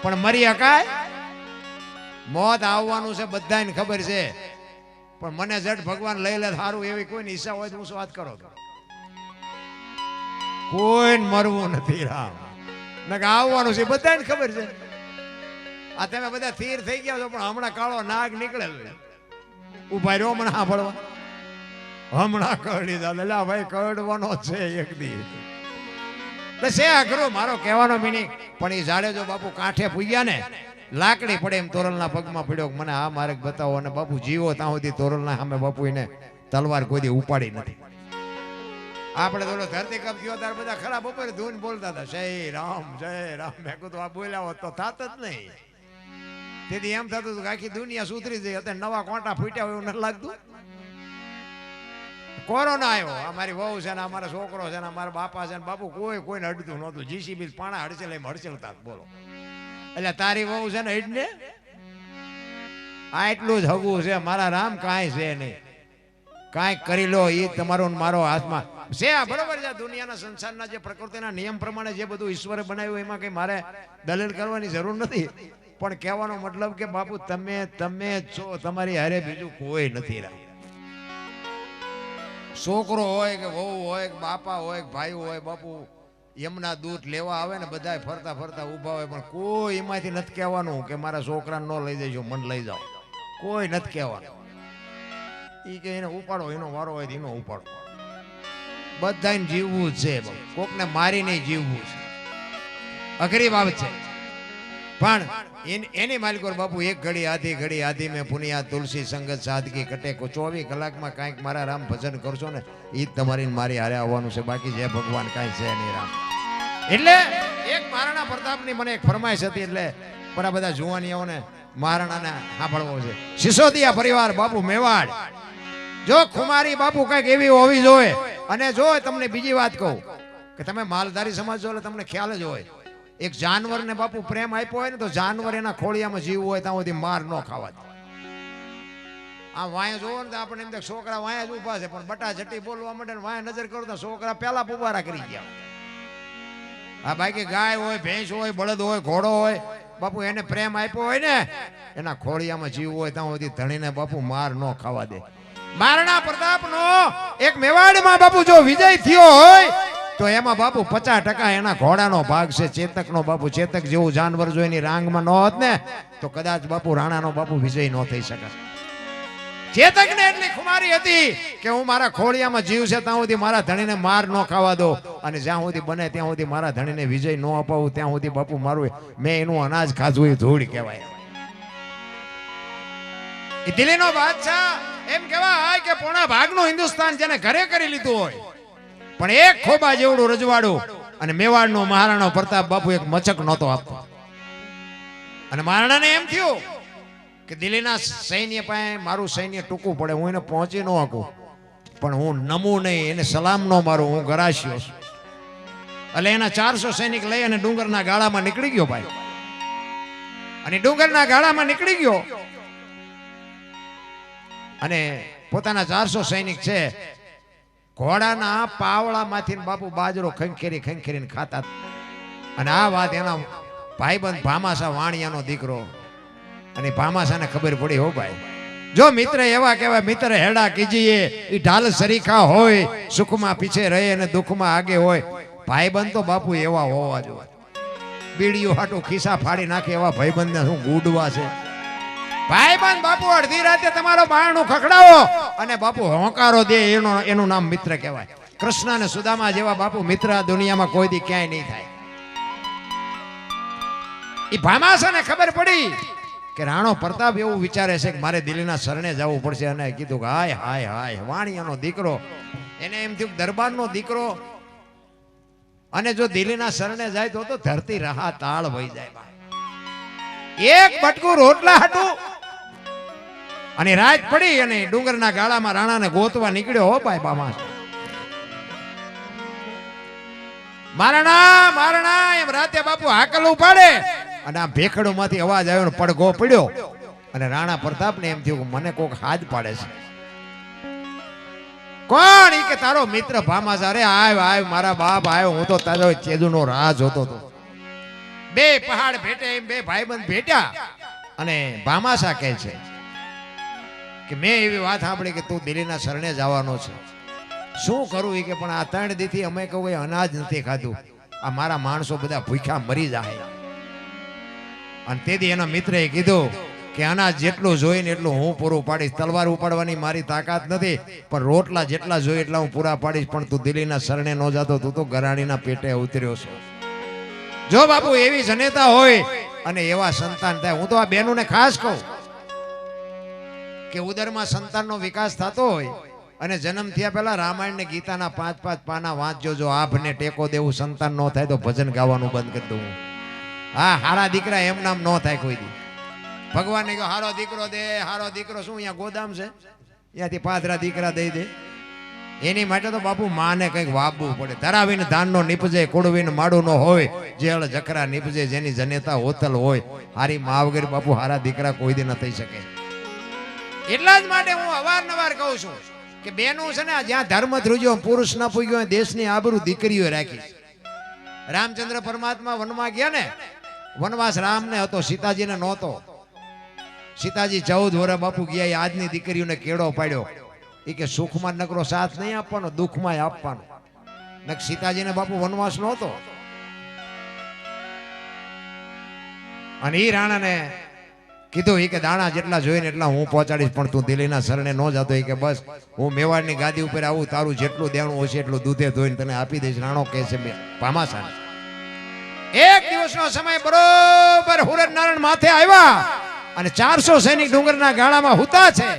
પણ મરી હકાય? મોત આવવાનું છે બધાને ખબર છે. પણ મને જટ ભગવાન લઈ લે સારું એવી કોઈ ઈચ્છા હોય તો હું શું વાત કરો? કોઈ મરવું નથી રામ. નકે આવવાનું છે બધાને ખબર છે. આ તમે બધા થીર થઈ ગયા છો પણ હમણાં કાળો નાગ નીકળે ઉભા રહ્યો હમણાં સાંભળવા. હમણાં કરડી દાદા ભાઈ કરડવાનો છે એક દી. છે અઘરો મારો કહેવાનો મિનિંગ. પણ એ જાડેજો બાપુ કાંઠે પૂગ્યા ને લાકડી પડે એમ તોરલના પગમાં પડ્યો. મને આ માર્ગ બતાવો. અને બાપુ જીવો ત્યાં સુધી તોરલના સામે બાપુ એને તલવાર કોઈ દી ઉપાડી નથી. આપણે તો ધરતીકંપ થયો ત્યારે બધા ખરાબ ઉપર ધૂન બોલતા હતા જય રામ જય રામ. મેં કીધું આ બોલ્યા હોત તો થાત જ નહીં. તેથી એમ થતું હતું કે આખી દુનિયા સુધરી જાય. અત્યારે નવા કોંટા ફૂટ્યા હોય એવું નથી લાગતું. કોરોના આવ્યો. અમારી વહુ છે ને અમારા છોકરો છે ને અમારા બાપા છે ને બાપુ કોઈને અડતું નહોતું. જીસીબી પાણા હડચેલ એમ હડચેલતા બોલો. એટલે તારી વહુ છે ને એટલે આ એટલું જ હગું છે. મારા રામ કાંઈ છે નહીં. કાંઈક કરી લો એ તમારો મારો હાથમાં છે. બરોબર છે. દુનિયાના સંસારના જે પ્રકૃતિના નિયમ પ્રમાણે જે બધું ઈશ્વરે બનાવ્યું એમાં કઈ મારે દલીલ કરવાની જરૂર નથી. પણ કહેવાનો મતલબ કે બાપુ તમે તમે જ છો, તમારી હારે બીજું કોઈ નથી રહ્યા. છોકરો હોય કે વહુ હોય કે બાપા હોય કે ભાઈ હોય, બાપુ એમના દૂધ લેવા આવે ને બધા ફરતા ફરતા ઊભા હોય, પણ કોઈ એમાંથી નથી કહેવાનું કે મારા છોકરાને ન લઈ જજો, મન લઈ જાઓ. કોઈ નથી કહેવાનું. એ કે એને ઉપાડો, એનો વારો હોય તો એનો ઉપાડો. બધાને જીવવું જ છે, કોકને મારી નહીં જીવવું છે. અઘરી બાબત છે. પણ એની માલિકો બાપુ એક ઘડી આધી મેં પુનિયા તુલસી સંગત સાદગી કટે 24 કલાકમાં કાંઈક મારા રામ ભજન કરશો ને એ જ તમારી મારી હારે આવવાનું છે. બાકી જે ભગવાન કાંઈ છે નહીં રામ. એટલે એક મહારાણા પ્રતાપની મને એક ફરમાઈશ હતી, એટલે બરા બધા જુવાનીઓને મહારાણાને સાંભળવો છે. સિસોદિયા પરિવાર બાપુ મેવાડ, જો ખુમારી બાપુ કંઈક એવી હોવી જોઈએ. અને જો તમને બીજી વાત કહું કે તમે માલધારી સમાજ છો એટલે તમને ખ્યાલ જ હોય, એક જાનવરને બાપુ પ્રેમ આપ્યો હોય ને તો જાનવર એના ખોળિયામાં જીવ હોય ત્યાં સુધી માર ન ખાવા દે. આ વાયા જોવો ને તો આપણે એમ છોકરા વાયા જ ઉભા છે, પણ બટા જટી બોલવા માંડે ને વાયા નજર કરો તો છોકરા પેલા પુબારા કરી ગયા. આ બાકી ગાય હોય, ભેંસ હોય, બળદ હોય, ઘોડો હોય, બાપુ એને પ્રેમ આપ્યો હોય ને એના ખોળિયામાં જીવ હોય ત્યાં સુધી ધણીને બાપુ માર ન ખાવા દે. મહારાણા પ્રતાપનો એક મેવાડમાં બાપુ જો વિજય થયો હોય તો એમાં બાપુ 50% એના ઘોડાનો ભાગ છે. ચેતકનો બાપુ, ચેતક જેવું જાનવર જો એની રાંગમાં ન હોત ને તો કદાચ બાપુ રાણાનો બાપુ વિજય ન થઈ શકે. ચેતકને એટલી ખુમારી હતી કે હું મારા ખોળિયામાં જીવ છે ત્યાં સુધી મારા ધણીને માર ન ખાવા દો, અને જ્યાં સુધી બને ત્યાં સુધી મારા ધણીને વિજય ન અપાવું ત્યાં સુધી બાપુ મારું મેં એનું અનાજ ખાધું એ ધૂળ કહેવાય. એ દિલ્હીનો બાદશાહ એમ કહેવાય કે પોણા ભાગનું હિન્દુસ્તાન જેને ઘરે કરી લીધું હોય, પણ એક ખોબા જેવડું રજવાડું અને મેવાડનો મહારાણો પ્રતાપ બાપુ એક મચક નહોતો આપતો. અને મહારાણાને એમ થયું કે દિલ્હીના સૈન્ય પાસે મારું સૈન્ય ટૂંકું પડે, હું એને પહોંચી ન શકું, પણ હું નમું નહીં, એને સલામ ન મારું, હું ગરાશિયો છું. એટલે એના 400 સૈનિક લઈ અને ડુંગરના ગાળામાં નીકળી ગયો ભાઈ. અને ડુંગરના ગાળામાં નીકળી ગયો અને પોતાના 400 સૈનિક છે ઘોડાના પાવળામાંથી બાપુ બાજરો ખંખેરીને ખાતા. અને આ વાત એના ભાઈબંધ ભામાસા વાણિયાનો દીકરો, અને ભામાસાને ખબર પડી, હો ભાઈ જો મિત્ર એવા કહેવાય, મિત્ર હેડા કીજીએ, એ ઢાલ સરીખા હોય, સુખમાં પીછે રહે અને દુઃખમાં આગે હોય. ભાઈબંધ તો બાપુ એવા હોવા જોઈએ. બીડીઓ હાટું ખિસ્સા ફાડી નાખે એવા ભાઈબંધને શું ગુડવા છે. ભાઈબંધ બાપુ અડધી રાતે તમારો બારણું ખખડાવો અને બાપુ હોંકારો દે, એનું નામ મિત્ર કહેવાય. કૃષ્ણ અને સુદામા જેવા બાપુ મિત્ર આ દુનિયામાં કોઈ દી ક્યાંય નહીં થાય. એ ભામાસાને ખબર પડી કે રાણો પ્રતાપ એવું વિચારે છે કે મારે દિલ્હીના શરણે જવું પડશે. અને કીધું કે હાય હાય હાય, વાણિયાનો દીકરો, એને એમ થયું દરબારનો દીકરો, અને જો દિલ્હીના શરણે જાય તો ધરતી રહા તાળ વહી જાય. એક બટકું રોટલા હતું અને રાત પડી અને ડુંગરના ગાળામાં રાણાને ગોતવા નીકળ્યો. હો ભાઈ બામા, મારણા મારણા એમ રાતે બાપુ હાકલ ઉપાડે અને આ ભેખડું માંથી અવાજ આવ્યો ને પડઘો પડ્યો. અને રાણા પ્રતાપને એમ થયું કે મને કોક હાથ પાડે છે. કોણ? ઈ કે તારો મિત્ર ભામાસા. અરે આવ મારા બાપ આવ્યો, હું તો તારો ચેદુનો રાજ હોતો હતો. બે પહાડ ભેટે, એમ બે ભાઈબંધ ભેટ્યા. અને ભામાસા કહે છે કે મેં એવી વાત સાંભળી કે તું દિલ્હીના શરણે જવાનો છે. શું કરું? એ કે પણ આ 3 દીથી અમે કોઈ અનાજ નથી ખાધું, આ મારા માણસો બધા ભૂખ્યા મરી જાય. અને તેથી એના મિત્રએ કીધું કે અનાજ જેટલું જોઈને એટલું હું પૂરું પાડીશ. તલવાર ઉપાડવાની મારી તાકાત નથી, પણ રોટલા જેટલા જોઈએ એટલા હું પૂરા પાડીશ. પણ તું દિલ્હીના શરણે ન જાતો, તું તો ગરાણીના પેટે ઉતર્યો છે. જો બાપુ એવી જનેતા હોય અને એવા સંતાન થાય, હું તો આ બહેનોને ખાસ કહું કે ઉદરમાં સંતાનનો વિકાસ થતો હોય અને જન્મ થયા પહેલા રામાયણ ને ગીતાના 5-5 પાના વાંચજો. જો આભને ટેકો દેવું સંતાન ન થાય તો ભજન ગાવાનું બંધ કરી દઉં. હા, હારા દીકરા એમ નામ ન થાય કોઈ દી. ભગવાન ને કહો હારો દીકરો દે, હારો દીકરો. શું અહીંયા ગોદામ છે? અહીંયાથી 5 દીકરા દઈ દે. એની માટે તો બાપુ માને કંઈક વાપવું પડે. ધરાવીને ધાનનો નીપજે, કુડવીને માડું ન હોય, જેળ જખરા નીપજે, જેની જનેતા હોતલ હોય. હારી મા વગર બાપુ હારા દીકરા કોઈ દી ન થઈ શકે. એટલા જ માટે હું અવારનવાર કહું છું કે બેનું છે ને, જ્યાં ધર્મ ધ્રુજ્યો, પુરુષ ન પૂગ્યો, દેશની આબરૂ દીકરીઓ રાખી. રામચંદ્ર પરમાત્મા વનમાં ગયા ને વનવાસ રામને હતો, સીતાજીને નહોતો. સીતાજી 14 વર્ષ બાપુ ગયા, એ આજની દીકરીઓને કેળો પાડ્યો. એ કે સુખમાં નકરો સાથ નહીં આપવાનો, દુઃખમાં આપવાનો. ને સીતાજીને બાપુ વનવાસ નહોતો. અને એ રાણાને કીધું એ કે દાણા જેટલા જોઈને એટલા હું પહોંચાડીશ, પણ તું દિલ્હીના શરણે ન જતો. એ કે બસ હું મેવાડની ગાદી ઉપર આવું, તારું જેટલું દેણું હશે એટલું દૂધે ધોઈને તને આપી દઈશ. રાણો કહે છે ભામાસાને. એક દિવસનો સમય બરોબર હુરર નારાયણ માથે આવ્યા અને 400 સૈનિક ડુંગરના ગાળામાં હુતા છે.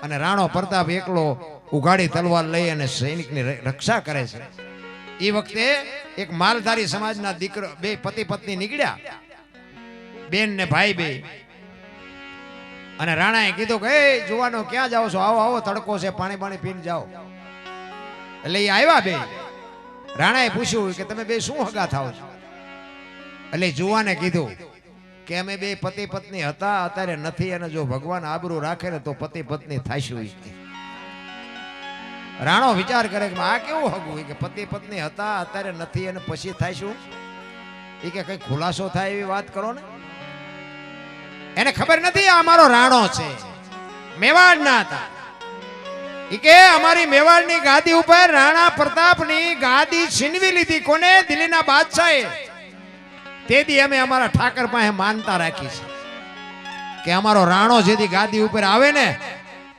અને રાણો પ્રતાપ એકલો ઉઘાડી તલવાર લઈ અને સૈનિકની રક્ષા કરે છે. એ વખતે એક માલધારી સમાજના દીકરો, બે પતિ પત્ની નીકળ્યા, બેન ને ભાઈ બે. અને રાણાએ કીધું કે એ જુવાનો ક્યાં જાઓ છો? આવો આવો, તડકો છે, પાણી પાણી પીને જાઓ. એટલે એ આવ્યા બે. રાણાએ પૂછ્યું કે તમે બે શું હગા થાવ છો? એટલે જુવાને કીધું કે અમે બે પતિ પત્ની હતા, અત્યારે નથી, અને જો ભગવાન આબરૂ રાખે ને તો પતિ પત્ની થાશું. રાણો વિચાર કરે કે આ કેવું હગું? કે પતિ પત્ની હતા, અત્યારે નથી, અને પછી થાશું. એ કે કઈ ખુલાસો થાય એવી વાત કરો ને. એને ખબર નથી આ અમારો રાણો છે, મેવાડના હતા. એ કે અમારી મેવાડની ગાદી ઉપર રાણા પ્રતાપની ગાદી છીનવી લીધી. કોને? દિલ્હીના બાદશાહે. તેથી અમે અમારા ઠાકર પાસે માનતા રાખી છે કે અમારો રાણો જેથી ગાદી ઉપર આવે ને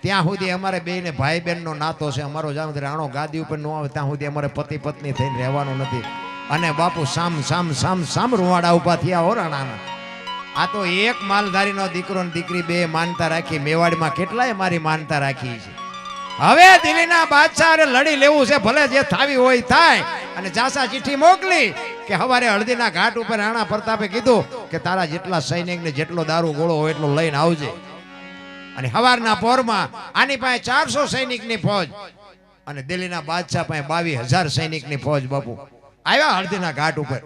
ત્યાં સુધી અમારે બે ને ભાઈ બહેન નો નાતો છે. અમારો જ્યાં સુધી રાણો ગાદી ઉપર ન આવે ત્યાં સુધી અમારે પતિ પત્ની થઈને રહેવાનું નથી. અને બાપુ સામ સામ સામ સામ રૂવાડા ઉભા થયા હો રાણાના. આ તો એક માલધારીનો દીકરો ને દીકરી બે માનતા રાખી. મેવાડમાં કેટલાય મારી માનતા રાખી છે. હવે દિલ્હીના બાદશાહને લડી લેવું છે, ભલે જે થાવી હોય થાય. અને જાસા ચિઠ્ઠી મોકલી કે હવારે હળદીના ઘાટ ઉપર રાણા પ્રતાપે કીધું કે તારા જેટલા સૈનિકને જેટલો દારૂ ગોળો હોય એટલો લઈને આવજે. અને હવારના પોરમાં આની પાસે 400 સૈનિકની ફોજ અને દિલ્હીના બાદશાહ પાસે 22,000 સૈનિકની ફોજ બાપુ આવ્યા હળદીના ઘાટ ઉપર.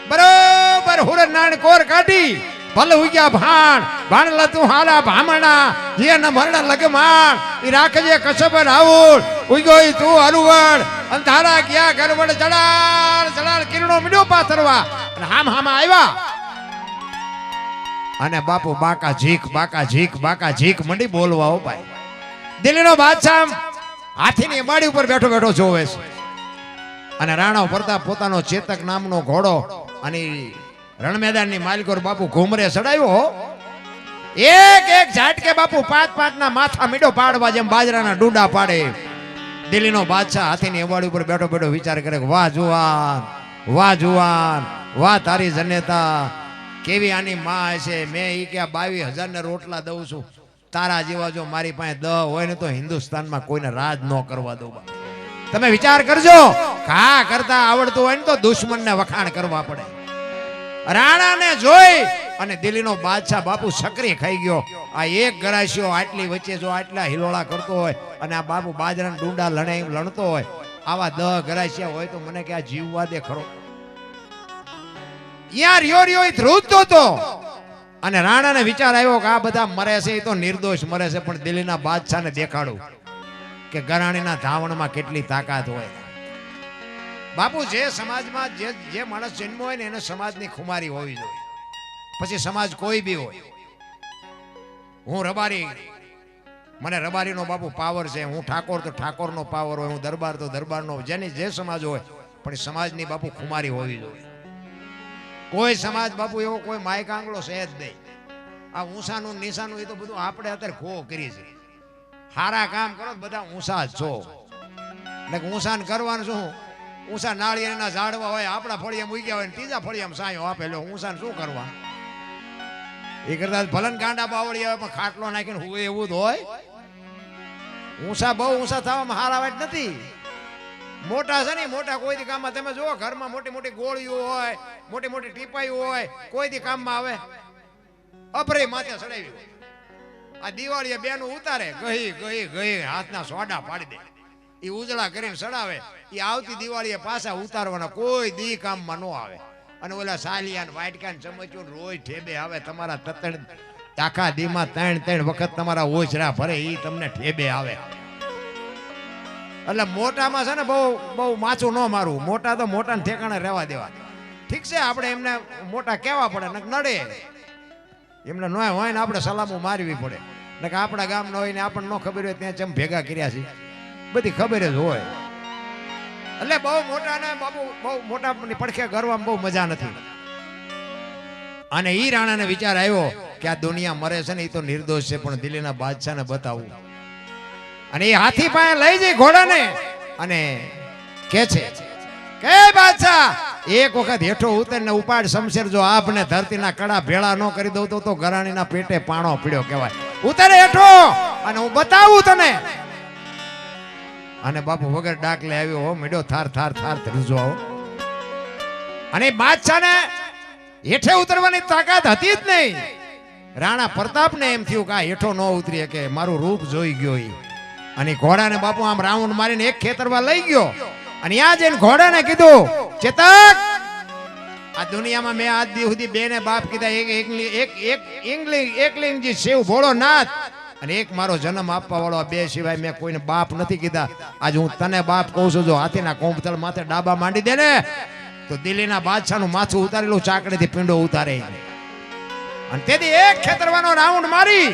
બરોબર હુરર નારાયણ કોર કાઢી ભલે ઉગ્યા ભાણ ભાણ લતું હાલા ભામણા જે ન મરણા લગમાણ ઈ રાખજે કસબ રાઉલ ઉગ્યો તું હરુવડ અને તારા ગયા ગરવડ જડાળ જડાળ કિરણો મીડો પાથરવા અને હામ હામા આવ્યા. અને બાપુ બાકા ઝીક બાકા ઝીક બાકા ઝીક મંડી બોલવા હો ભાઈ. દિલ્હીનો બાદશાહ હાથીની માડી ઉપર બેઠો બેઠો જોવે છે. અને રાણો પ્રતાપ પોતાનો ચેતક નામનો ઘોડો અને રણ મેદાનની માલિકોર બાપુ ઘુમરે ચડાવ્યો. એક એક ઝાટકે બાપુ 5-5 ના માથા મીડો પાડવા જેમ બાજરાના ડૂડા પાડે. દિલ્હીનો બાદશાહ હાથીની અવાડી ઉપર બેઠો બેઠો વિચાર કરે વાહ જુવાન, વાહ જુવાન, વાહ તારી જનેતા, કેવી આની માં હશે. મેં ઈ કે 22,000 ને રોટલા દઉં છું. તારા જેવા જો મારી પાસે 10 હોય ને તો હિન્દુસ્તાનમાં કોઈને રાજ ન કરવા દઉં. તમે વિચાર કરજો, ઘા કરતા આવડતું હોય ને તો દુશ્મનને વખાણ કરવા પડે. રાણાને જોઈ અને દિલ્હીનો બાદશાહ બાપુ સકરી ખાઈ ગયો. આ એક ગરાશિયો આટલી વચ્ચે જો આટલા હિલોળા કરતો હોય અને આ બાપુ બાજરાના ડુંડા લણતો હોય, આવા 10 ગરાશિયા હોય તો મને કે આ જીવવા દે ખરો. યાર યો ધ્રુજતો તો. અને રાણાને વિચાર આવ્યો કે આ બધા મરે છે એ તો નિર્દોષ મરે છે, પણ દિલ્હીના બાદશાહને દેખાડું કે ગરાણીના ધાવણમાં કેટલી તાકાત હોય. બાપુ જે સમાજમાં જે માણસ જન્મ હોય ને એને સમાજની ખુમારી હોવી જોઈએ. પછી સમાજ કોઈ બી હોય. હું રબારી, મને રબારીનો બાપુ પાવર છે. હું ઠાકોર તો ઠાકોરનો પાવર હોય. હું દરબાર તો દરબારનો. જેની જે સમાજ હોય, પણ સમાજની બાપુ ખુમારી હોવી જોઈએ. કોઈ સમાજ બાપુ એવો કોઈ માયક આંગળો છે જ નહીં. આ ઊંસાનું નિશાનું એ તો બધું આપણે અત્યારે ખો કરી છે. સારા કામ કરો બધા ઊંસા જ છો. એટલે ઊંસાન કરવાનું શું? ઊંસા નાળિયેરના ઝાડવા હોય, આપણા ફળિયા મૂક્યા હોય, ત્રીજા ફળિયામાં સાયો આપેલો. ઊંસાન શું કરવા? એ કરતા ભલન ગાંડા બાવળી આવે પણ ખાટલો નાખીને હું એવું જ હોય. ઊંસા બહુ ઊંસા થવામાં હારા વાત નથી. મોટા છે ને, મોટા કોઈ દી કામમાં. તમે જુઓ ઘરમાં મોટી મોટી ગોળીઓ હોય, મોટી મોટી ટીપાઈઓ હોય, કોઈ દી કામમાં આવે? અભરે માથે ચડાવી હોય. આ દિવાળીએ બેનું ઉતારે ગઈ ગઈ ગઈ હાથના સોડા પાડી દે. એ ઉજળા કરીને ચડાવે. એ આવતી દિવાળીએ પાછા ઉતારવાના. કોઈ દી કામમાં ન આવે. અને ઓલા સાલિયાન વાટકાન ચમચ્યું રોજ ઠેબે આવે. તમારા તતણ આખા દીમાં 3 વખત તમારા ઓછરા ભરે એ તમને ઠેબે આવે. એટલે મોટામાં છે ને બહુ બહુ માછું ન મારવું. મોટા તો મોટાને ઠેકાણે રહેવા દેવા. ઠીક છે આપણે એમને મોટા કહેવા પડે ને નડે એમને ન હોય ને આપણે સલામો મારવી પડે ને કે આપણા ગામના હોય ને આપણને ન ખબર હોય ત્યાં ચમ ભેગા કર્યા છે બધી ખબર જ હોય. એટલે બહુ મોટા ને બાપુ બહુ મોટા પડખે ગરવામાં બહુ મજા નથી. અને ઈ રાણાને વિચાર આવ્યો કે આ દુનિયા મરે છે ને એ તો નિર્દોષ છે પણ દિલ્હીના બાદશાહને બતાવવું. અને એ હાથી પાસે લઈ જઈ ઘોડાને અને કે છે કે બાદશાહ એક વખત હેઠો ઉતરીને ઉપાડ શમશેર જો આપને ધરતીના કડા ભેળા ન કરી દઉં તો ગરાણીના પેટે પાણો પીડ્યો કહેવાય. ઉતરે હેઠો અને હું બતાવું તને. અને બાપુ વગર ડાકલે આવ્યો હો મીડ્યો થાર થાર થાર ધ્રુજવા હો. અને બાદશાહને હેઠે ઉતરવાની તાકાત હતી જ નહીં. રાણા પ્રતાપને એમ થયું કે આ હેઠો ન ઉતરી કે મારું રૂપ જોઈ ગયો ઈ. અને ઘોડાને બાપુ આમ રાઉન્ડ મારીને એક ખેતરમાં લઈ ગયો અને ત્યાં જઈને ઘોડાને કીધું ચેતક આ દુનિયામાં મેં આજ દી સુધી બે ને બાપ કીધા એકલિંગ જી શિવ ભોળોનાથ અને એક મારો જન્મ આપવા વાળો બે સિવાય મેં કોઈને બાપ નથી કીધા. આજ હું તને બાપ કહું છું જો હાથીના કોંભતળ માથે ડાબા માંડી દે ને તો દિલ્હીના બાદશાહનું માથું ઉતારેલું ચાકડીથી પીંડો ઉતારે. અને તેથી એક ખેતરવાનો રાઉન્ડ મારી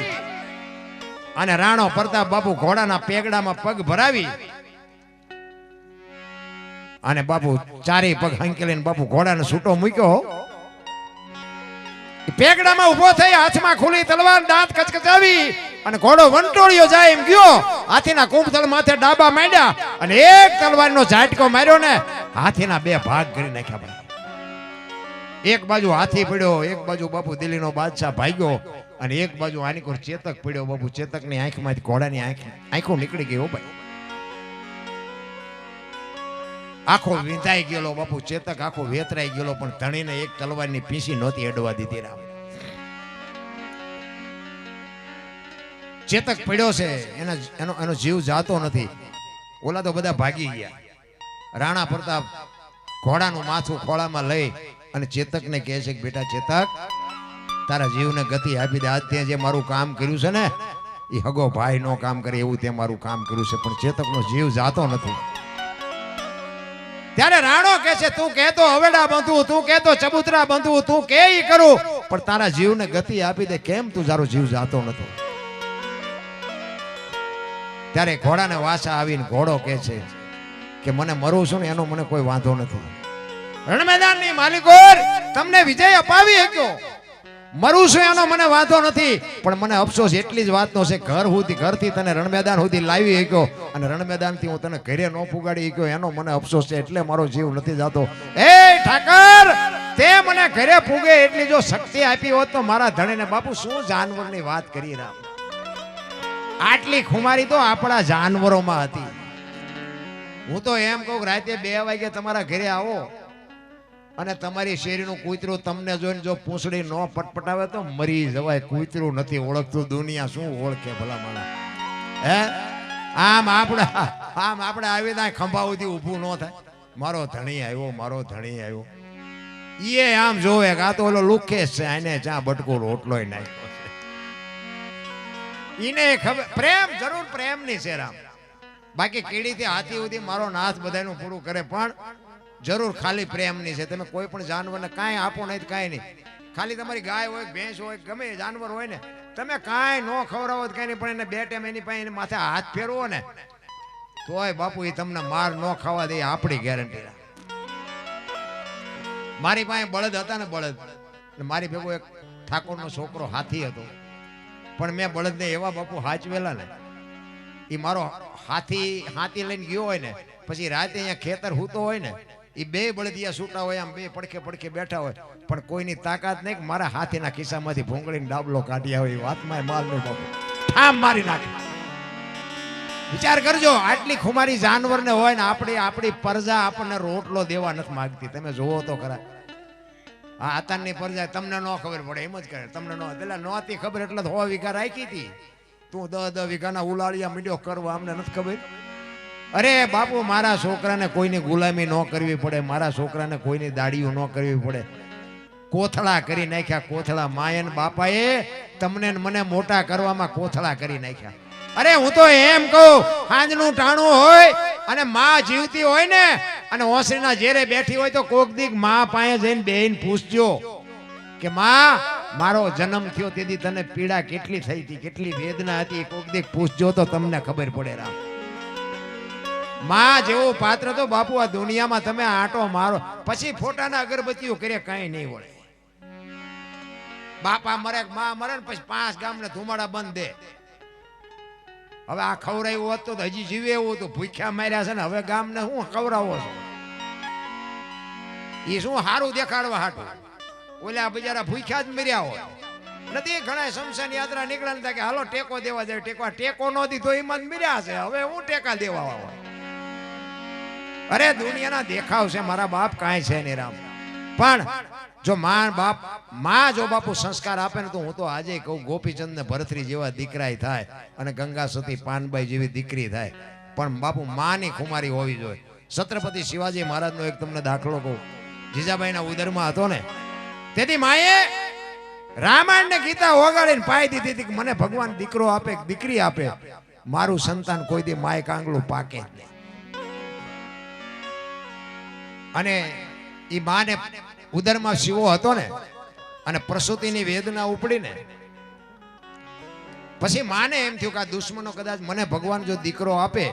અને રાણો પ્રતાપ બાપુ ઘોડાના પેગડામાં પગ ભરાવી અને બાપુ ચારેય પગ હંકેલીને બાપુ ઘોડાને છૂટો મૂક્યો. પેગડામાં ઉભો થઈ હાથમાં ખુલી તલવાર દાંત કચકચાવી અને ઘોડો વંટોળિયો જાય એમ ગયો. હાથીના કુંભતળ માથે ડાબા માંડ્યા અને એક તલવારનો ઝાટકો માર્યો ને હાથીના બે ભાગ કરી નાખ્યા. ભાઈ એક બાજુ હાથી પડ્યો, એક બાજુ બાપુ દિલ્હીનો બાદશાહ ભાગ્યો અને એક બાજુ આની કોર ચેતક પડ્યો. બાપુ ચેતકની આંખમાંથી ઘોડાની આંખો નીકળી ગઈ. હો ભાઈ આખો વિંધાઈ ગયેલો બાપુ ચેતક આખો વેતરાઈ ગયેલો પણ ધણીને એક તલવારની પીસી નહોતી અડવા દીધી. રામ ચેતક પડ્યો છે એનો જીવ જાતો નથી. ઓલા તો બધા ભાગી ગયા. રાણા પ્રતાપ ઘોડાનું માથું ખોળામાં લઈ અને ચેતકને કહે છે કે બેટા ચેતક તારા જીવને ગતિ આપી દે. આજ ત્યાં જે મારું કામ કર્યું છે ને એ હગો ભાઈ નો કામ કરે એવું તે મારું કામ કર્યું છે પણ ચેતકનો જીવ જાતો નથી. ત્યારે રાણો કહે છે તું કહેતો હવેડા બંધવું, તું કહેતો ચબૂતરા બંધવું, તું કે ઈ કરું પણ તારા જીવને ગતિ આપી દે. કેમ તું તારો જીવ જાતો નથી? ત્યારે ઘોડાને વાસા આવીને ઘોડો કહે છે કે મને મરું છું ને એનો મને કોઈ વાંધો નથી. રણમેદાનની માલિકોર તમને વિજય અપાવી શક્યો. મરું છું એનો મને વાંધો નથી પણ મને અફસોસ એટલી જ વાતનો છે ઘરથી તને રણમેદાન સુધી લાવી શક્યો અને રણમેદાનથી હું તને ઘરે ન પુગાડી શક્યો એનો મને અફસોસ છે એટલે મારો જીવ નથી જાતો. એ ઠાકર તે મને ઘરે પૂગે એટલી જો શક્તિ આપી હોત તો મારા ધણીને બાપુ શું જાનવરની વાત કરી. રામ આટલી ખુમારી તો આપણા જાનવરોમાં હતી. હું તો એમ કહું રાતે 2 વાગે તમારા ઘરે આવો અને તમારી શેરીનું કૂતરું તમને જોઈને જો પૂંછડી ન પટપટાવે તો મરી જવાય. કૂતરું નથી ઓળખતું, દુનિયા શું ઓળખે ભલા માણા? હે આમ આપણે આવી ત્યાં ખંભા સુધી ઊભું ન થાય. મારો ધણી આવ્યો, મારો ધણી આવ્યો. એ આમ જોવે કે આ તો ઓલો લુકેશ છે, આને ચા બટકો રોટલો નાખ્યો છે. એને ખબર પ્રેમ જરૂર પ્રેમની છે રામ. બાકી કીડીથી હાથી સુધી મારો નાથ બધાનું પૂરું કરે પણ જરૂર ખાલી પ્રેમની છે. તમે કોઈ પણ જાનવરને કાંઈ આપો નહીં કાંઈ નહીં. ખાલી તમારી ગાય હોય, ભેંસ હોય, ગમે જાનવર હોય ને તમે કાંઈ ન ખવડાવો કાંઈ નહીં પણ એને 2 ટાઈમ એની પાસે એની માથે હાથ ફેરવો ને તોય બાપુ એ તમને માર ન ખાવા દે આપણી ગેરંટી. મારી પાસે બળદ હતા ને બળદ, મારી ભેગો એક ઠાકોરનો છોકરો હાથી હતો પણ મેં બળદને એવા બાપુ હાચવેલા ને એ મારો હાથી લઈને ગયો હોય ને પછી રાતે અહીંયા ખેતર હૂતો હોય ને એ 2 બળદિયા છૂટા હોય આમ 2 પડખે બેઠા હોય પણ કોઈની તાકાત નહીં કે મારા હાથીના ખિસ્સામાંથી ભૂંગળીને ડાબલો કાઢી આવે. એ વાતમાં માલ નહીં બાપુ, ઠામ મારી નાખે. વિચાર કરજો આટલી ખુમારી જાનવરને હોય ને આપણી પ્રજા આપણને રોટલો દેવા નથી માંગતી. તમે જોવો તો ખરા. આ આતાની પ્રજા તમને ન ખબર પડે એમ જ કરે. તમને પેલા નહોતી ખબર એટલે 100 વીઘા રાખી હતી. તું 10 વીઘાના ઉલાળિયા મીડિયો કરવા અમને નથી ખબર. અરે બાપુ મારા છોકરાને કોઈની ગુલામી ન કરવી પડે, મારા છોકરાને કોઈની દાડીઓ ન કરવી પડે. કોથળા કરી નાખ્યા, કોથળા. માયન બાપાએ તમને મને મોટા કરવામાં કોથળા કરી નાખ્યા. અરે હું તો એમ કહું સાંજનું ટાણું હોય અને માં જીવતી હોય ને અને ઓસરીના ઝેરે બેઠી હોય તો કોક દીક માં પાસે જઈને બેહીને પૂછજો કે માં મારો જન્મ થયો તેથી તને પીડા કેટલી થઈ હતી, કેટલી વેદના હતી, કોક દીક પૂછજો તો તમને ખબર પડે. રામ માં જેવો પાત્ર તો બાપુ આ દુનિયામાં તમે આંટો મારો પછી ફોટાના અગરબત્તીઓ કરે કાંઈ નહીં વળે. બાપા મરે માં મરે ને પછી 5 ગામને ધુમાડા બંધ દે. હવે આ ખવરાયું હોત તો હજી જીવે એવું તો ભૂખ્યા માર્યા છે ને હવે ગામને હું ખવરાવો છો એ શું સારું દેખાડવા હાટું ઓલા બિચારા ભૂખ્યા જ મર્યા હોય નથી. ઘણા શમશાન યાત્રા નીકળ્યા હતા કે હાલો ટેકો દેવા જાય, ટેકો નો દીધો એમાં જ મર્યા છે, હવે હું ટેકા દેવા હોય. અરે દુનિયાના દેખાવ છે મારા બાપ, કાંઈ છે નહીં. રામ પણ જો માં જો બાપુ સંસ્કાર આપે ને તો હું તો આજે કહું ગોપીચંદ ને ભરતરી જેવા દીકરાય થાય અને ગંગા સતી પાનબાઈ જેવી દીકરી થાય, પણ બાપુ માની ખુમારી હોવી જોઈએ. છત્રપતિ શિવાજી મહારાજનો એક તમને દાખલો કહું. જીજાબાઈના ઉદરમાં હતો ને તેથી માએ રામાયણ ને ગીતા ઓગાળીને પાઈ દીધી હતી કે મને ભગવાન દીકરો આપે દીકરી આપે, મારું સંતાન કોઈ દી માય કાંગલું પાકે જ નહીં. અને એ માને ઉદરમાં શિવો હતો ને અને પ્રસૂતિની વેદના ઉપડીને પછી માને એમ થયું કે આ દુશ્મનો કદાચ મને ભગવાન જો દીકરો આપે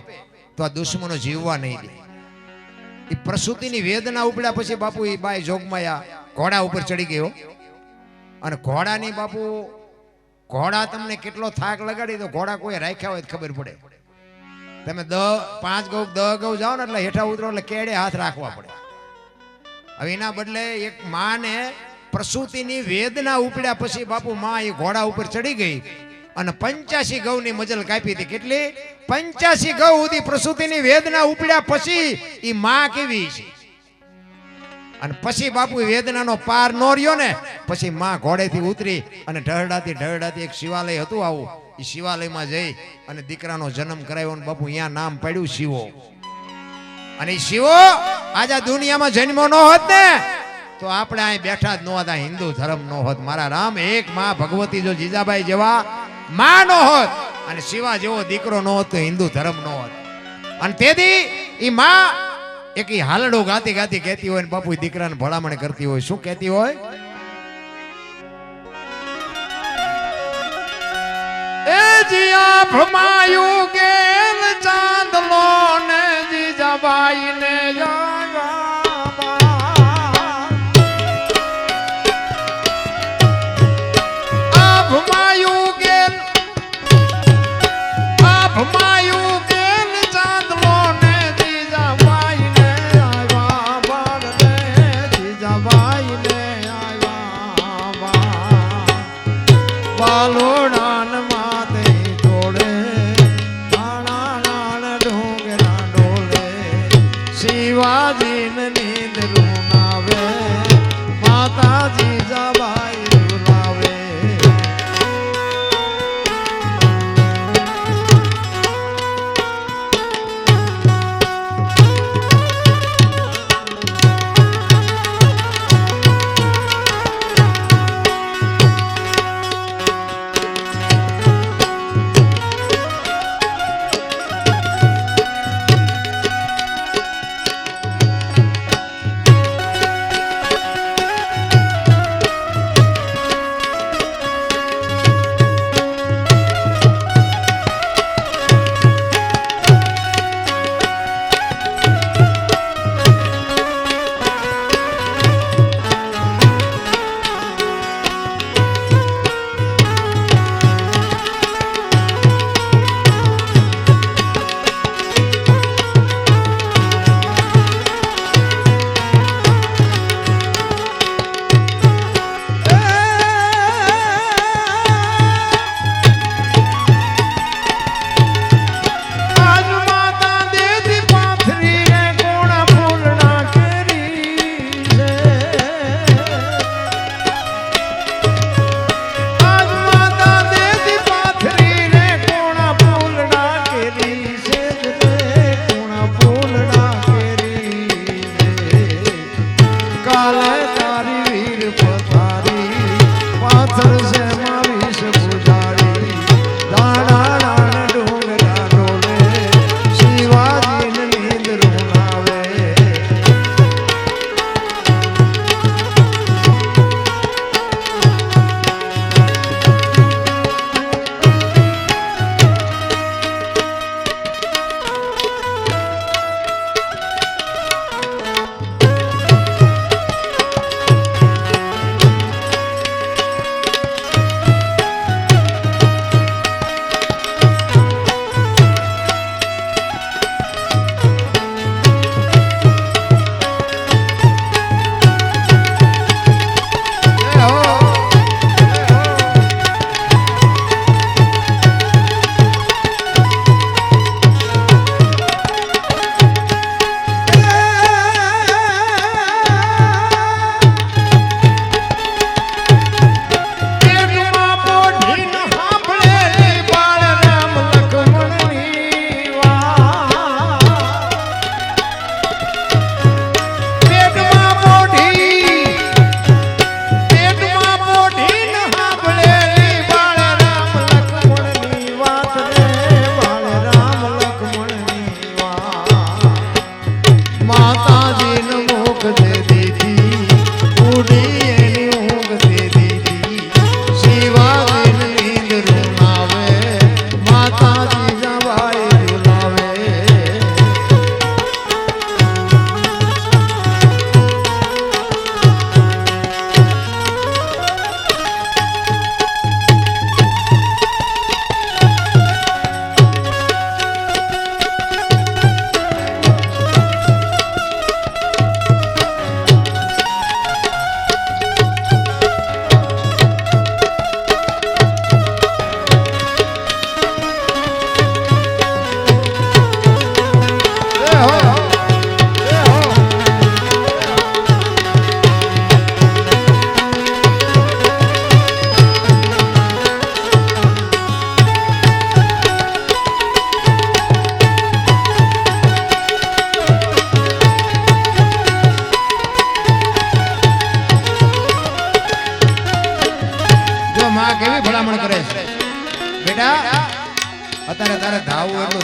તો આ દુશ્મનો જીવવા નહીં દે. એ પ્રસૂતિની વેદના ઉપડ્યા પછી બાપુ એ બાઈ જોગમાયા ઘોડા ઉપર ચડી ગયો અને ઘોડાની બાપુ ઘોડા તમને કેટલો થાક લગાડી તો ઘોડા કોઈ રાખ્યા હોય તો ખબર પડે. તમે 5 ગૌ 10 ગૌ જાઓ ને એટલે હેઠા ઉતરો એટલે કેડે હાથ રાખવા પડે. હવે એના બદલે એક માને પ્રસૂતિની વેદના ઉપડ્યા પછી બાપુ માં એ ઘોડા ઉપર ચડી ગઈ અને 85 ગૌની મજલ કાપી હતી. કેટલી? 85 ગૌ સુધી પ્રસૂતિની વેદના ઉપડ્યા પછી એ માં કેવી છે. અને પછી બાપુ વેદનાનો પાર નો રહ્યો ને પછી માં ઘોડેથી ઉતરી અને ઢળડાતી એક શિવાલય હતું આવું, એ શિવાલયમાં જઈ અને દીકરાનો જન્મ કરાવ્યો અને બાપુ અહીંયા નામ પાડ્યું શિવો. અને શિવો આજે દુનિયામાં જન્મો ન હોત ને તો આપણે અહીં બેઠા જ ન હોત, હિન્દુ ધર્મ ન હોત. મારા રામ એક માં ભગવતી જો જીજાબાઈ જેવા માં ન હોત અને શિવા જેવો દીકરો ન હોત તો હિન્દુ ધર્મ ન હોત. અને તેથી ઈ માં એક હાલડો ગાતી ગાતી કહેતી હોય ને બાપુ દીકરાને ભલામણ કરતી હોય. શું કહેતી હોય? એ જીયા ભમાયું ગેલ ચાંદલો ને જીજાબાઈ ને ભમાયું ગેલ ચાંદલો ને જીજાબાઈ ને આવ્યા બાળ ને જીજાબાઈ ને આવ્યા બાલોડાન માતે જોડે આણા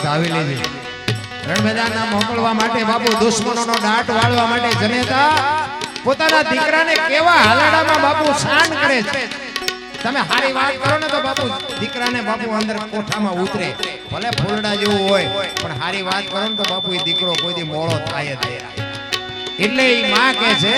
ધાવી લીધી રણમેદાનના મોકલવા માટે બાપુ દુશ્મનોનો દાટ વાળવા માટે જનેતા પોતાના દીકરાને કેવા હાલાડામાં બાપુ શાન કરે છે તમે હારી વાત કરો ને તો બાપુ દીકરાને બાપુ અંદર કોઠામાં ઉતરે ભલે ફૂલડા જેવું હોય પણ હારી વાત કરો ને તો બાપુ એ દીકરો કોઈ દી મોળો થાય જ નહીં એટલે એ માં કહે છે